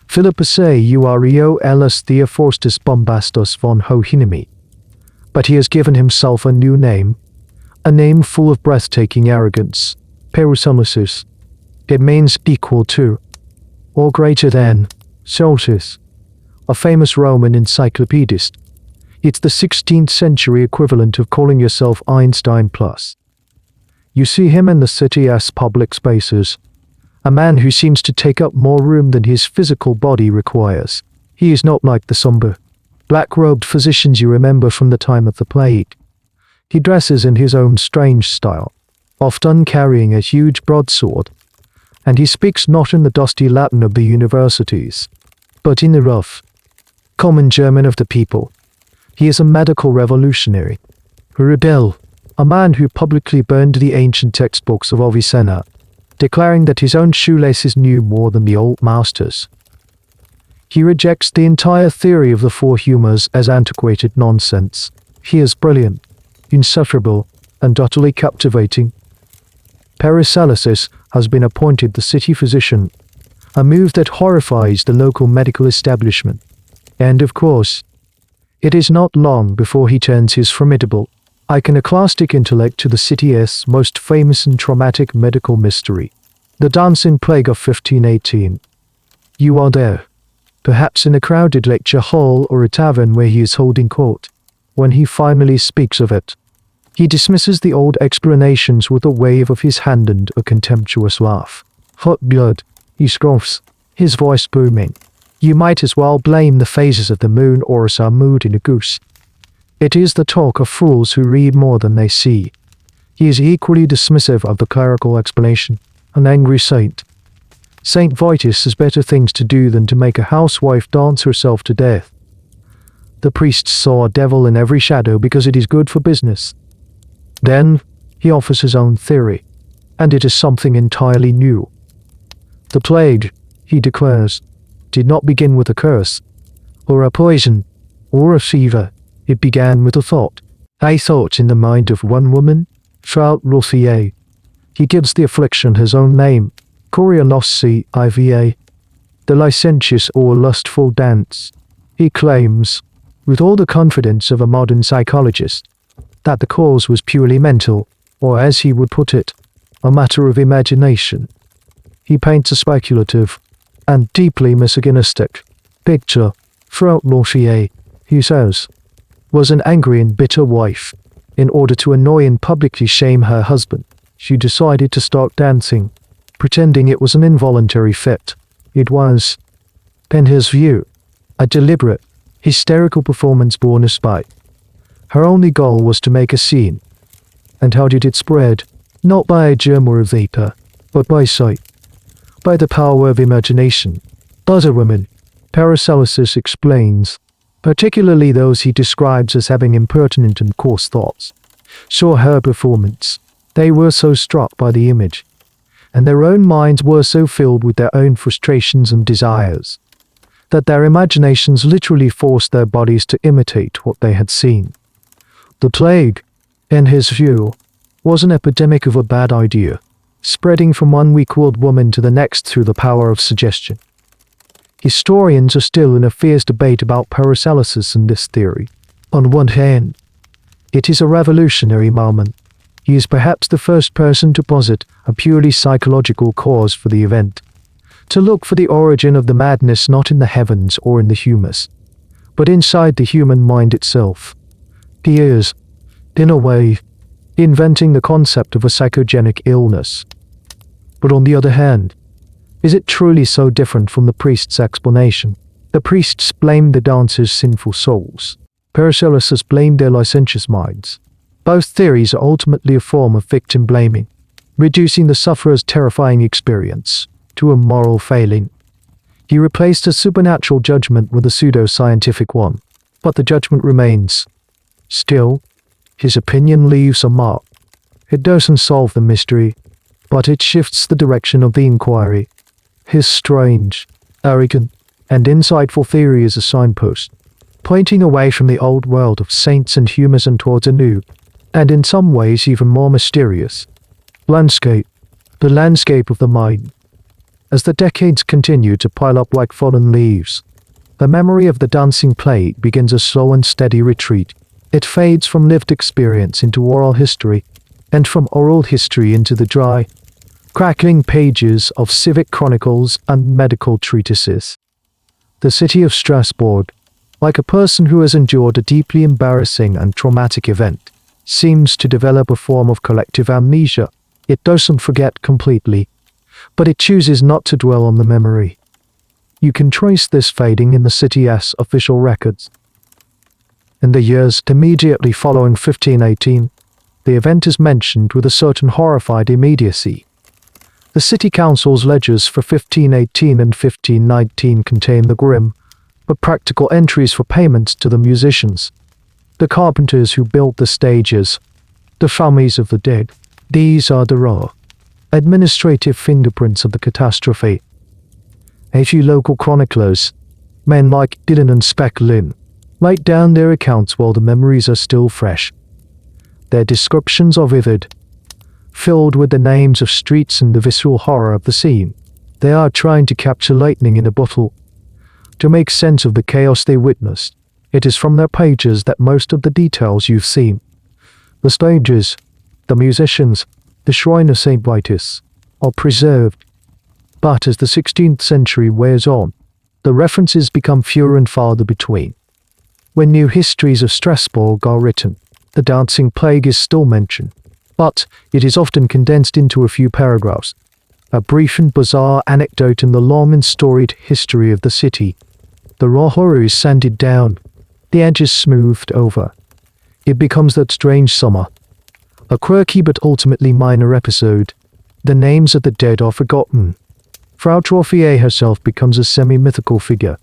Philippus Aureolus Theophorstus Bombastus von Hohenheim. But he has given himself a new name, a name full of breathtaking arrogance. Paracelsus. It means equal to, or greater than, Celsius, a famous Roman encyclopedist. It's the 16th century equivalent of calling yourself Einstein plus. You see him in the city's public spaces, a man who seems to take up more room than his physical body requires. He is not like the somber, black-robed physicians you remember from the time of the plague. He dresses in his own strange style, often carrying a huge broadsword, and he speaks not in the dusty Latin of the universities, but in the rough, common German of the people. He is a medical revolutionary, a rebel, a man who publicly burned the ancient textbooks of Avicenna, declaring that his own shoelaces knew more than the old masters. He rejects the entire theory of the four humors as antiquated nonsense. He is brilliant, insufferable, and utterly captivating. Paracelsus has been appointed the city physician, a move that horrifies the local medical establishment. And of course, it is not long before he turns his formidable, iconoclastic intellect to the city's most famous and traumatic medical mystery, the dancing plague of 1518. You are there, perhaps in a crowded lecture hall or a tavern where he is holding court, when he finally speaks of it. He dismisses the old explanations with a wave of his hand and a contemptuous laugh. Hot blood, he scoffs, his voice booming. You might as well blame the phases of the moon or a mood in a goose. It is the talk of fools who read more than they see. He is equally dismissive of the clerical explanation, an angry saint. Saint Vitus has better things to do than to make a housewife dance herself to death. The priests saw a devil in every shadow because it is good for business. Then, he offers his own theory, and it is something entirely new. The plague, he declares, did not begin with a curse, or a poison, or a fever. It began with a thought. A thought in the mind of one woman, Frau Lothier. He gives the affliction his own name, Coriolissi IVA, the licentious or lustful dance. He claims, with all the confidence of a modern psychologist, that the cause was purely mental, or as he would put it, a matter of imagination. He paints a speculative, and deeply misogynistic, picture. Frau Lothier, he says, was an angry and bitter wife. In order to annoy and publicly shame her husband, she decided to start dancing, pretending it was an involuntary fit. It was, in his view, a deliberate, hysterical performance born of spite. Her only goal was to make a scene. And how did it spread? Not by a germ or a vapor, but by sight. By the power of imagination. Other women, Paracelsus explains, particularly those he describes as having impertinent and coarse thoughts, saw her performance. They were so struck by the image, and their own minds were so filled with their own frustrations and desires, that their imaginations literally forced their bodies to imitate what they had seen. The plague, in his view, was an epidemic of a bad idea, spreading from one weak-willed woman to the next through the power of suggestion. Historians are still in a fierce debate about Paracelsus and this theory. On one hand, it is a revolutionary moment. He is perhaps the first person to posit a purely psychological cause for the event, to look for the origin of the madness not in the heavens or in the humus, but inside the human mind itself. He is, in a way, inventing the concept of a psychogenic illness. But on the other hand, is it truly so different from the priest's explanation? The priests blamed the dancers' sinful souls. Paracelsus blamed their licentious minds. Both theories are ultimately a form of victim blaming, reducing the sufferer's terrifying experience to a moral failing. He replaced a supernatural judgment with a pseudo-scientific one, but the judgment remains. Still, his opinion leaves a mark. It doesn't solve the mystery, but it shifts the direction of the inquiry. His strange, arrogant, and insightful theory is a signpost, pointing away from the old world of saints and humors and towards a new, and in some ways even more mysterious, landscape, the landscape of the mind. As the decades continue to pile up like fallen leaves, the memory of the dancing plague begins a slow and steady retreat. It fades from lived experience into oral history, and from oral history into the dry, crackling pages of civic chronicles and medical treatises. The city of Strasbourg, like a person who has endured a deeply embarrassing and traumatic event, seems to develop a form of collective amnesia. It doesn't forget completely, but it chooses not to dwell on the memory. You can trace this fading in the city's official records. In the years immediately following 1518, the event is mentioned with a certain horrified immediacy. The city council's ledgers for 1518 and 1519 contain the grim, but practical entries for payments to the musicians, the carpenters who built the stages, the families of the dead. These are the raw, administrative fingerprints of the catastrophe. A few local chroniclers, men like Dillon and Specklein, write down their accounts while the memories are still fresh. Their descriptions are vivid, filled with the names of streets and the visceral horror of the scene. They are trying to capture lightning in a bottle, to make sense of the chaos they witnessed. It is from their pages that most of the details you've seen, the stages, the musicians, the shrine of St. Vitus, are preserved. But as the 16th century wears on, the references become fewer and farther between. When new histories of Strasbourg are written, the dancing plague is still mentioned, but it is often condensed into a few paragraphs, a brief and bizarre anecdote in the long and storied history of the city. The raw horror is sanded down, the edges smoothed over. It becomes that strange summer, a quirky but ultimately minor episode. The names of the dead are forgotten. Frau Trophier herself becomes a semi-mythical figure,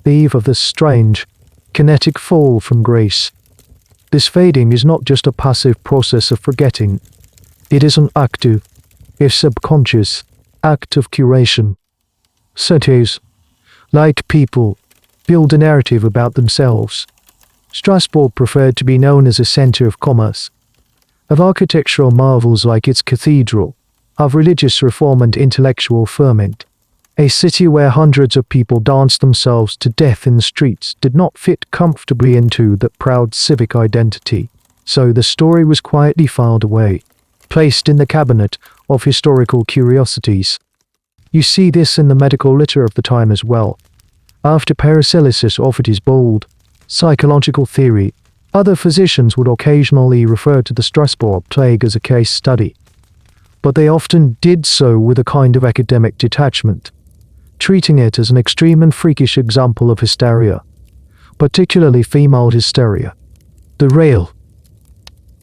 the eve of this strange, kinetic fall from grace. This fading is not just a passive process of forgetting. It is an active, if subconscious, act of curation. Cities, like people, build a narrative about themselves. Strasbourg preferred to be known as a center of commerce, of architectural marvels like its cathedral, of religious reform and intellectual ferment. A city where hundreds of people danced themselves to death in the streets did not fit comfortably into that proud civic identity, so the story was quietly filed away, placed in the cabinet of historical curiosities. You see this in the medical literature of the time as well. After Paracelsus offered his bold, psychological theory, other physicians would occasionally refer to the Strasbourg plague as a case study, but they often did so with a kind of academic detachment, treating it as an extreme and freakish example of hysteria, particularly female hysteria. The real,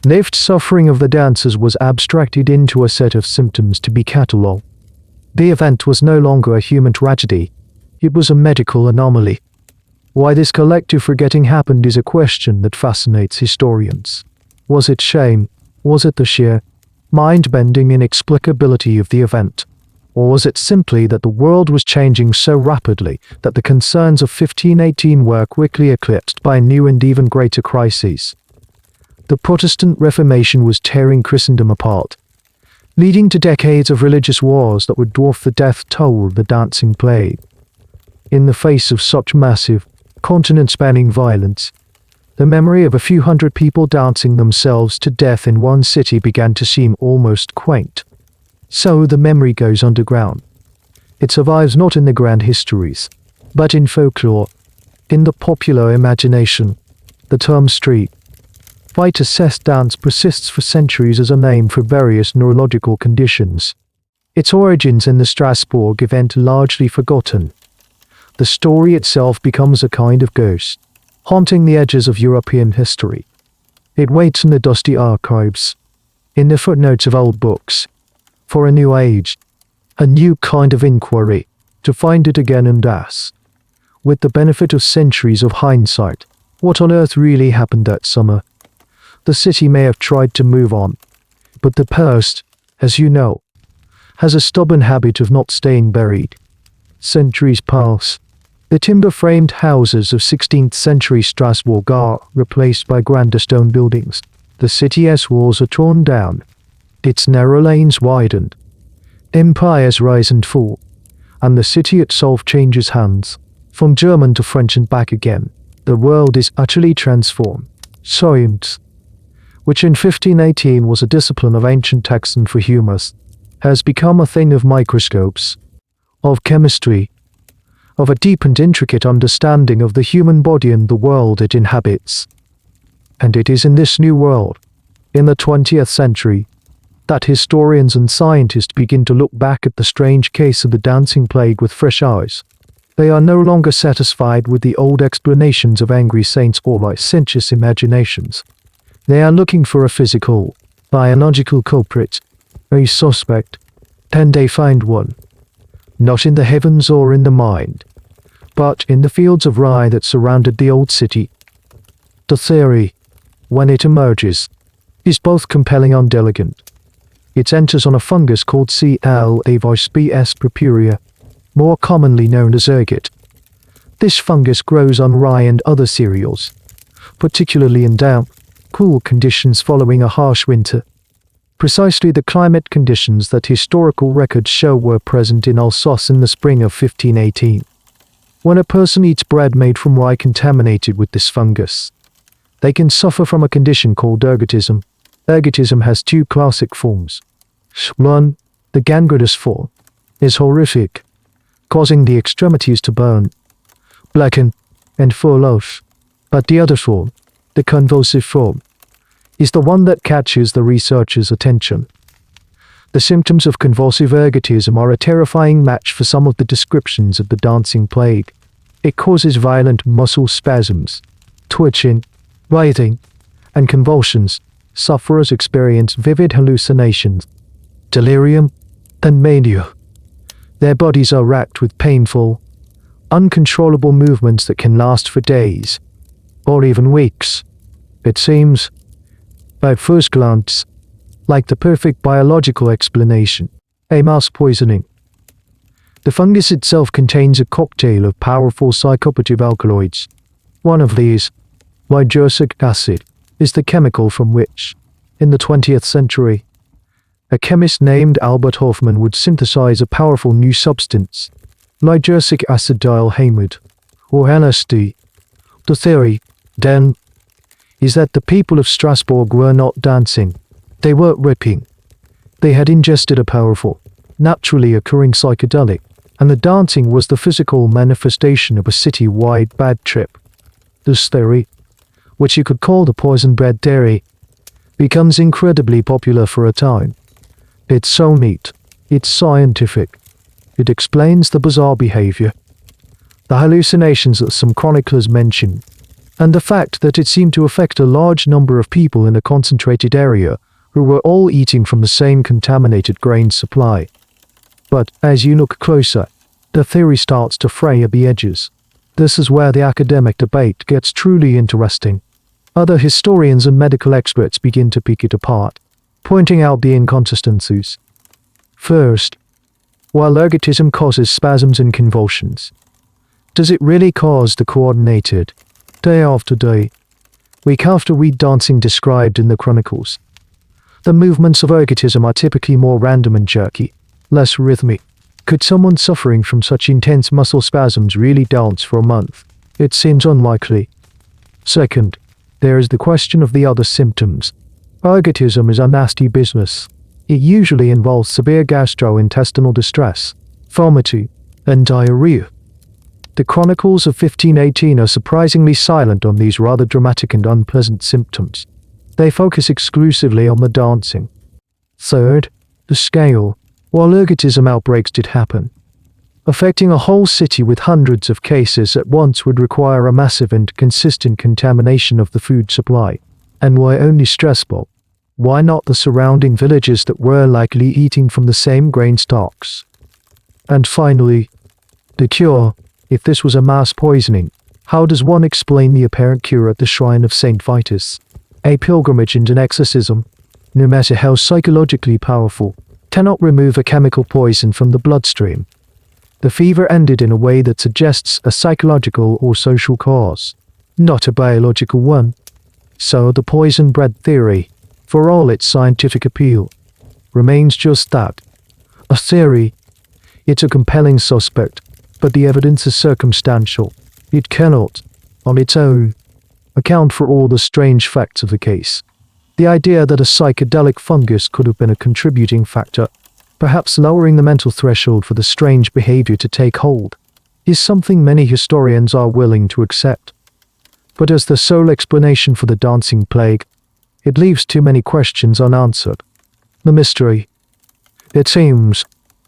lived suffering of the dancers was abstracted into a set of symptoms to be catalogued. The event was no longer a human tragedy, it was a medical anomaly. Why this collective forgetting happened is a question that fascinates historians. Was it shame? Was it the sheer, mind-bending inexplicability of the event? Or was it simply that the world was changing so rapidly that the concerns of 1518 were quickly eclipsed by new and even greater crises? The Protestant Reformation was tearing Christendom apart, leading to decades of religious wars that would dwarf the death toll of the dancing plague. In the face of such massive, continent-spanning violence, the memory of a few hundred people dancing themselves to death in one city began to seem almost quaint. So the memory goes underground. It survives not in the grand histories, but in folklore, in the popular imagination. The term street Vitus dance persists for centuries as a name for various neurological conditions. Its origins in the Strasbourg event largely forgotten. The story itself becomes a kind of ghost, haunting the edges of European history. It waits in the dusty archives, in the footnotes of old books, for a new age, a new kind of inquiry, to find it again and ask, with the benefit of centuries of hindsight, what on earth really happened that summer? The city may have tried to move on, but the past, as you know, has a stubborn habit of not staying buried. Centuries pass. The timber-framed houses of 16th century Strasbourg are replaced by grander stone buildings. The city's walls are torn down, its narrow lanes widened. Empires rise and fall, and the city itself changes hands, from German to French and back again. The world is utterly transformed. Science, which in 1518 was a discipline of ancient Texan for humors, has become a thing of microscopes, of chemistry, of a deep and intricate understanding of the human body and the world it inhabits. And it is in this new world, in the 20th century, that historians and scientists begin to look back at the strange case of the dancing plague with fresh eyes. They are no longer satisfied with the old explanations of angry saints or licentious imaginations. They are looking for a physical, biological culprit, a suspect, and they find one. Not in the heavens or in the mind, but in the fields of rye that surrounded the old city. The theory, when it emerges, is both compelling and elegant. It enters on a fungus called C. Avispes purpurea, more commonly known as ergot. This fungus grows on rye and other cereals, particularly in damp, cool conditions following a harsh winter. Precisely the climate conditions that historical records show were present in Alsace in the spring of 1518. When a person eats bread made from rye contaminated with this fungus, they can suffer from a condition called ergotism. Ergotism has two classic forms. 1. The gangrenous form is horrific, causing the extremities to burn, blacken, and fall off. But the other form, the convulsive form, is the one that catches the researcher's attention. The symptoms of convulsive ergotism are a terrifying match for some of the descriptions of the dancing plague. It causes violent muscle spasms, twitching, writhing, and convulsions. Sufferers experience vivid hallucinations, delirium, and mania. Their bodies are racked with painful, uncontrollable movements that can last for days, or even weeks. It seems, at first glance, like the perfect biological explanation, a mouse poisoning. The fungus itself contains a cocktail of powerful psychoactive alkaloids. One of these, lysergic acid, is the chemical from which, in the 20th century, a chemist named Albert Hofmann would synthesize a powerful new substance, lysergic acetylhamide, or LSD. The theory, then, is that the people of Strasbourg were not dancing, they were ripping. They had ingested a powerful, naturally occurring psychedelic, and the dancing was the physical manifestation of a city-wide bad trip. This theory, which you could call the poison bread theory, becomes incredibly popular for a time. It's so neat, it's scientific, it explains the bizarre behavior, the hallucinations that some chroniclers mention, and the fact that it seemed to affect a large number of people in a concentrated area who were all eating from the same contaminated grain supply. But as you look closer, the theory starts to fray at the edges. This is where the academic debate gets truly interesting. Other historians and medical experts begin to pick it apart, pointing out the inconsistencies. First, while ergotism causes spasms and convulsions, does it really cause the coordinated, day after day, week after week dancing described in the chronicles? The movements of ergotism are typically more random and jerky, less rhythmic. Could someone suffering from such intense muscle spasms really dance for a month? It seems unlikely. Second, there is the question of the other symptoms. Ergotism is a nasty business. It usually involves severe gastrointestinal distress, vomiting, and diarrhea. The chronicles of 1518 are surprisingly silent on these rather dramatic and unpleasant symptoms. They focus exclusively on the dancing. Third, the scale. While ergotism outbreaks did happen, affecting a whole city with hundreds of cases at once would require a massive and consistent contamination of the food supply. And why only Strasbourg? Why not the surrounding villages that were likely eating from the same grain stocks? And finally, the cure. If this was a mass poisoning, how does one explain the apparent cure at the shrine of Saint Vitus? A pilgrimage and an exorcism, no matter how psychologically powerful, cannot remove a chemical poison from the bloodstream. The fever ended in a way that suggests a psychological or social cause, not a biological one. So the poison bread theory, for all its scientific appeal, remains just that, a theory. It's a compelling suspect, but the evidence is circumstantial. It cannot, on its own, account for all the strange facts of the case. The idea that a psychedelic fungus could have been a contributing factor perhaps lowering the mental threshold for the strange behavior to take hold, is something many historians are willing to accept. But as the sole explanation for the dancing plague, it leaves too many questions unanswered. The mystery, it seems,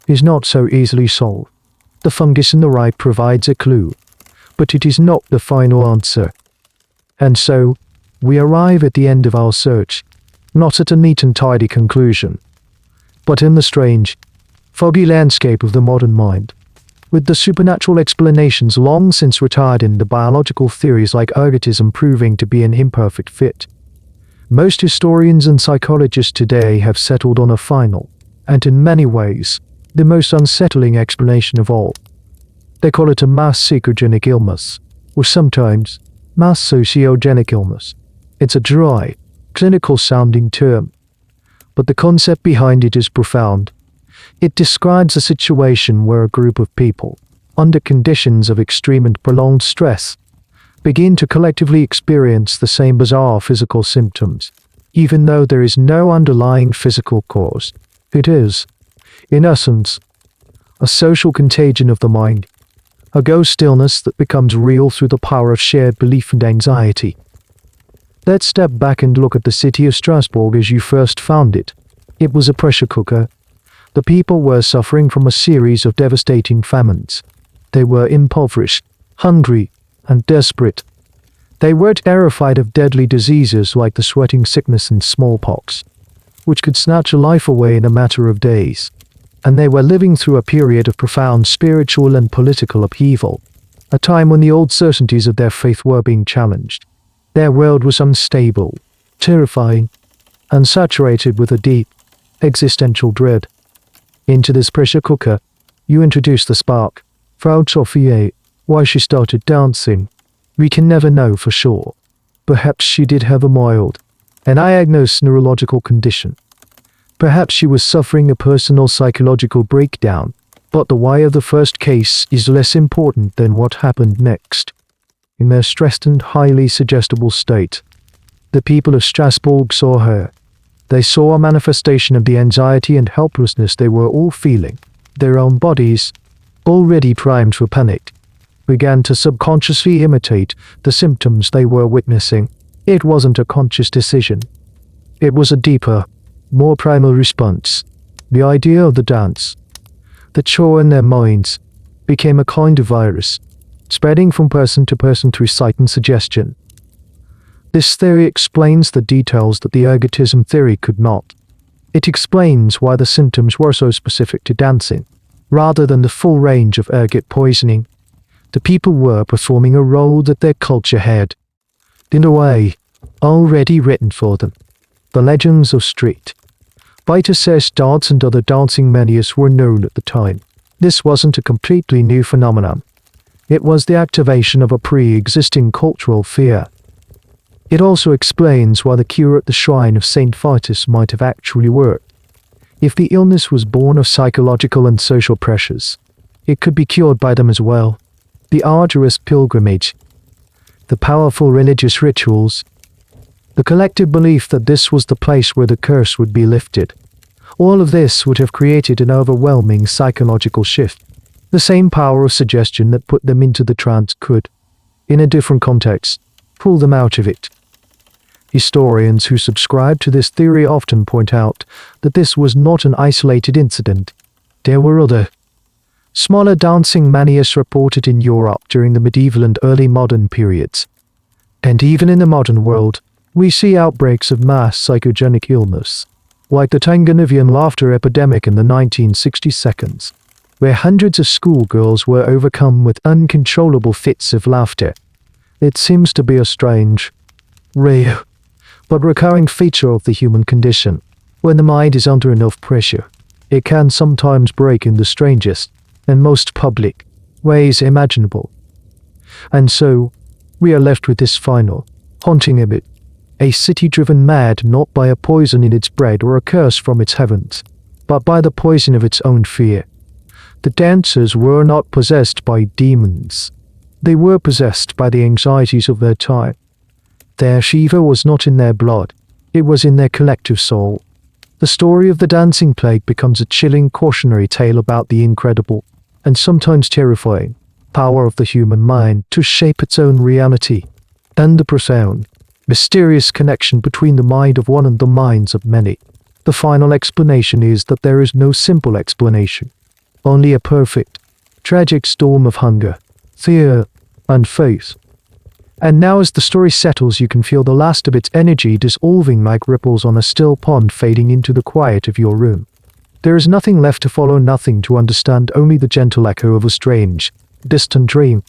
is not so easily solved. The fungus in the ripe provides a clue, but it is not the final answer. And so, we arrive at the end of our search, not at a neat and tidy conclusion, but in the strange, foggy landscape of the modern mind, with the supernatural explanations long since retired and the biological theories like ergotism proving to be an imperfect fit. Most historians and psychologists today have settled on a final, and in many ways, the most unsettling explanation of all. They call it a mass psychogenic illness, or sometimes mass sociogenic illness. It's a dry, clinical-sounding term, but the concept behind it is profound. It describes a situation where a group of people, under conditions of extreme and prolonged stress, begin to collectively experience the same bizarre physical symptoms, even though there is no underlying physical cause. It is, in essence, a social contagion of the mind, a ghost illness that becomes real through the power of shared belief and anxiety. Let's step back and look at the city of Strasbourg as you first found it. It was a pressure cooker. The people were suffering from a series of devastating famines. They were impoverished, hungry, and desperate. They were terrified of deadly diseases like the sweating sickness and smallpox, which could snatch a life away in a matter of days. And they were living through a period of profound spiritual and political upheaval, a time when the old certainties of their faith were being challenged. Their world was unstable, terrifying, and saturated with a deep, existential dread. Into this pressure cooker, you introduce the spark, Frau Sophie. Why she started dancing, we can never know for sure. Perhaps she did have a mild, undiagnosed neurological condition. Perhaps she was suffering a personal psychological breakdown, but the why of the first case is less important than what happened next. In their stressed and highly suggestible state, the people of Strasbourg saw her. They saw a manifestation of the anxiety and helplessness they were all feeling. Their own bodies, already primed for panic, began to subconsciously imitate the symptoms they were witnessing. It wasn't a conscious decision. It was a deeper, more primal response. The idea of the dance, the chore in their minds, became a kind of virus, spreading from person to person through sight and suggestion. This theory explains the details that the ergotism theory could not. It explains why the symptoms were so specific to dancing, rather than the full range of ergot poisoning. The people were performing a role that their culture had, in a way, already written for them. The legends of street, bite-assessed dance and other dancing manias were known at the time. This wasn't a completely new phenomenon. It was the activation of a pre-existing cultural fear. It also explains why the cure at the shrine of Saint Vitus might have actually worked. If the illness was born of psychological and social pressures, it could be cured by them as well. The arduous pilgrimage, the powerful religious rituals, the collective belief that this was the place where the curse would be lifted. All of this would have created an overwhelming psychological shift. The same power of suggestion that put them into the trance could, in a different context, pull them out of it. Historians who subscribe to this theory often point out that this was not an isolated incident. There were other, smaller dancing manias reported in Europe during the medieval and early modern periods. And even in the modern world, we see outbreaks of mass psychogenic illness, like the Tanganivian laughter epidemic in the 1960s, where hundreds of schoolgirls were overcome with uncontrollable fits of laughter. It seems to be a strange, rare, but recurring feature of the human condition. When the mind is under enough pressure, it can sometimes break in the strangest and most public ways imaginable. And so, we are left with this final, haunting image. A city driven mad not by a poison in its bread or a curse from its heavens, but by the poison of its own fear. The dancers were not possessed by demons. They were possessed by the anxieties of their time. Their Shiva was not in their blood, it was in their collective soul. The story of the dancing plague becomes a chilling cautionary tale about the incredible, and sometimes terrifying, power of the human mind to shape its own reality, and the profound, mysterious connection between the mind of one and the minds of many. The final explanation is that there is no simple explanation, only a perfect, tragic storm of hunger, fear, and faith. And now as the story settles, you can feel the last of its energy dissolving like ripples on a still pond fading into the quiet of your room. There is nothing left to follow, nothing to understand, only the gentle echo of a strange, distant dream.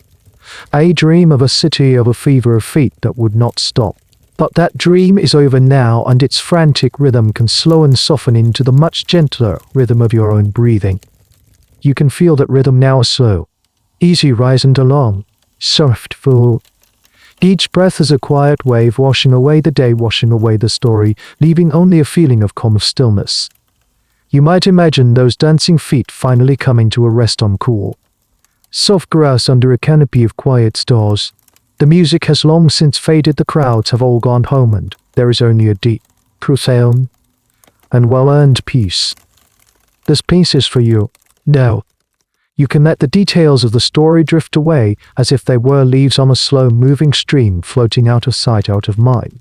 A dream of a city, of a fever of feet that would not stop. But that dream is over now, and its frantic rhythm can slow and soften into the much gentler rhythm of your own breathing. You can feel that rhythm now, a slow, easy rise and along, soft fall. Each breath is a quiet wave washing away the day, washing away the story, leaving only a feeling of calm, of stillness. You might imagine those dancing feet finally coming to a rest on cool, soft grass under a canopy of quiet stars. The music has long since faded, the crowds have all gone home, and there is only a deep, profound, and well-earned peace. This peace is for you. Now, you can let the details of the story drift away as if they were leaves on a slow-moving stream floating out of sight, out of mind.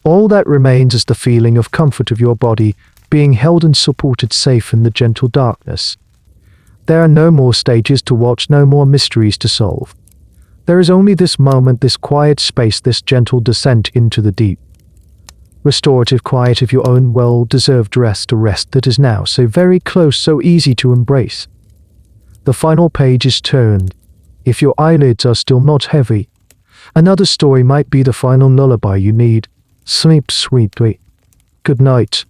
All that remains is the feeling of comfort of your body being held and supported, safe in the gentle darkness. There are no more stages to watch, no more mysteries to solve. There is only this moment, this quiet space, this gentle descent into the deep, restorative quiet of your own well-deserved rest, a rest that is now so very close, so easy to embrace. The final page is turned. If your eyelids are still not heavy, another story might be the final lullaby you need. Sleep sweetly. Good night.